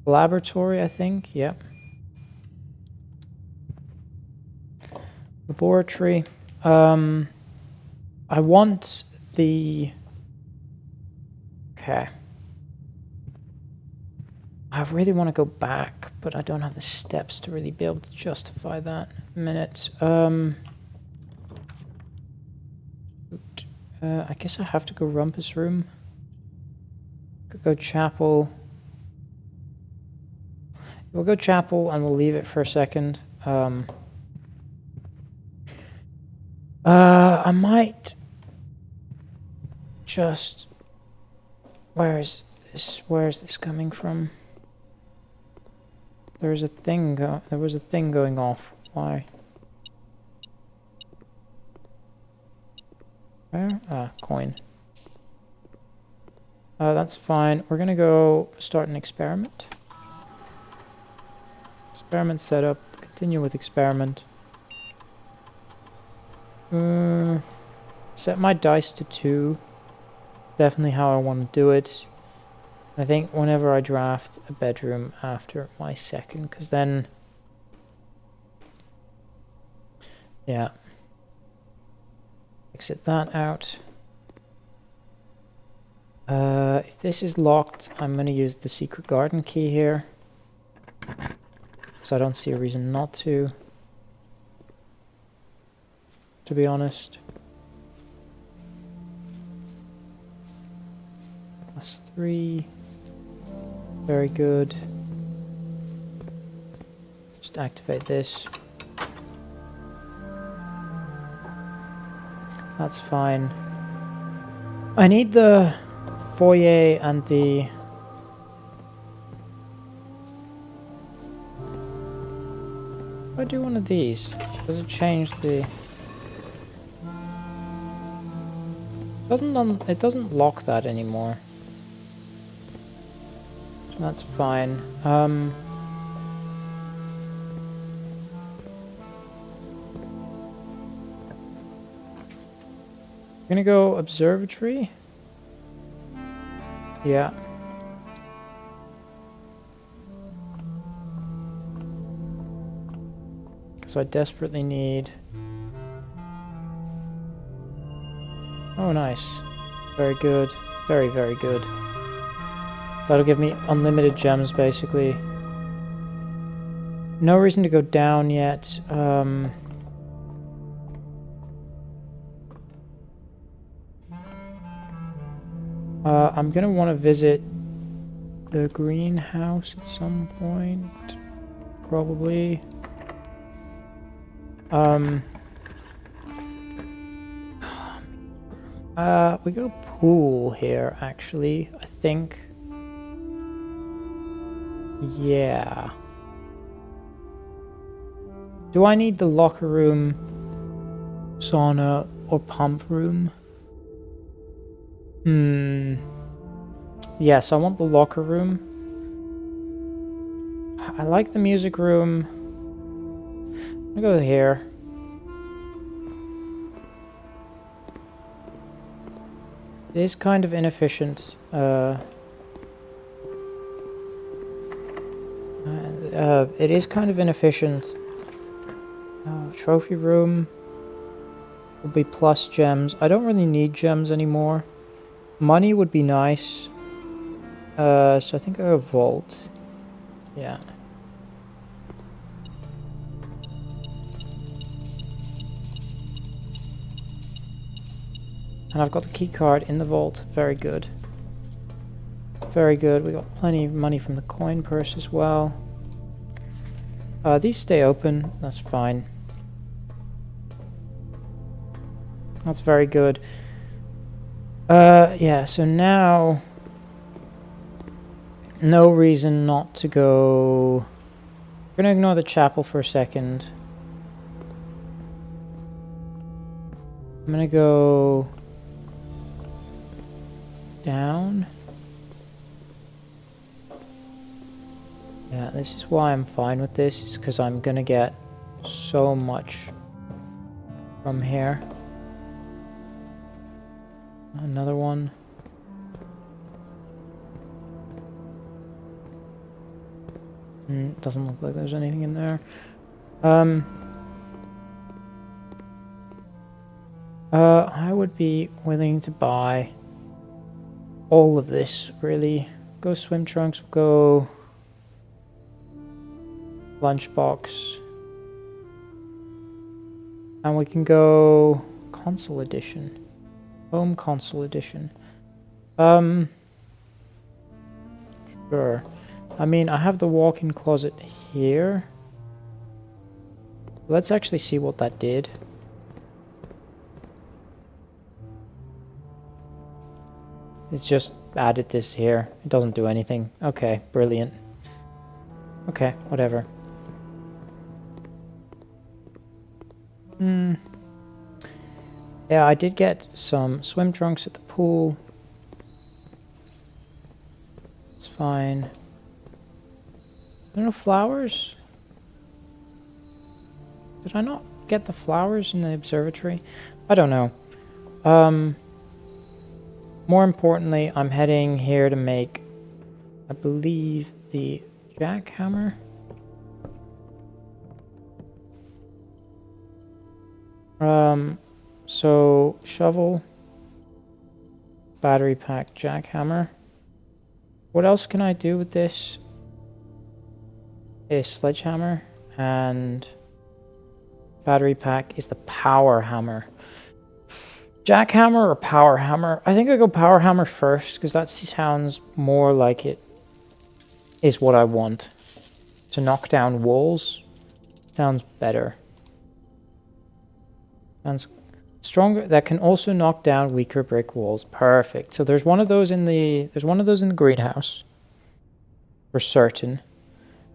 laboratory, I think. Yep. Laboratory. I want the... Okay. I really want to go back, but I don't have the steps to really be able to justify that. A minute. I guess I have to go rumpus room. Could go chapel. We'll go chapel and we'll leave it for a second. I might just... Where is this coming from? There was a thing going off. Why? Where? Ah, coin. That's fine. We're gonna go start an experiment. Experiment setup. continue with experiment. Set my dice to 2. Definitely how I want to do it. I think whenever I draft a bedroom after my second, because then... Yeah. Exit that out. If this is locked, I'm going to use the secret garden key here. Because I don't see a reason not to be honest. +3. Very good. Just activate this. That's fine. I need the foyer and the... If I do one of these, does it change the... It doesn't lock that anymore. That's fine. I'm gonna go observatory. Yeah. Because I desperately need... Oh, nice. Very good. Very, very good. That'll give me unlimited gems, basically. No reason to go down yet. I'm gonna want to visit the greenhouse at some point. Probably. We got a pool here, actually, I think. Yeah. Do I need the locker room, sauna, or pump room? Yes, I want the locker room. I like the music room. I'm gonna go here. It is kind of inefficient. It is kind of inefficient. Trophy room will be plus gems. I don't really need gems anymore. Money would be nice. So I think I'll go vault. Yeah. And I've got the key card in the vault. Very good. Very good. We got plenty of money from the coin purse as well. These stay open. That's fine. That's very good. Yeah, so now... No reason not to go... We're gonna ignore the chapel for a second. I'm gonna go... down. Yeah, this is why I'm fine with this, is because I'm gonna get so much from here. Another one. Doesn't look like there's anything in there. I would be willing to buy all of this, really. Go swim trunks, go lunchbox. And we can go console edition. Home console edition. Sure. I mean, I have the walk-in closet here. Let's actually see what that did. It's just added this here. It doesn't do anything. Okay, brilliant. Okay, whatever. Yeah, I did get some swim trunks at the pool. It's fine. Are there no flowers? Did I not get the flowers in the observatory? I don't know. More importantly, I'm heading here to make, I believe, the jackhammer. So shovel, battery pack, jackhammer. What else can I do with this? A sledgehammer, and battery pack is the power hammer. Jackhammer or power hammer? I think I go power hammer first because that sounds more like it is what I want. To knock down walls sounds better. Sounds stronger. That can also knock down weaker brick walls. Perfect. So there's one of those in the greenhouse for certain,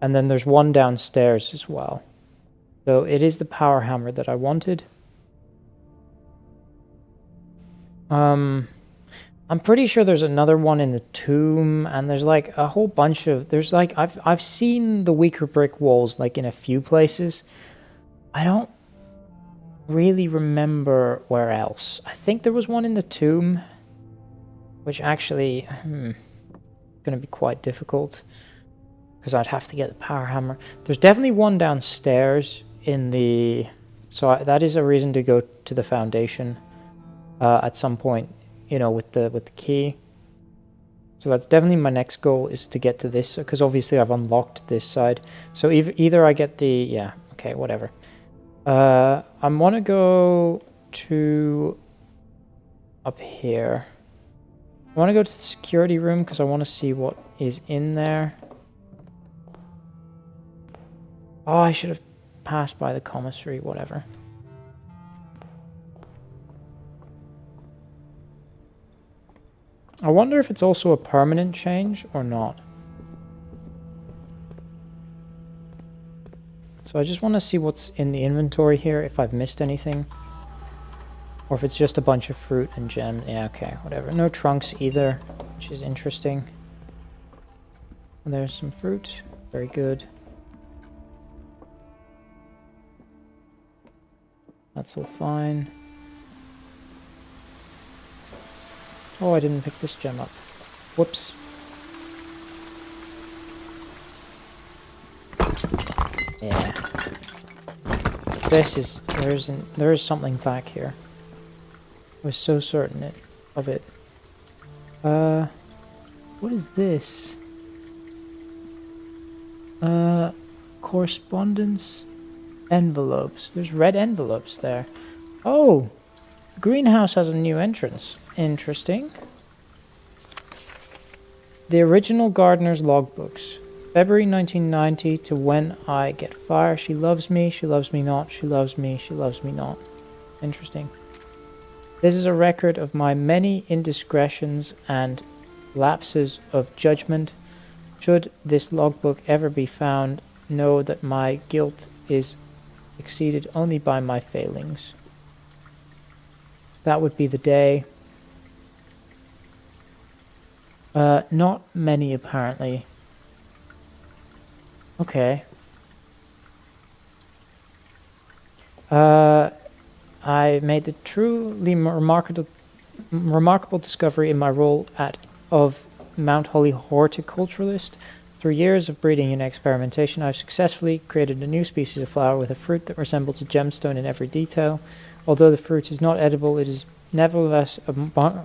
and then there's one downstairs as well. So it is the power hammer that I wanted. I'm pretty sure there's another one in the tomb, and there's like a whole bunch of, there's like, I've seen the weaker brick walls like in a few places. I don't really remember where else. I think there was one in the tomb, which actually, gonna be quite difficult because I'd have to get the power hammer. There's definitely one downstairs in the, so that is a reason to go to the foundation at some point, you know, with the key. So that's definitely my next goal, is to get to this, because obviously I've unlocked this side. So either I get the, yeah, okay, whatever. I want to go to up here. I want to go to the security room because I want to see what is in there. Oh, I should have passed by the commissary, whatever. I wonder if it's also a permanent change or not. So I just want to see what's in the inventory here, if I've missed anything. Or if it's just a bunch of fruit and gems. Yeah, okay, whatever. No trunks either, which is interesting. And there's some fruit. Very good. That's all fine. Oh, I didn't pick this gem up. Whoops. Yeah. This is, there is something back here. I was so certain of it. What is this? Correspondence envelopes. There's red envelopes there. Oh! The greenhouse has a new entrance. Interesting. The original gardener's logbooks. February 1990 to when I get fire. She loves me not. She loves me not. Interesting. This is a record of my many indiscretions and lapses of judgment. Should this logbook ever be found, know that my guilt is exceeded only by my failings. That would be the day. Not many, apparently. Okay. I made the truly remarkable discovery in my role of Mount Holly horticulturalist. Through years of breeding and experimentation, I've successfully created a new species of flower with a fruit that resembles a gemstone in every detail. Although the fruit is not edible, it is nevertheless a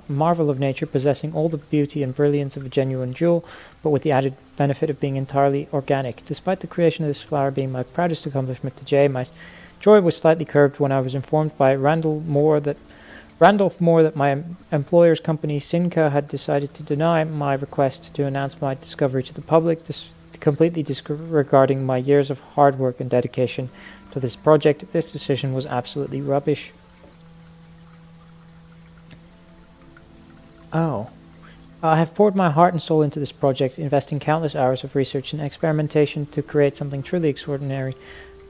marvel of nature, possessing all the beauty and brilliance of a genuine jewel, but with the added benefit of being entirely organic. Despite the creation of this flower being my proudest accomplishment to date, my joy was slightly curbed when I was informed by Randolph Moore that my employer's company, Sinca, had decided to deny my request to announce my discovery to the public, completely disregarding my years of hard work and dedication to this project. This decision was absolutely rubbish. Oh. I have poured my heart and soul into this project, investing countless hours of research and experimentation to create something truly extraordinary.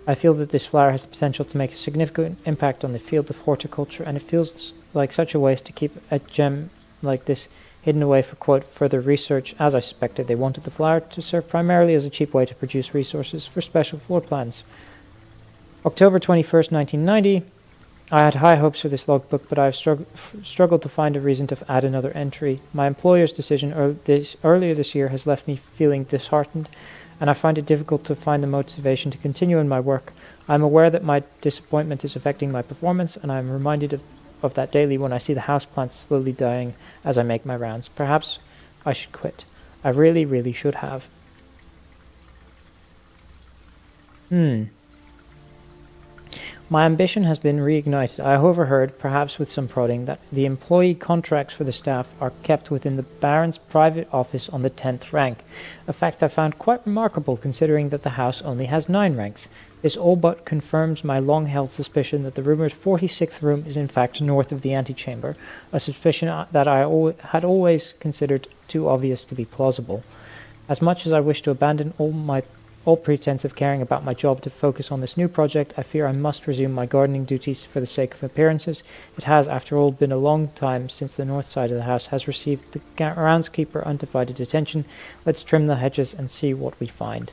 I feel that this flower has the potential to make a significant impact on the field of horticulture, and it feels like such a waste to keep a gem like this hidden away for, quote, further research. As I suspected, they wanted the flower to serve primarily as a cheap way to produce resources for special floor plans. October 21st, 1990. I had high hopes for this logbook, but I have struggled to find a reason to add another entry. My employer's decision earlier this year has left me feeling disheartened, and I find it difficult to find the motivation to continue in my work. I am aware that my disappointment is affecting my performance, and I am reminded of that daily when I see the houseplants slowly dying as I make my rounds. Perhaps I should quit. I really, really should have. My ambition has been reignited. I overheard, perhaps with some prodding, that the employee contracts for the staff are kept within the Baron's private office on the 10th rank, a fact I found quite remarkable considering that the house only has 9 ranks. This all but confirms my long-held suspicion that the rumoured 46th room is in fact north of the antechamber, a suspicion that I had always considered too obvious to be plausible. As much as I wish to abandon all pretense of caring about my job to focus on this new project, I fear I must resume my gardening duties for the sake of appearances. It has, after all, been a long time since the north side of the house has received the groundskeeper undivided attention. Let's trim the hedges and see what we find.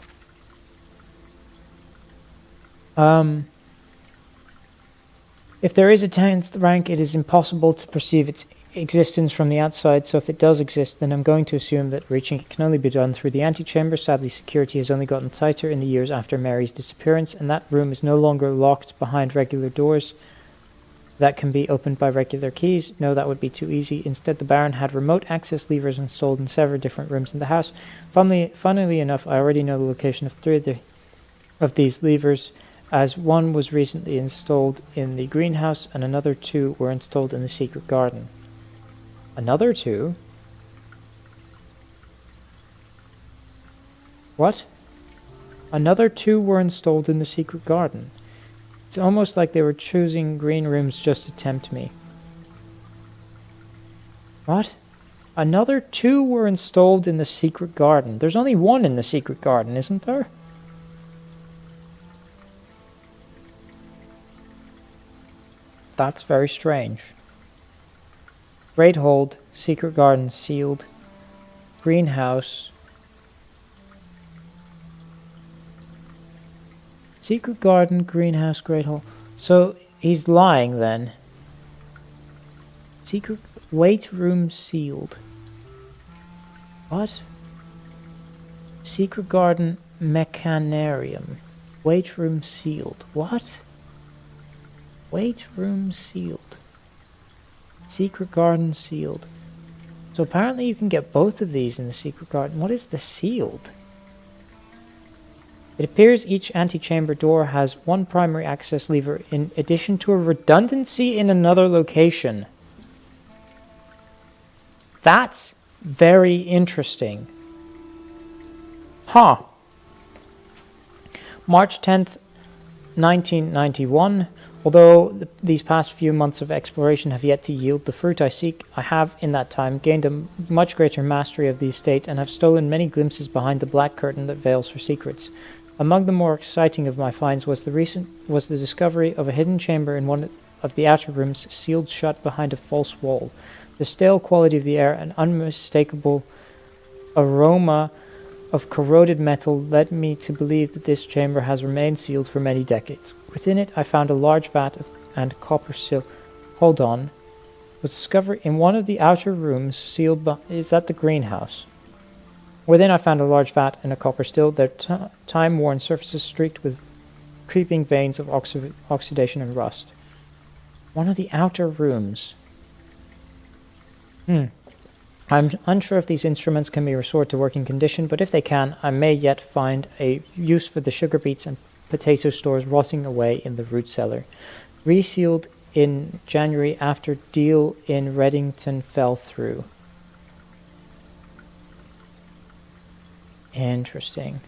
If there is a 10th rank, it is impossible to perceive its existence from the outside, so if it does exist, then I'm going to assume that reaching it can only be done through the antechamber. Sadly, security has only gotten tighter in the years after Mary's disappearance, and that room is no longer locked behind regular doors that can be opened by regular keys. No, that would be too easy. Instead, the Baron had remote access levers installed in several different rooms in the house. Funnily enough, I already know the location of 3 of these levers, as one was recently installed in the greenhouse and another 2 were installed in the secret garden. Another 2? What? Another 2 were installed in the secret garden. It's almost like they were choosing green rooms just to tempt me. What? Another 2 were installed in the secret garden. There's only 1 in the secret garden, isn't there? That's very strange. Great hold, secret garden sealed, greenhouse. Secret garden, greenhouse, great hole. So he's lying then. Secret weight room sealed. What? Secret garden mechanarium. Weight room sealed. What? Weight room sealed. Secret garden sealed. So apparently you can get both of these in the secret garden. What is the sealed? It appears each antechamber door has 1 primary access lever in addition to a redundancy in another location. That's very interesting. Huh. March 10th, 1991. Although these past few months of exploration have yet to yield the fruit I seek, I have, in that time, gained a much greater mastery of the estate and have stolen many glimpses behind the black curtain that veils her secrets. Among the more exciting of my finds was the discovery of a hidden chamber in one of the outer rooms, sealed shut behind a false wall. The stale quality of the air and unmistakable aroma of corroded metal led me to believe that this chamber has remained sealed for many decades. Within it, I found a large vat and copper sill. Hold on. Was discovered in one of the outer rooms sealed is that the greenhouse? Within, I found a large vat and a copper still, their time-worn surfaces streaked with creeping veins of oxidation and rust. One of the outer rooms. I'm unsure if these instruments can be restored to working condition, but if they can, I may yet find a use for the sugar beets and potato stores rotting away in the root cellar. Resealed in January after deal in Reddington fell through. Interesting.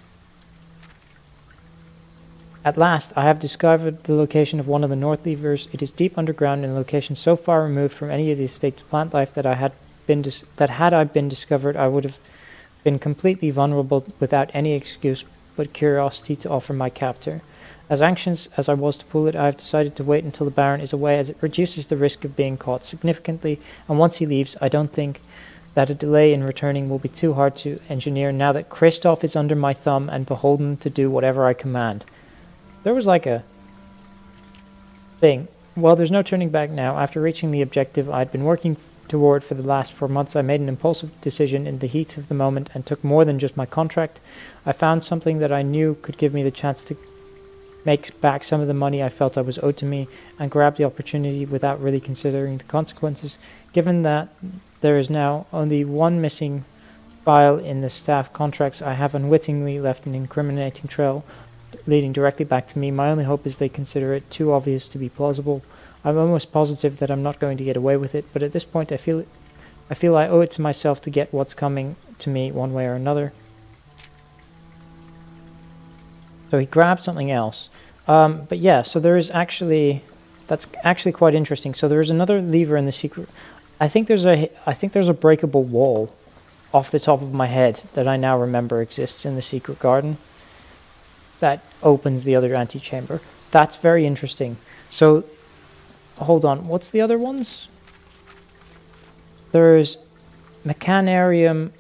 At last, I have discovered the location of one of the north levers. It is deep underground in a location so far removed from any of the estate's plant life that had I been discovered, I would have been completely vulnerable without any excuse but curiosity to offer my captor. As anxious as I was to pull it, I have decided to wait until the Baron is away, as it reduces the risk of being caught significantly, and once he leaves, I don't think that a delay in returning will be too hard to engineer now that Kristoff is under my thumb and beholden to do whatever I command. There was like a thing. Well, there's no turning back now. After reaching the objective I'd been working toward for the last 4 months, I made an impulsive decision in the heat of the moment and took more than just my contract. I found something that I knew could give me the chance to make back some of the money I felt I was owed to me, and grabbed the opportunity without really considering the consequences. Given that there is now only one missing file in the staff contracts, I have unwittingly left an incriminating trail leading directly back to me. My only hope is they consider it too obvious to be plausible. I'm almost positive that I'm not going to get away with it, but at this point I feel I owe it to myself to get what's coming to me one way or another. So he grabbed something else. But yeah, so there is actually... That's actually quite interesting. So there is another lever in the secret... I think there's a breakable wall off the top of my head that I now remember exists in the secret garden that opens the other antechamber. That's very interesting. So, hold on. What's the other ones? There's Mechanarium,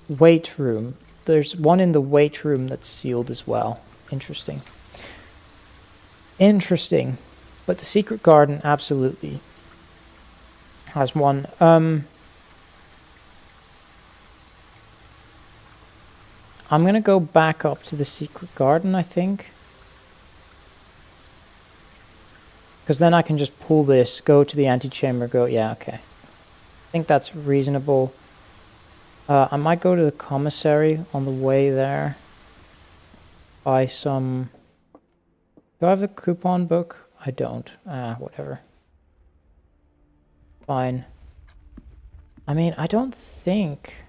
weight room. There's one in the weight room that's sealed as well. Interesting. Interesting. But the secret garden absolutely has one. I'm going to go back up to the secret garden, I think. Because then I can just pull this, go to the antechamber, go... Yeah, okay. I think that's reasonable. I might go to the commissary on the way there. Buy some... Do I have a coupon book? I don't. Whatever. Fine. I mean, I don't think...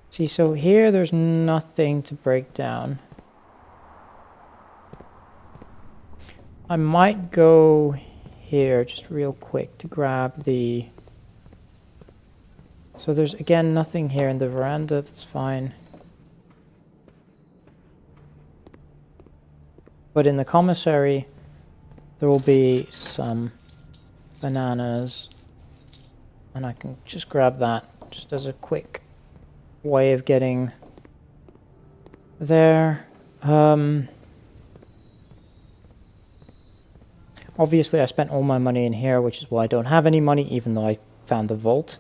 See, so here there's nothing to break down. I might go here just real quick to grab the... So there's, again, nothing here in the veranda. That's fine. But in the commissary, there will be some bananas. And I can just grab that just as a quick way of getting there. Obviously, I spent all my money in here, which is why I don't have any money, even though I found the vault.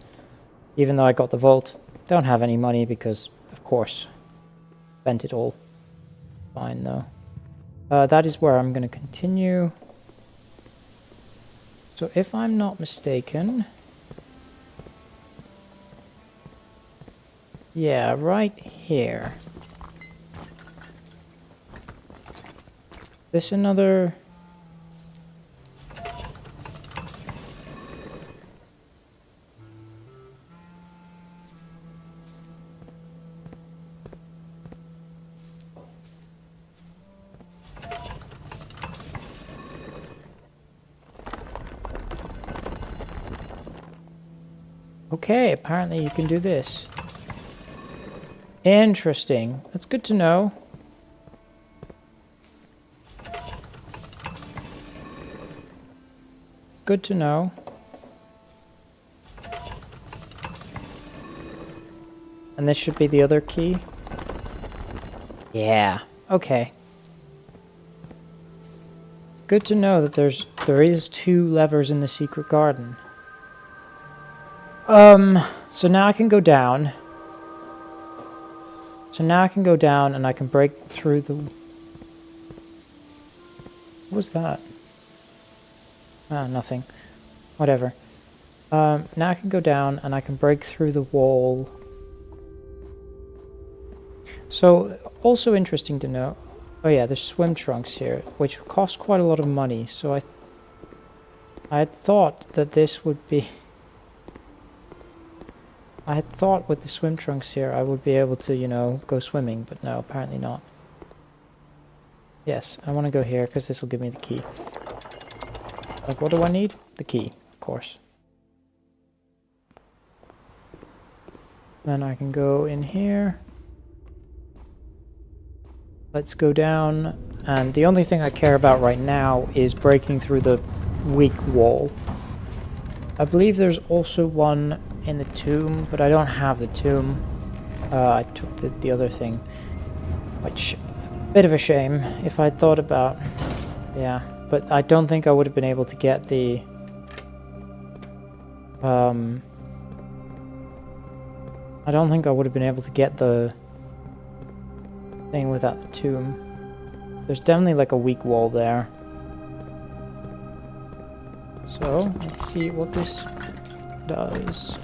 Even though I got the vault, don't have any money because, of course, spent it all. Fine, though. That is where I'm going to continue. So if I'm not mistaken... Yeah, right here. This another... Okay, apparently you can do this. Interesting. That's good to know. Good to know. And this should be the other key. Yeah. Okay. Good to know that there is 2 levers in the secret garden. So now I can go down. So now I can go down and I can break through the... What was that? Ah, nothing. Whatever. Now I can go down and I can break through the wall. So, also interesting to know... Oh yeah, there's swim trunks here, which cost quite a lot of money. So I had thought that this would be... I had thought with the swim trunks here I would be able to, you know, go swimming, but no, apparently not. Yes, I want to go here because this will give me the key. Like, what do I need? The key, of course. Then I can go in here. Let's go down, and the only thing I care about right now is breaking through the weak wall. I believe there's also one in the tomb, but I don't have the tomb. I took the other thing, which, bit of a shame. If I'd thought about... Yeah, but I don't think I would have been able to get the... I don't think I would have been able to get the thing without the tomb. There's definitely like a weak wall there. So, let's see what this does.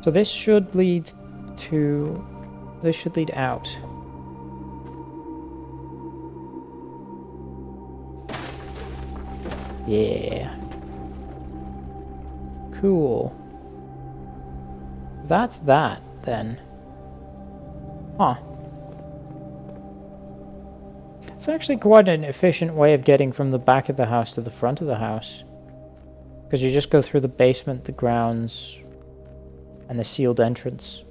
So this should lead to... This should lead out. Yeah. Cool. That's that, then. Huh. It's actually quite an efficient way of getting from the back of the house to the front of the house. Because you just go through the basement, the grounds, and the sealed entrance.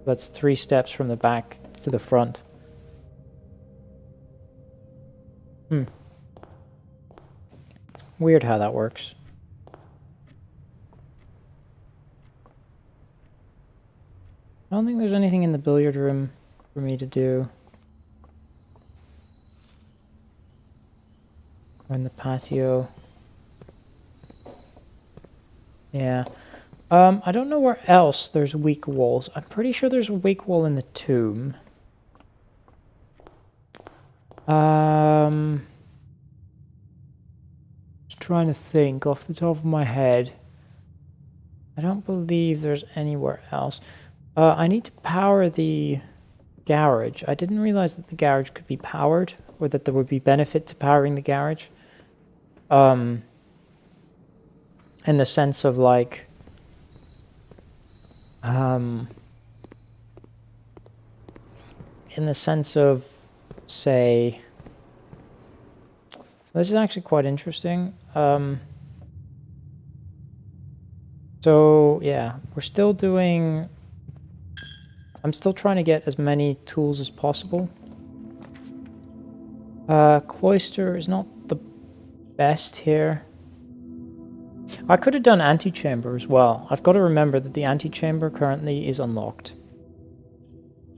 That's 3 steps from the back to the front. Weird how that works. I don't think there's anything in the billiard room for me to do. Or in the patio. Yeah. I don't know where else there's weak walls. I'm pretty sure there's a weak wall in the tomb. Just trying to think off the top of my head. I don't believe there's anywhere else. I need to power the garage. I didn't realize that the garage could be powered, or that there would be benefit to powering the garage. In the sense of like... in the sense of, say... This is actually quite interesting. So, yeah, we're still doing... I'm still trying to get as many tools as possible. Cloister is not the best here. I could have done antechamber as well. I've got to remember that the antechamber currently is unlocked.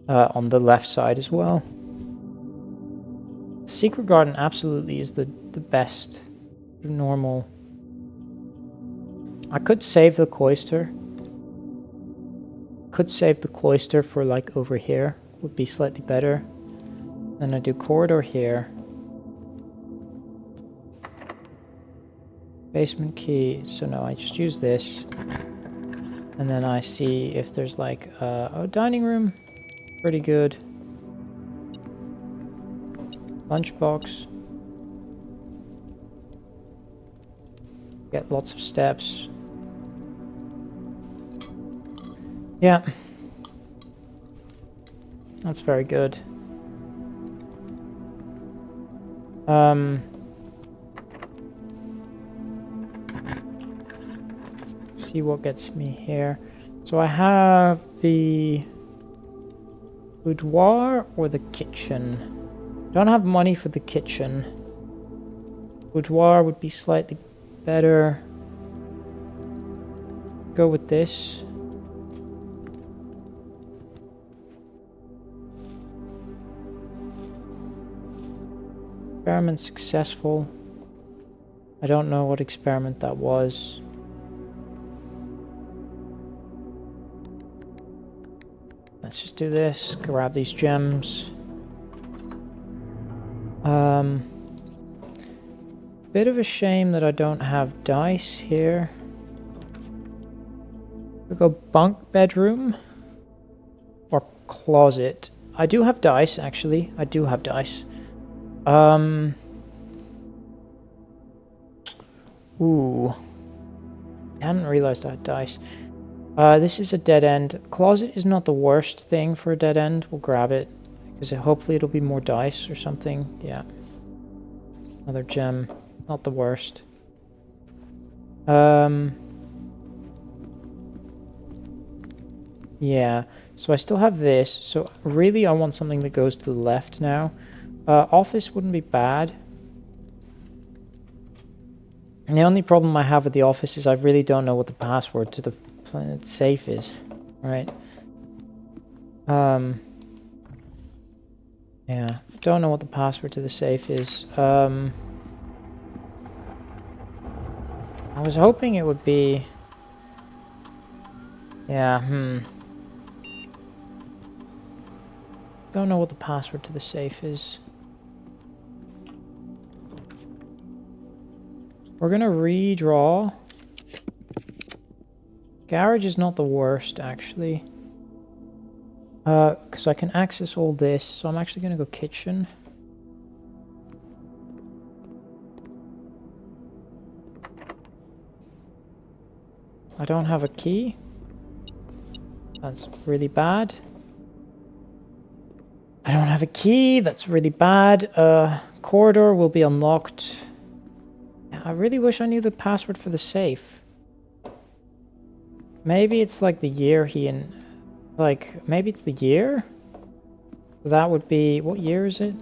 On the left side as well. Secret garden absolutely is the best normal. I could save the cloister. Could save the cloister for like over here. Would be slightly better. Then I do corridor here. Basement key. So no, I just use this. And then I see if there's like a dining room. Pretty good. Lunchbox. Get lots of steps. Yeah. That's very good. See what gets me here. So I have the boudoir or the kitchen. Don't have money for the kitchen. Boudoir would be slightly better. Go with this. Experiment successful. I don't know what experiment that was. Let's just do this. Grab these gems. Bit of a shame that I don't have dice here. We go bunk bedroom or closet. I do have dice, actually. I do have dice. Ooh. I hadn't realized I had dice. This is a dead end. Closet is not the worst thing for a dead end. We'll grab it. Because hopefully it'll be more dice or something. Yeah. Another gem. Not the worst. Yeah. So I still have this. So really I want something that goes to the left now. Office wouldn't be bad. And the only problem I have with the office is I really don't know what the password to the safe is. Right. Yeah. Don't know what the password to the safe is. was hoping it would be... Yeah, Don't know what the password to the safe is. We're gonna redraw. Garage is not the worst, actually. Because I can access all this, so I'm actually gonna go kitchen. I don't have a key. That's really bad. I don't have a key. That's really bad. Corridor will be unlocked. I really wish I knew the password for the safe. Maybe it's like the year maybe it's the year? That would be... What year is it?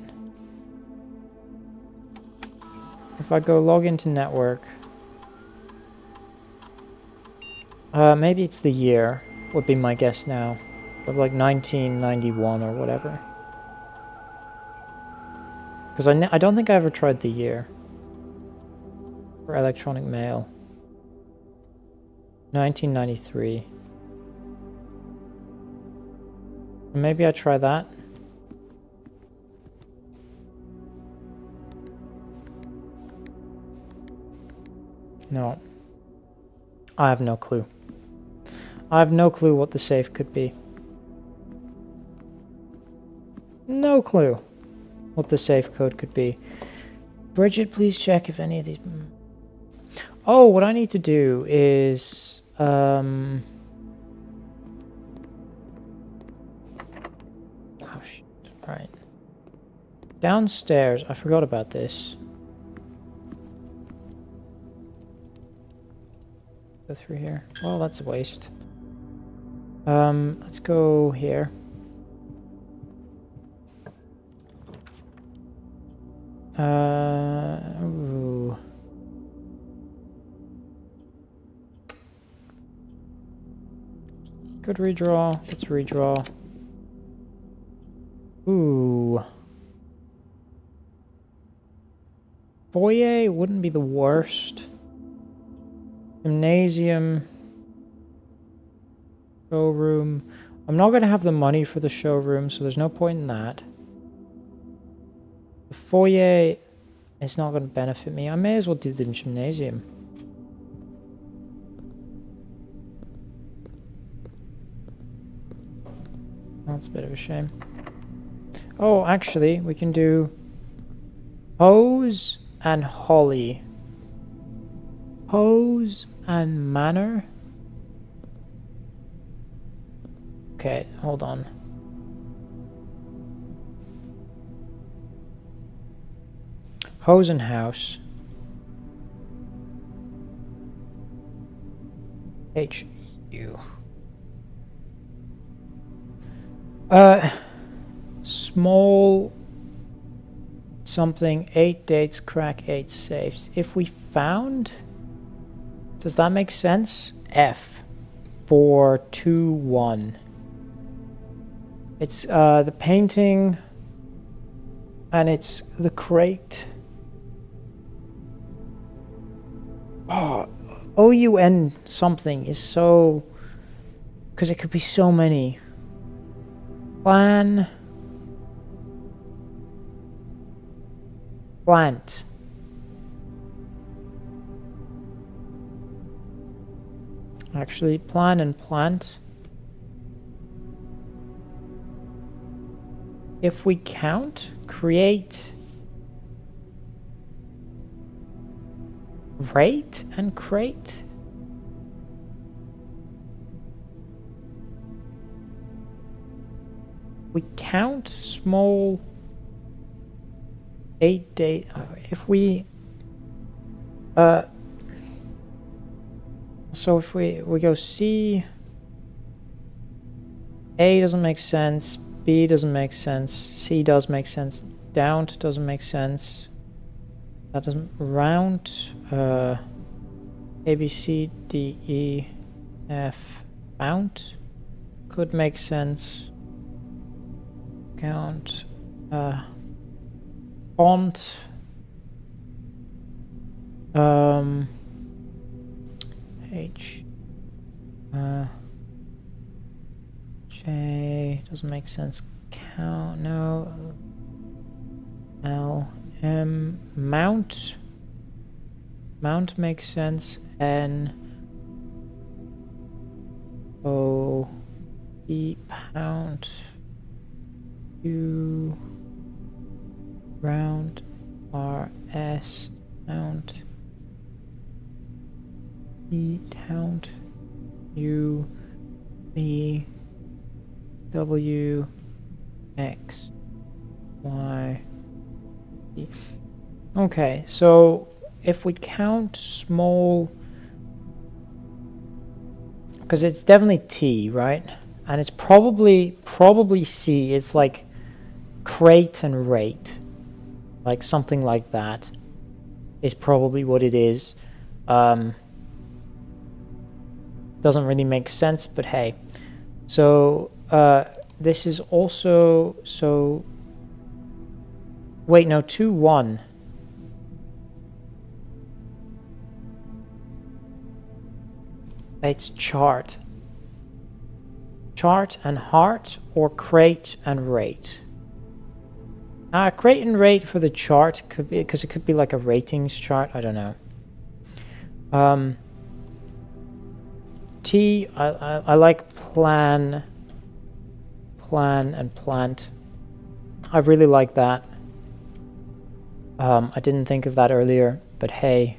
If I go log into network... maybe it's the year, would be my guess now. Of like 1991 or whatever. Because I don't think I ever tried the year. For electronic mail. 1993. Maybe I try that. No. I have no clue. I have no clue what the safe could be. No clue what the safe code could be. Bridget, please check if any of these... Oh, what I need to do is... Oh, shit. Right. Downstairs. I forgot about this. Go through here. Well, that's a waste. Let's go here. Ooh. Good redraw. Let's redraw. Ooh. Foyer wouldn't be the worst. Gymnasium. Showroom. I'm not going to have the money for the showroom, so there's no point in that. The foyer is not going to benefit me. I may as well do the gymnasium. That's a bit of a shame. Oh, actually, we can do Hose and Holly. Hose and Manor. Okay, hold on. Hose and House. H-U. Small something, 8 dates, crack 8 safes. If we found... Does that make sense? F. 421. It's the painting and it's the crate. Oh, OUN something is so... Because it could be so many. Plan. Plant. Actually, plan and plant. If we count, create, rate and crate. We count small 8 date. If we so if we go C, A doesn't make sense, B doesn't make sense, C does make sense, down doesn't make sense. That doesn't round. A B C D E F mount could make sense. Count. Font. H. J doesn't make sense. Count, no. L, M, mount. Mount makes sense. N, O, E, pound. U, round. R, S, mount. E, count. U, V, W, X, Y, E. Okay, so if we count small, because it's definitely T, right? And it's probably C. It's like crate and rate, like something like that is probably what it is. Doesn't really make sense, but hey. So this is also, so wait, no, 2, 1. It's chart. Chart and heart, or crate and rate. Crate and rate for the chart could be, because it could be like a ratings chart. I don't know. T, I like plan and plant. I really like that. I didn't think of that earlier, but hey,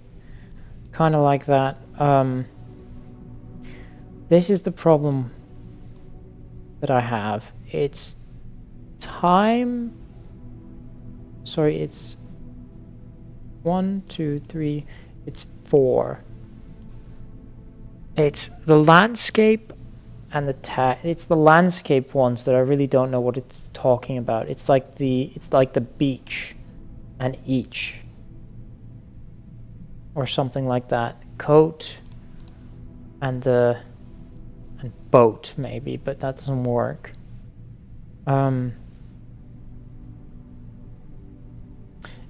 kind of like that. This is the problem that I have. It's time. Sorry, it's 1, 2, 3. It's 4. It's the landscape and the tag. It's the landscape ones that I really don't know what it's talking about. It's like the beach and each or something like that. Coat and the boat maybe, but that doesn't work.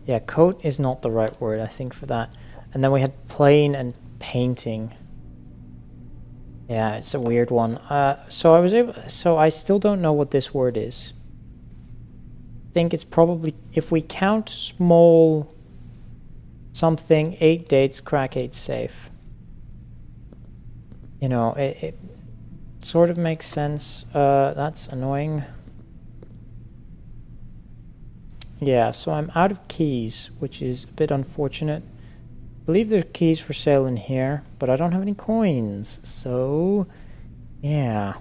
Yeah, coat is not the right word, I think, for that. And then we had plane and painting. Yeah, it's a weird one. So I still don't know what this word is. I think it's probably, if we count small something, 8 dates, crack 8 safe. You know, it sort of makes sense. That's annoying. Yeah, so I'm out of keys, which is a bit unfortunate. I believe there's keys for sale in here, but I don't have any coins, so yeah.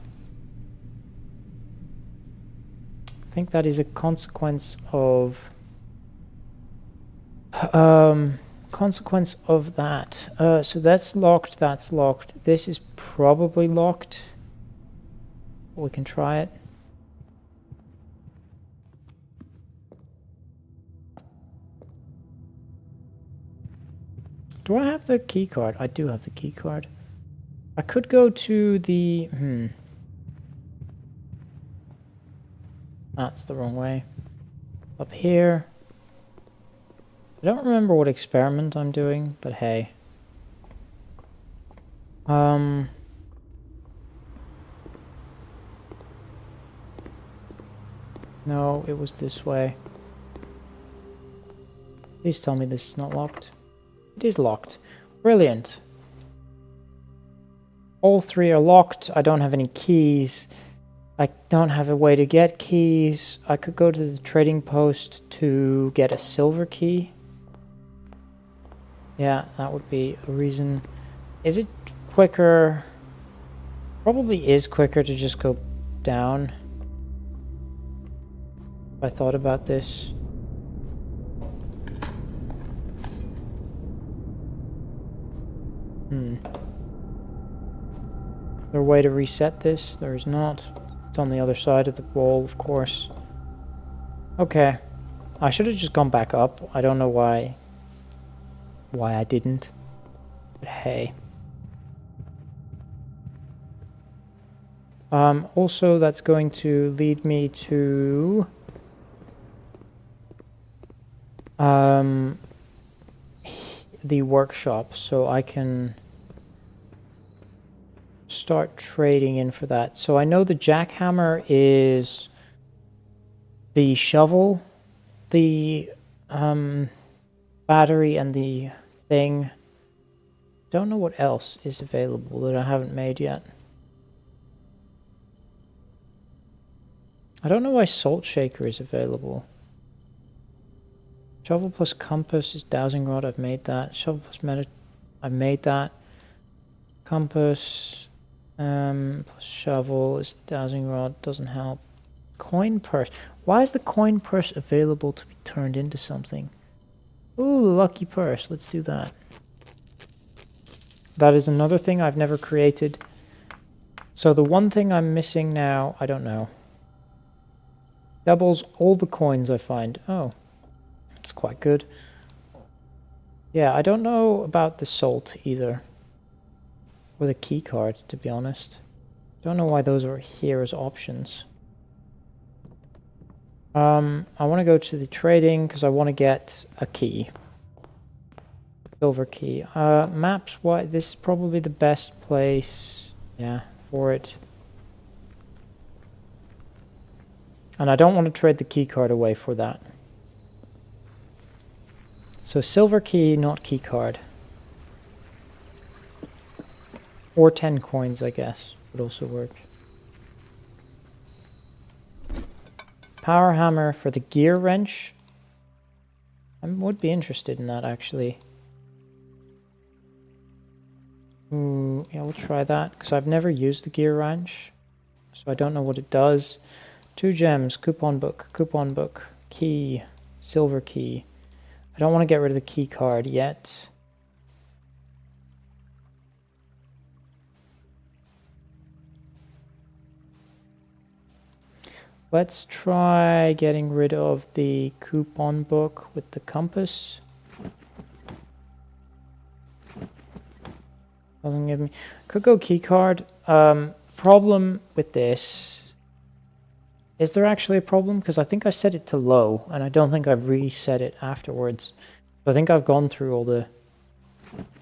I think that is a consequence of that. So that's locked, that's locked. This is probably locked. We can try it. Do I have the key card? I do have the key card. I could go to the... That's the wrong way. Up here. I don't remember what experiment I'm doing, but hey. No, it was this way. Please tell me this is not locked. It is locked. Brilliant. All 3 are locked. I don't have any keys. I don't have a way to get keys. I could go to the trading post to get a silver key. Yeah, that would be a reason. Is it quicker? Probably is quicker to just go down. If I thought about this. Is there a way to reset this? There is not. It's on the other side of the wall, of course. Okay. I should have just gone back up. I don't know why I didn't. But hey. Also, that's going to lead me to... the workshop, so I can start trading in for that. So I know the jackhammer is the shovel, the battery, and the thing. Don't know what else is available that I haven't made yet. I don't know why Salt Shaker is available. Shovel plus compass is dowsing rod. I've made that. Shovel plus I've made that. Compass plus shovel is dowsing rod. Doesn't help. Coin purse. Why is the coin purse available to be turned into something? Ooh, the lucky purse. Let's do that. That is another thing I've never created. So the one thing I'm missing now, I don't know. Doubles all the coins I find. Oh, that's quite good. Yeah, I don't know about the salt either. Or the key card, to be honest. Don't know why those are here as options. I want to go to the trading because I want to get a key. Silver key. Maps, why? This is probably the best place, yeah, for it. And I don't want to trade the key card away for that. So silver key, not key card. Or 10 coins, I guess, would also work. Power hammer for the gear wrench. I would be interested in that, actually. Yeah, we'll try that, because I've never used the gear wrench. So I don't know what it does. 2 gems, coupon book, key, silver key. I don't want to get rid of the key card yet. Let's try getting rid of the coupon book with the compass. Doesn't give me... Could go key card. Problem with this... Is there actually a problem? Because I think I set it to low, and I don't think I've reset it afterwards. So I think I've gone through all the...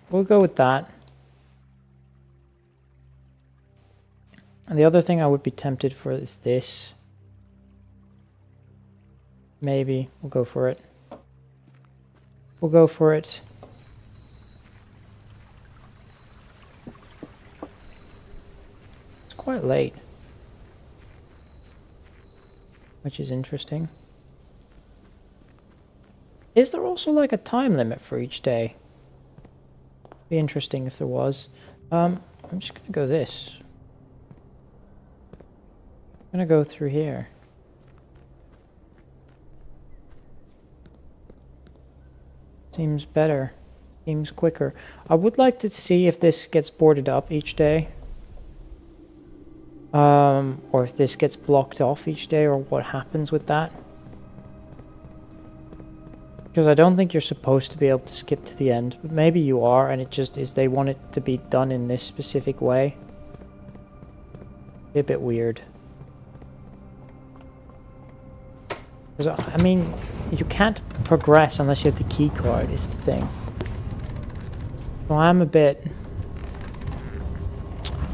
We'll go with that. And the other thing I would be tempted for is this. Maybe. We'll go for it. We'll go for it. It's quite late. Which is interesting. Is there also like a time limit for each day? Be interesting if there was. I'm just gonna go this. I'm gonna go through here. Seems better. Seems quicker. I would like to see if this gets boarded up each day. Or if this gets blocked off each day, or what happens with that. Because I don't think you're supposed to be able to skip to the end. But maybe you are, and it just is they want it to be done in this specific way. Be a bit weird. Because, I mean, you can't progress unless you have the key card, is the thing. So I'm a bit...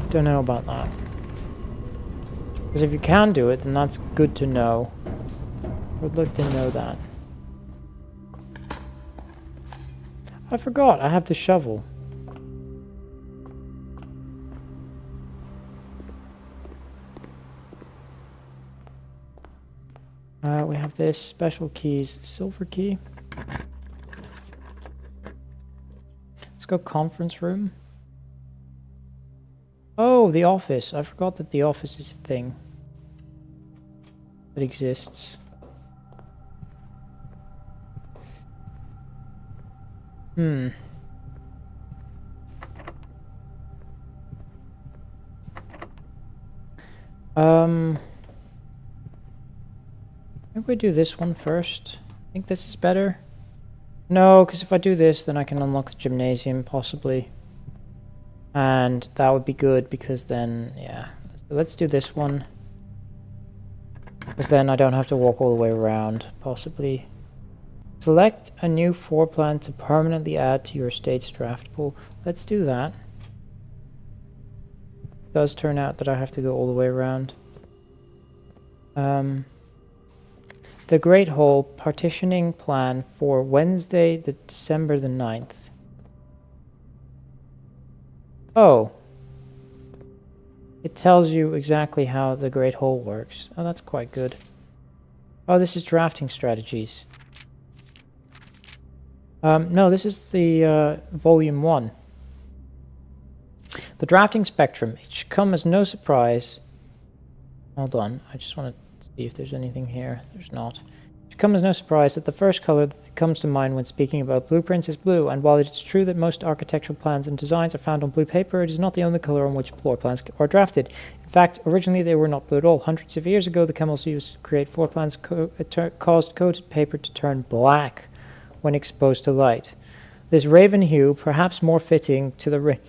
Don't know about that. Because if you can do it, then that's good to know. I would like to know that. I forgot, I have the shovel. We have this, special keys, silver key. Let's go conference room. Oh, the office. I forgot that the office is a thing that exists. I think we do this one first. I think this is better. No, because if I do this, then I can unlock the gymnasium, possibly. And that would be good, because then, yeah. Let's do this one. Because then I don't have to walk all the way around, possibly. Select a new floor plan to permanently add to your estate's draft pool. Let's do that. does turn out that I have to go all the way around. The Great Hall partitioning plan for Wednesday, December the 9th. Oh. It tells you exactly how the Great Hall works. Oh, that's quite good. Oh, this is drafting strategies. No, this is the volume 1. The drafting spectrum. It should come as no surprise. Hold on, I just want to see if there's anything here. There's not. It should come as no surprise that the first color that comes to mind when speaking about blueprints is blue, and while it's true that most architectural plans and designs are found on blue paper, it is not the only color on which floor plans are drafted. In fact, originally they were not blue at all. Hundreds of years ago, the chemicals used to create floor plans caused coated paper to turn black when exposed to light. This raven hue, perhaps more fitting to the reign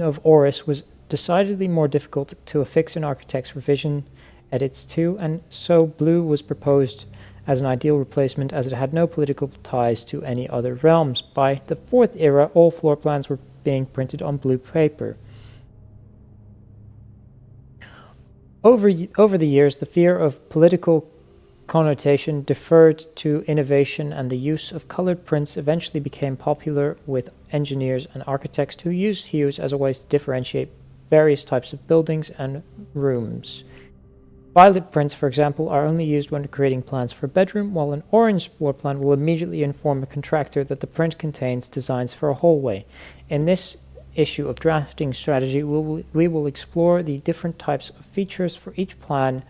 of Horus, was decidedly more difficult to affix in architects' revision edits to, and so blue was proposed as an ideal replacement as it had no political ties to any other realms. By the 4th era, all floor plans were being printed on blue paper. Over the years, the fear of political connotation deferred to innovation, and the use of colored prints eventually became popular with engineers and architects who used hues as a way to differentiate various types of buildings and rooms. Violet prints, for example, are only used when creating plans for a bedroom, while an orange floor plan will immediately inform a contractor that the print contains designs for a hallway. In this issue of drafting strategy, we will explore the different types of features for each plan,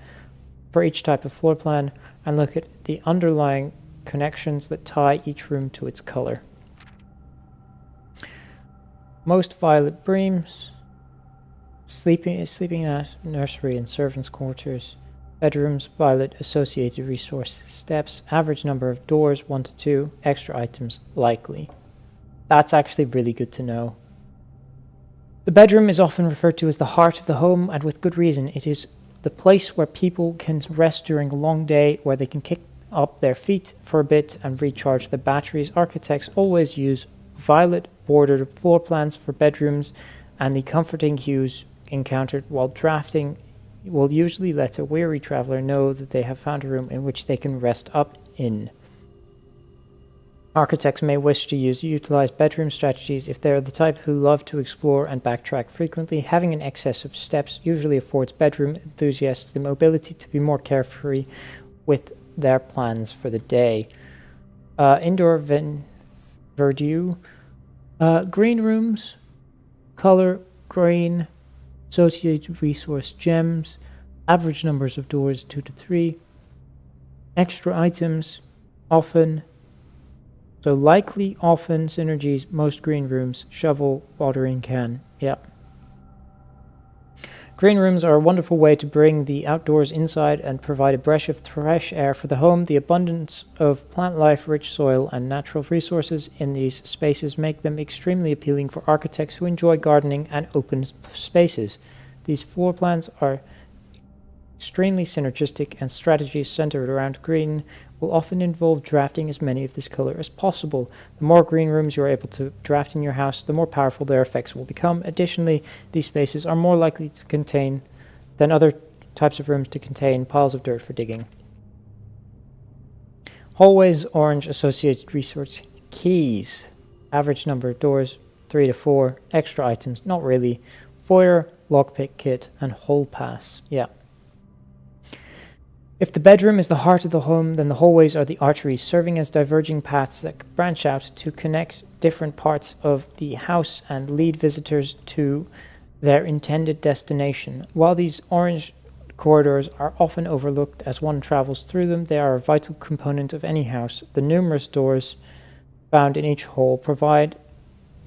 for each type of floor plan, and look at the underlying connections that tie each room to its color. Most violet beams, sleeping at nursery and servants' quarters, bedrooms, violet associated resource steps, average number of doors 1 to 2, extra items likely. That's actually really good to know. The bedroom is often referred to as the heart of the home, and with good reason. It is the place where people can rest during a long day, where they can kick up their feet for a bit and recharge their batteries. Architects always use violet bordered floor plans for bedrooms, and the comforting hues encountered while drafting will usually let a weary traveler know that they have found a room in which they can rest up in. Architects may wish to utilize bedroom strategies if they are the type who love to explore and backtrack frequently. Having an excess of steps usually affords bedroom enthusiasts the mobility to be more carefree with their plans for the day. Indoor verdure, green rooms, color green, associated resource gems, average numbers of doors 2 to 3, extra items, often. So likely, often, synergies, most green rooms, shovel, watering can, yeah. Green rooms are a wonderful way to bring the outdoors inside and provide a breath of fresh air for the home. The abundance of plant life, rich soil, and natural resources in these spaces make them extremely appealing for architects who enjoy gardening and open spaces. These floor plans are extremely synergistic, and strategies centered around green will often involve drafting as many of this color as possible. The more green rooms you're able to draft in your house, the more powerful their effects will become. Additionally, these spaces are more likely to contain than other types of rooms to contain piles of dirt for digging. Hallways, orange, associated resource keys. Average number of doors, 3 to 4. Extra items, not really. Foyer, lockpick kit, and hall pass. Yeah. If the bedroom is the heart of the home, then the hallways are the arteries, serving as diverging paths that branch out to connect different parts of the house and lead visitors to their intended destination. While these orange corridors are often overlooked as one travels through them, they are a vital component of any house. The numerous doors found in each hall provide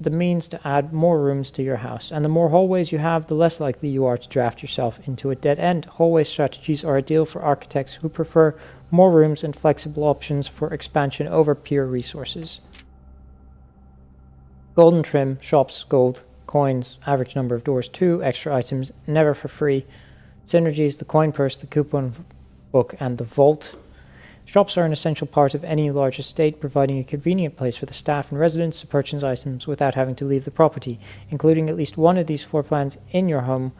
the means to add more rooms to your house, and the more hallways you have, the less likely you are to draft yourself into a dead end. Hallway strategies are ideal for architects who prefer more rooms and flexible options for expansion over pure resources. Golden trim, shops, gold, coins, average number of doors 2, extra items, never for free. Synergies, the coin purse, the coupon book, and the vault. Shops are an essential part of any large estate, providing a convenient place for the staff and residents to purchase items without having to leave the property. Including at least one of these floor plans in your home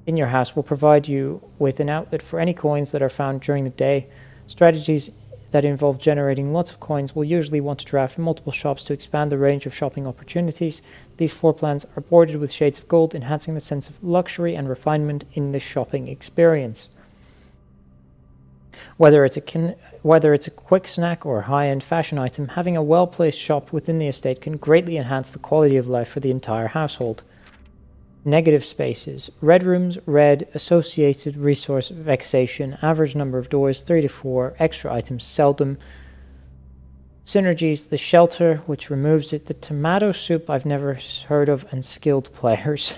in your house will provide you with an outlet for any coins that are found during the day. Strategies that involve generating lots of coins will usually want to draft multiple shops to expand the range of shopping opportunities. These floor plans are bordered with shades of gold, enhancing the sense of luxury and refinement in the shopping experience. Whether it's a quick snack or a high-end fashion item, having a well-placed shop within the estate can greatly enhance the quality of life for the entire household. Negative spaces. Red rooms, red, associated resource vexation, average number of doors, 3 to 4, extra items, seldom. Synergies, the shelter, which removes it, the tomato soup I've never heard of, and skilled players.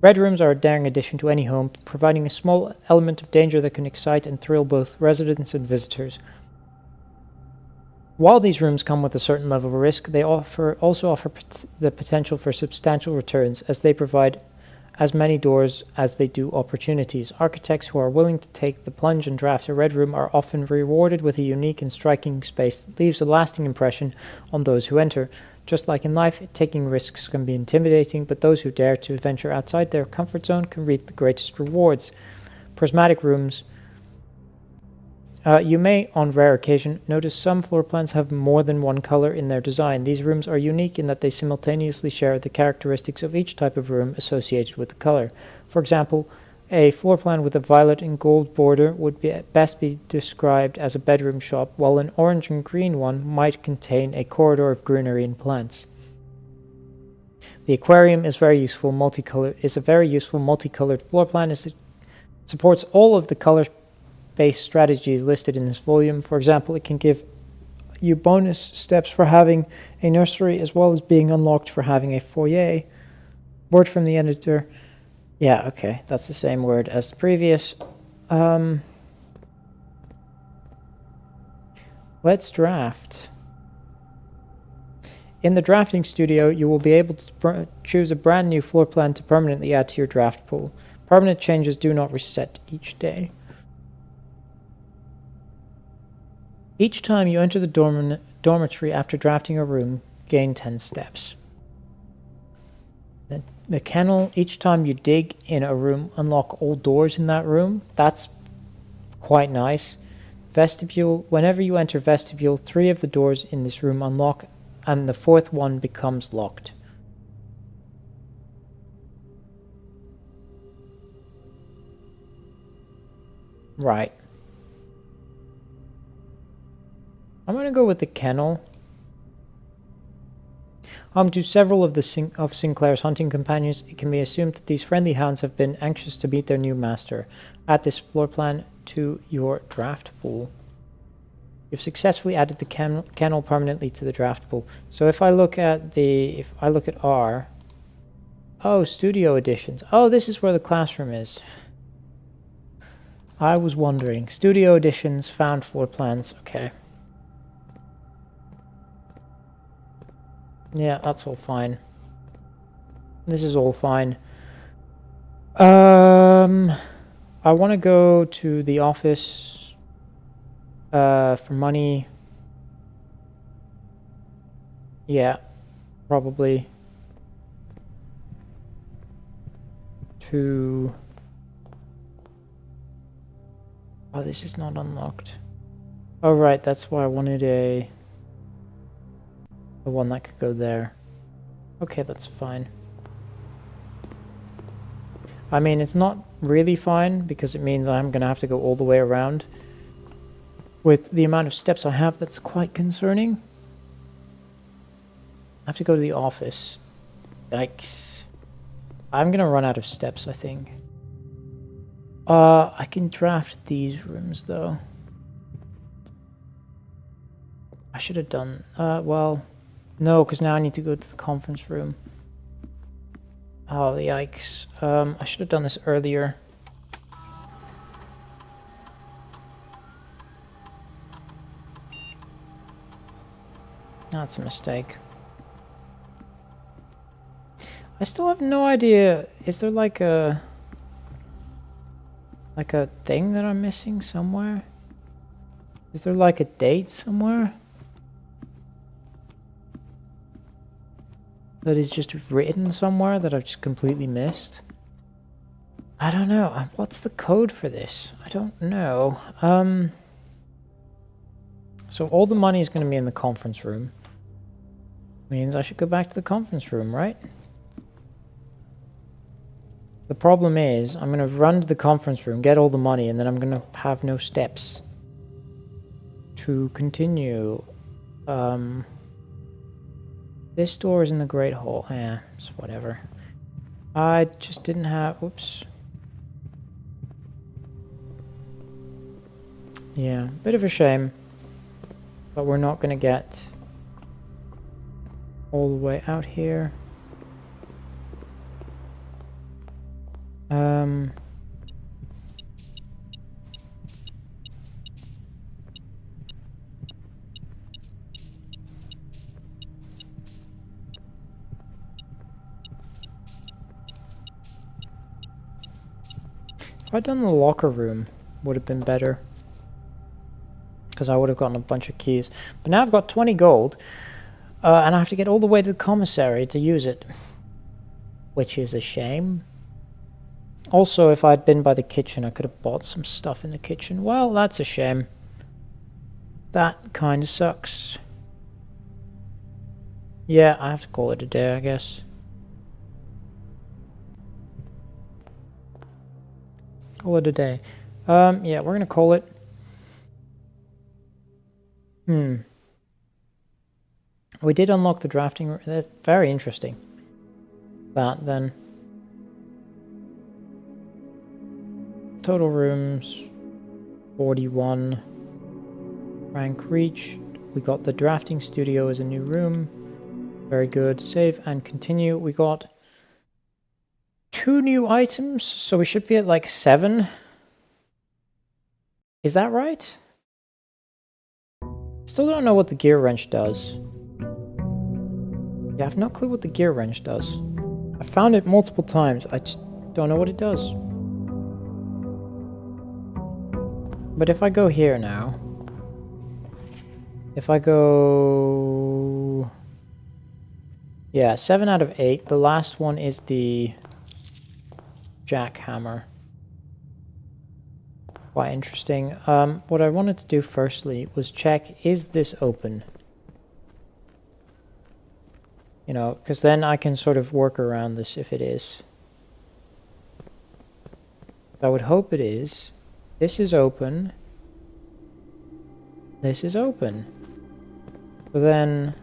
Red rooms are a daring addition to any home, providing a small element of danger that can excite and thrill both residents and visitors. While these rooms come with a certain level of risk, they also offer the potential for substantial returns, as they provide as many doors as they do opportunities. Architects who are willing to take the plunge and draft a red room are often rewarded with a unique and striking space that leaves a lasting impression on those who enter. Just like in life, taking risks can be intimidating, but those who dare to venture outside their comfort zone can reap the greatest rewards. Prismatic rooms. You may, on rare occasion, notice some floor plans have more than one color in their design. These rooms are unique in that they simultaneously share the characteristics of each type of room associated with the color. For example, a floor plan with a violet and gold border would best be described as a bedroom shop, while an orange and green one might contain a corridor of greenery and plants. The aquarium is a very useful multicolored floor plan as it supports all of the color-based strategies listed in this volume. For example, it can give you bonus steps for having a nursery as well as being unlocked for having a foyer. Word from the editor. Yeah, okay, that's the same word as the previous. Let's draft. In the drafting studio, you will be able to choose a brand new floor plan to permanently add to your draft pool. Permanent changes do not reset each day. Each time you enter the dormitory after drafting a room, gain 10 steps. The kennel, each time you dig in a room, unlock all doors in that room. That's quite nice. Vestibule, whenever you enter vestibule, 3 of the doors in this room unlock, and the 4th one becomes locked. Right. I'm going to go with the kennel. To several of Sinclair's hunting companions, it can be assumed that these friendly hounds have been anxious to meet their new master. Add this floor plan to your draft pool. You've successfully added the kennel permanently to the draft pool. So if I look at R, oh, studio editions. Oh, this is where the classroom is. I was wondering. Studio editions, found floor plans. Okay. Yeah, that's all fine. This is all fine. I want to go to the office for money. Yeah, probably. To... Oh, this is not unlocked. Oh, right, that's why I wanted the one that could go there. Okay, that's fine. I mean, it's not really fine, because it means I'm going to have to go all the way around. With the amount of steps I have, that's quite concerning. I have to go to the office. Yikes. I'm going to run out of steps, I think. I can draft these rooms, though. I should have done... well... No, because now I need to go to the conference room. Oh, yikes. I should have done this earlier. That's a mistake. I still have no idea. Is there like a thing that I'm missing somewhere? Is there like a date somewhere that is just written somewhere that I've just completely missed? I don't know. What's the code for this? I don't know. So all the money is going to be in the conference room. Means I should go back to the conference room, right? The problem is, I'm going to run to the conference room, get all the money, and then I'm going to have no steps to continue. This door is in the Great Hall. Yeah, it's whatever. I just didn't have... Oops. Yeah, bit of a shame. But we're not going to get all the way out here. If I'd done the locker room, would have been better. Because I would have gotten a bunch of keys. But now I've got 20 gold. And I have to get all the way to the commissary to use it. Which is a shame. Also, if I'd been by the kitchen, I could have bought some stuff in the kitchen. Well, that's a shame. That kind of sucks. Yeah, I have to call it a day, I guess. Call it a day. Yeah, we're gonna call it. We did unlock the drafting room. That's very interesting. That, then. Total rooms, 41. Rank reached. We got the drafting studio as a new room. Very good. Save and continue. We got 2 new items, so we should be at like 7. Is that right? Still don't know what the gear wrench does. Yeah, I have no clue what the gear wrench does. I found it multiple times. I just don't know what it does. But if I go here now, if I go... Yeah, 7 out of 8. The last one is the jackhammer. Quite interesting. What I wanted to do firstly was check, is this open? You know, because then I can sort of work around this if it is. I would hope it is. This is open. This is open. So then...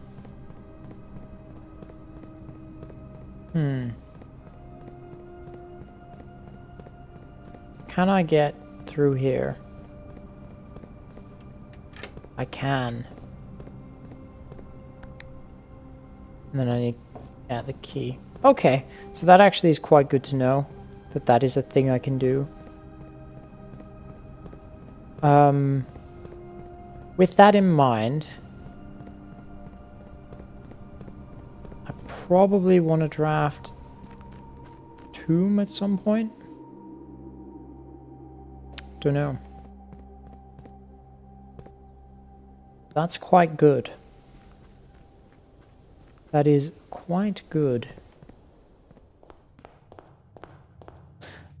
Can I get through here? I can. And then I need the key. Okay, so that actually is quite good to know. That that is a thing I can do. With that in mind, I probably want to draft Tomb at some point. Don't know. That's quite good. That is quite good.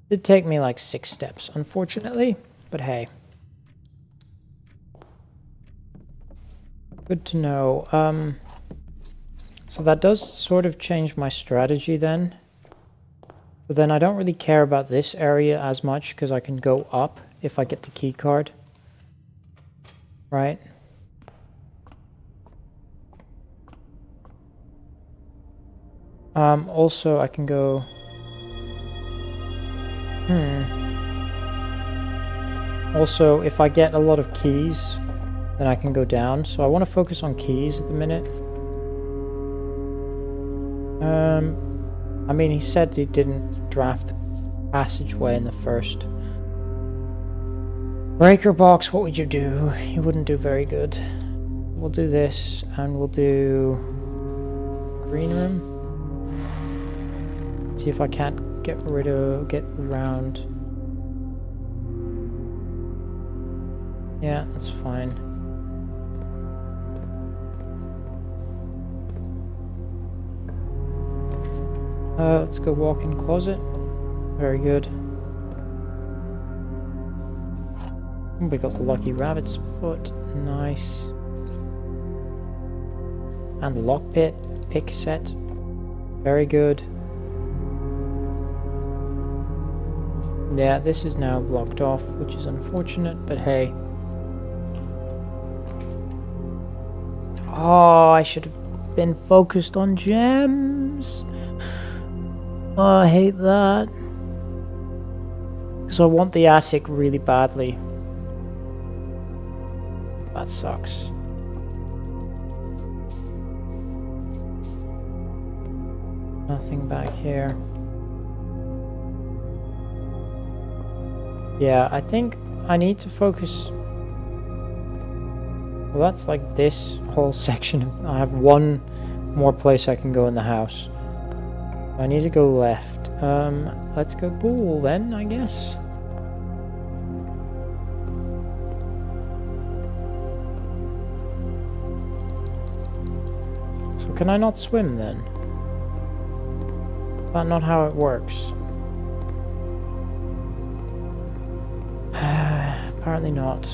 It'd take me like 6 steps, unfortunately, but hey. Good to know. So that does sort of change my strategy then. But then I don't really care about this area as much because I can go up if I get the key card. Right? Also I can go... Also, if I get a lot of keys, then I can go down. So I want to focus on keys at the minute. I mean, he said he didn't draft the passageway in the first. Breaker box, what would you do? You wouldn't do very good. We'll do this, and we'll do... green room. See if I can't get around. Yeah, that's fine. Let's go walk-in closet. Very good. We got the lucky rabbit's foot. Nice. And the lock pick set. Very good. Yeah, this is now blocked off, which is unfortunate, but hey. Oh, I should have been focused on gems. Oh, I hate that. Because I want the attic really badly. That sucks. Nothing back here. Yeah, I think I need to focus. Well, that's like this whole section. I have one more place I can go in the house. I need to go left. Let's go pool then, I guess. So can I not swim then? Is that not how it works? Apparently not.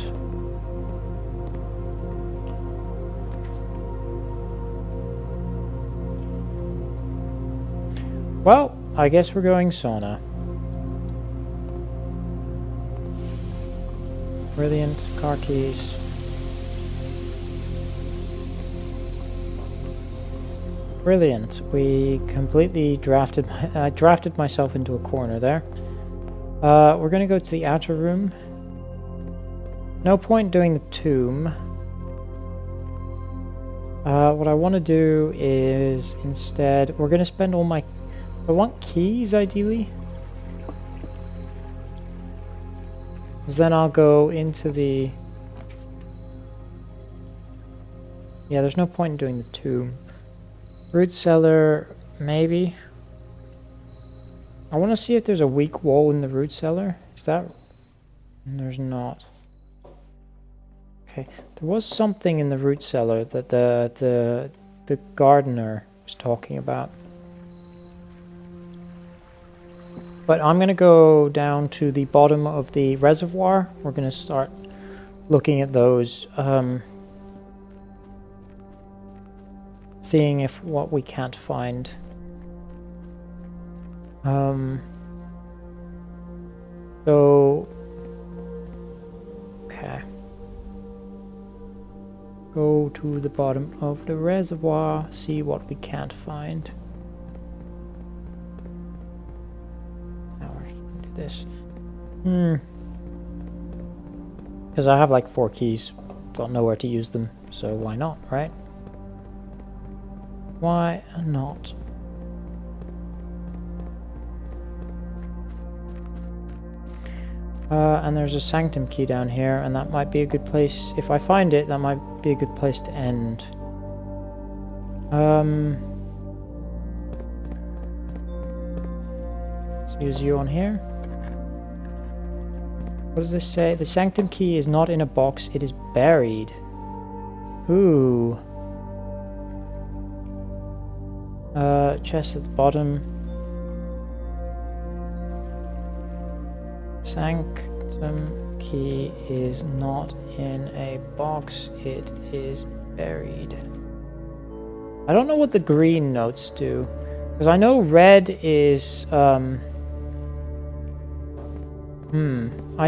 Well, I guess we're going sauna. Brilliant. Car keys. Brilliant. We completely drafted myself into a corner there. We're gonna go to the outer room. No point doing the tomb. What I want to do is instead we're gonna spend all my. I want keys ideally. Because then I'll go into the. Yeah, there's no point in doing the tomb. Root cellar, maybe. I want to see if there's a weak wall in the root cellar. Is that? There's not. Okay, there was something in the root cellar that the gardener was talking about. But I'm going to go down to the bottom of the reservoir. We're going to start looking at those, seeing if what we can't find. So, okay. Go to the bottom of the reservoir, see what we can't find. This. Because I have like 4 keys. Got nowhere to use them, so why not, right? Why not? And there's a sanctum key down here, and that might be a good place. If I find it, that might be a good place to end. Let's use you on here. What does this say? The sanctum key is not in a box, it is buried. Ooh. Chest at the bottom. Sanctum key is not in a box, it is buried. I don't know what the green notes do. Because I know red is, I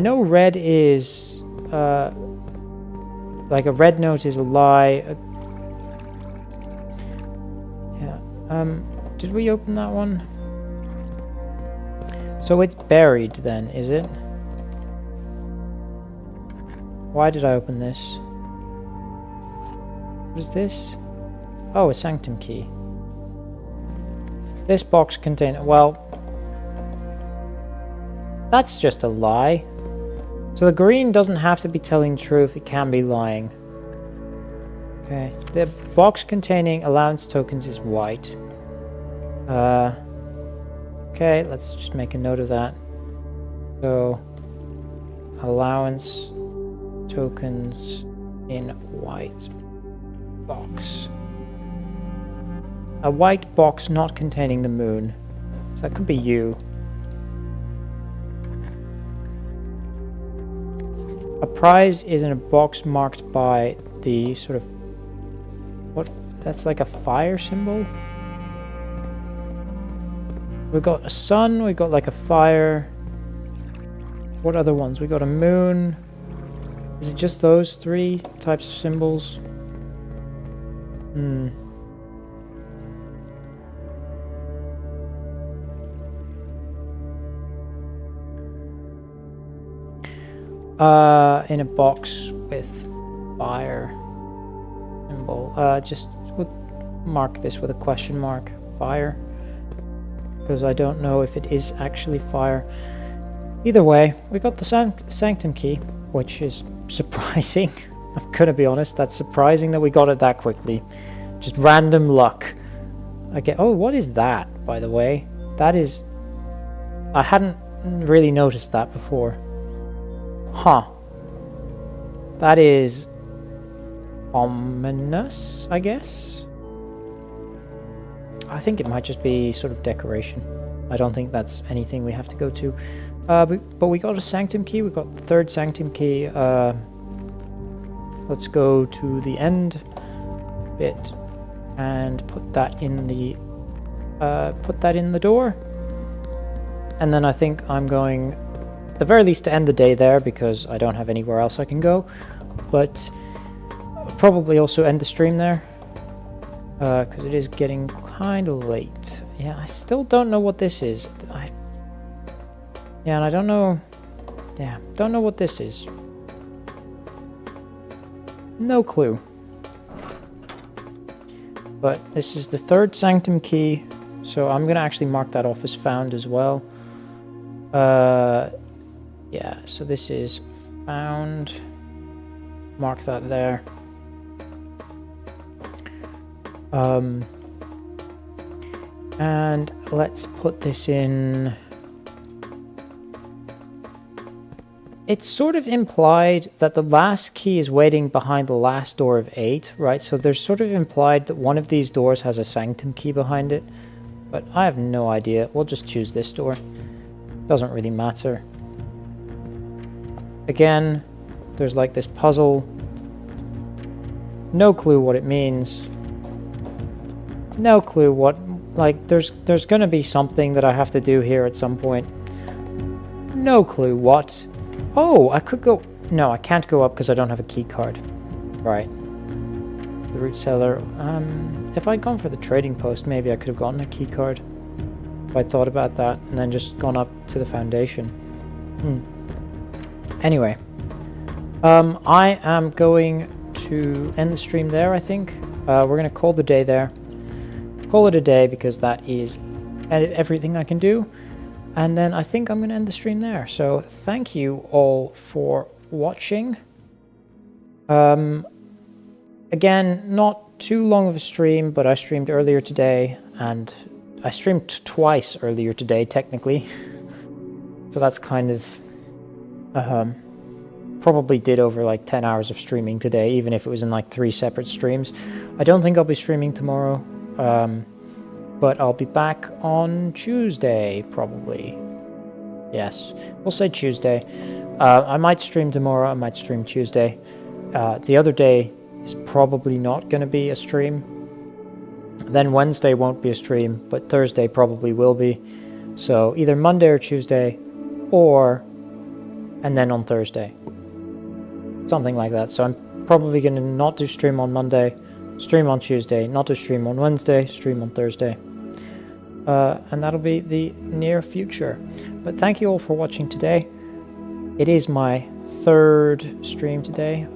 know red is, like a red note is a lie. Did we open that one? So it's buried then, is it? Why did I open this? What is this? Oh, a sanctum key. This box contains... Well... That's just a lie. So the green doesn't have to be telling the truth, it can be lying. Okay. The box containing allowance tokens is white. Okay, let's just make a note of that. So, allowance tokens in white box. A white box not containing the moon. So that could be you. A prize is in a box marked by the sort of... What? That's like a fire symbol? We've got a sun, we've got like a fire. What other ones? We got a moon. Is it just those 3 types of symbols? In a box with fire symbol. Just mark this with a question mark. Fire. Because I don't know if it is actually fire. Either way, we got the sanctum key, which is surprising. I'm gonna be honest, that's surprising that we got it that quickly. Just random luck. Oh, what is that, by the way? That is... I hadn't really noticed that before. Huh. That is... ominous, I guess? I think it might just be sort of decoration. I don't think that's anything we have to go to. But we got a sanctum key. We got the 3rd sanctum key. Let's go to the end bit and put that in the door. And then I think I'm going, at the very least, to end the day there because I don't have anywhere else I can go. But I'll probably also end the stream there because it is getting kind of late. Yeah, I still don't know what this is. Yeah, and I don't know... Yeah, don't know what this is. No clue. But this is the 3rd sanctum key, so I'm going to actually mark that off as found as well. Yeah, so this is found. Mark that there. And let's put this in... It's sort of implied that the last key is waiting behind the last door of 8, right? So there's sort of implied that one of these doors has a sanctum key behind it. But I have no idea. We'll just choose this door. Doesn't really matter. Again, there's like this puzzle. No clue what it means. No clue what... Like, there's gonna be something that I have to do here at some point. No clue what. Oh, I could go... No, I can't go up because I don't have a key card. Right. The root cellar. If I'd gone for the trading post, maybe I could have gotten a key card. If I thought about that and then just gone up to the foundation. Anyway. I am going to end the stream there, I think. We're going to call the day there. Call it a day because that is everything I can do. And then I think I'm going to end the stream there. So thank you all for watching. Again, not too long of a stream, but I streamed earlier today, and I streamed twice earlier today, technically. So that's kind of... probably did over like 10 hours of streaming today, even if it was in like 3 separate streams. I don't think I'll be streaming tomorrow. But I'll be back on Tuesday, probably. Yes, we'll say Tuesday. I might stream tomorrow, I might stream Tuesday. The other day is probably not going to be a stream. Then Wednesday won't be a stream, but Thursday probably will be. So either Monday or Tuesday, or... and then on Thursday. Something like that. So I'm probably going to not do stream on Monday, stream on Tuesday, not do stream on Wednesday, stream on Thursday. And that'll be the near future. But thank you all for watching today. It is my 3rd stream today.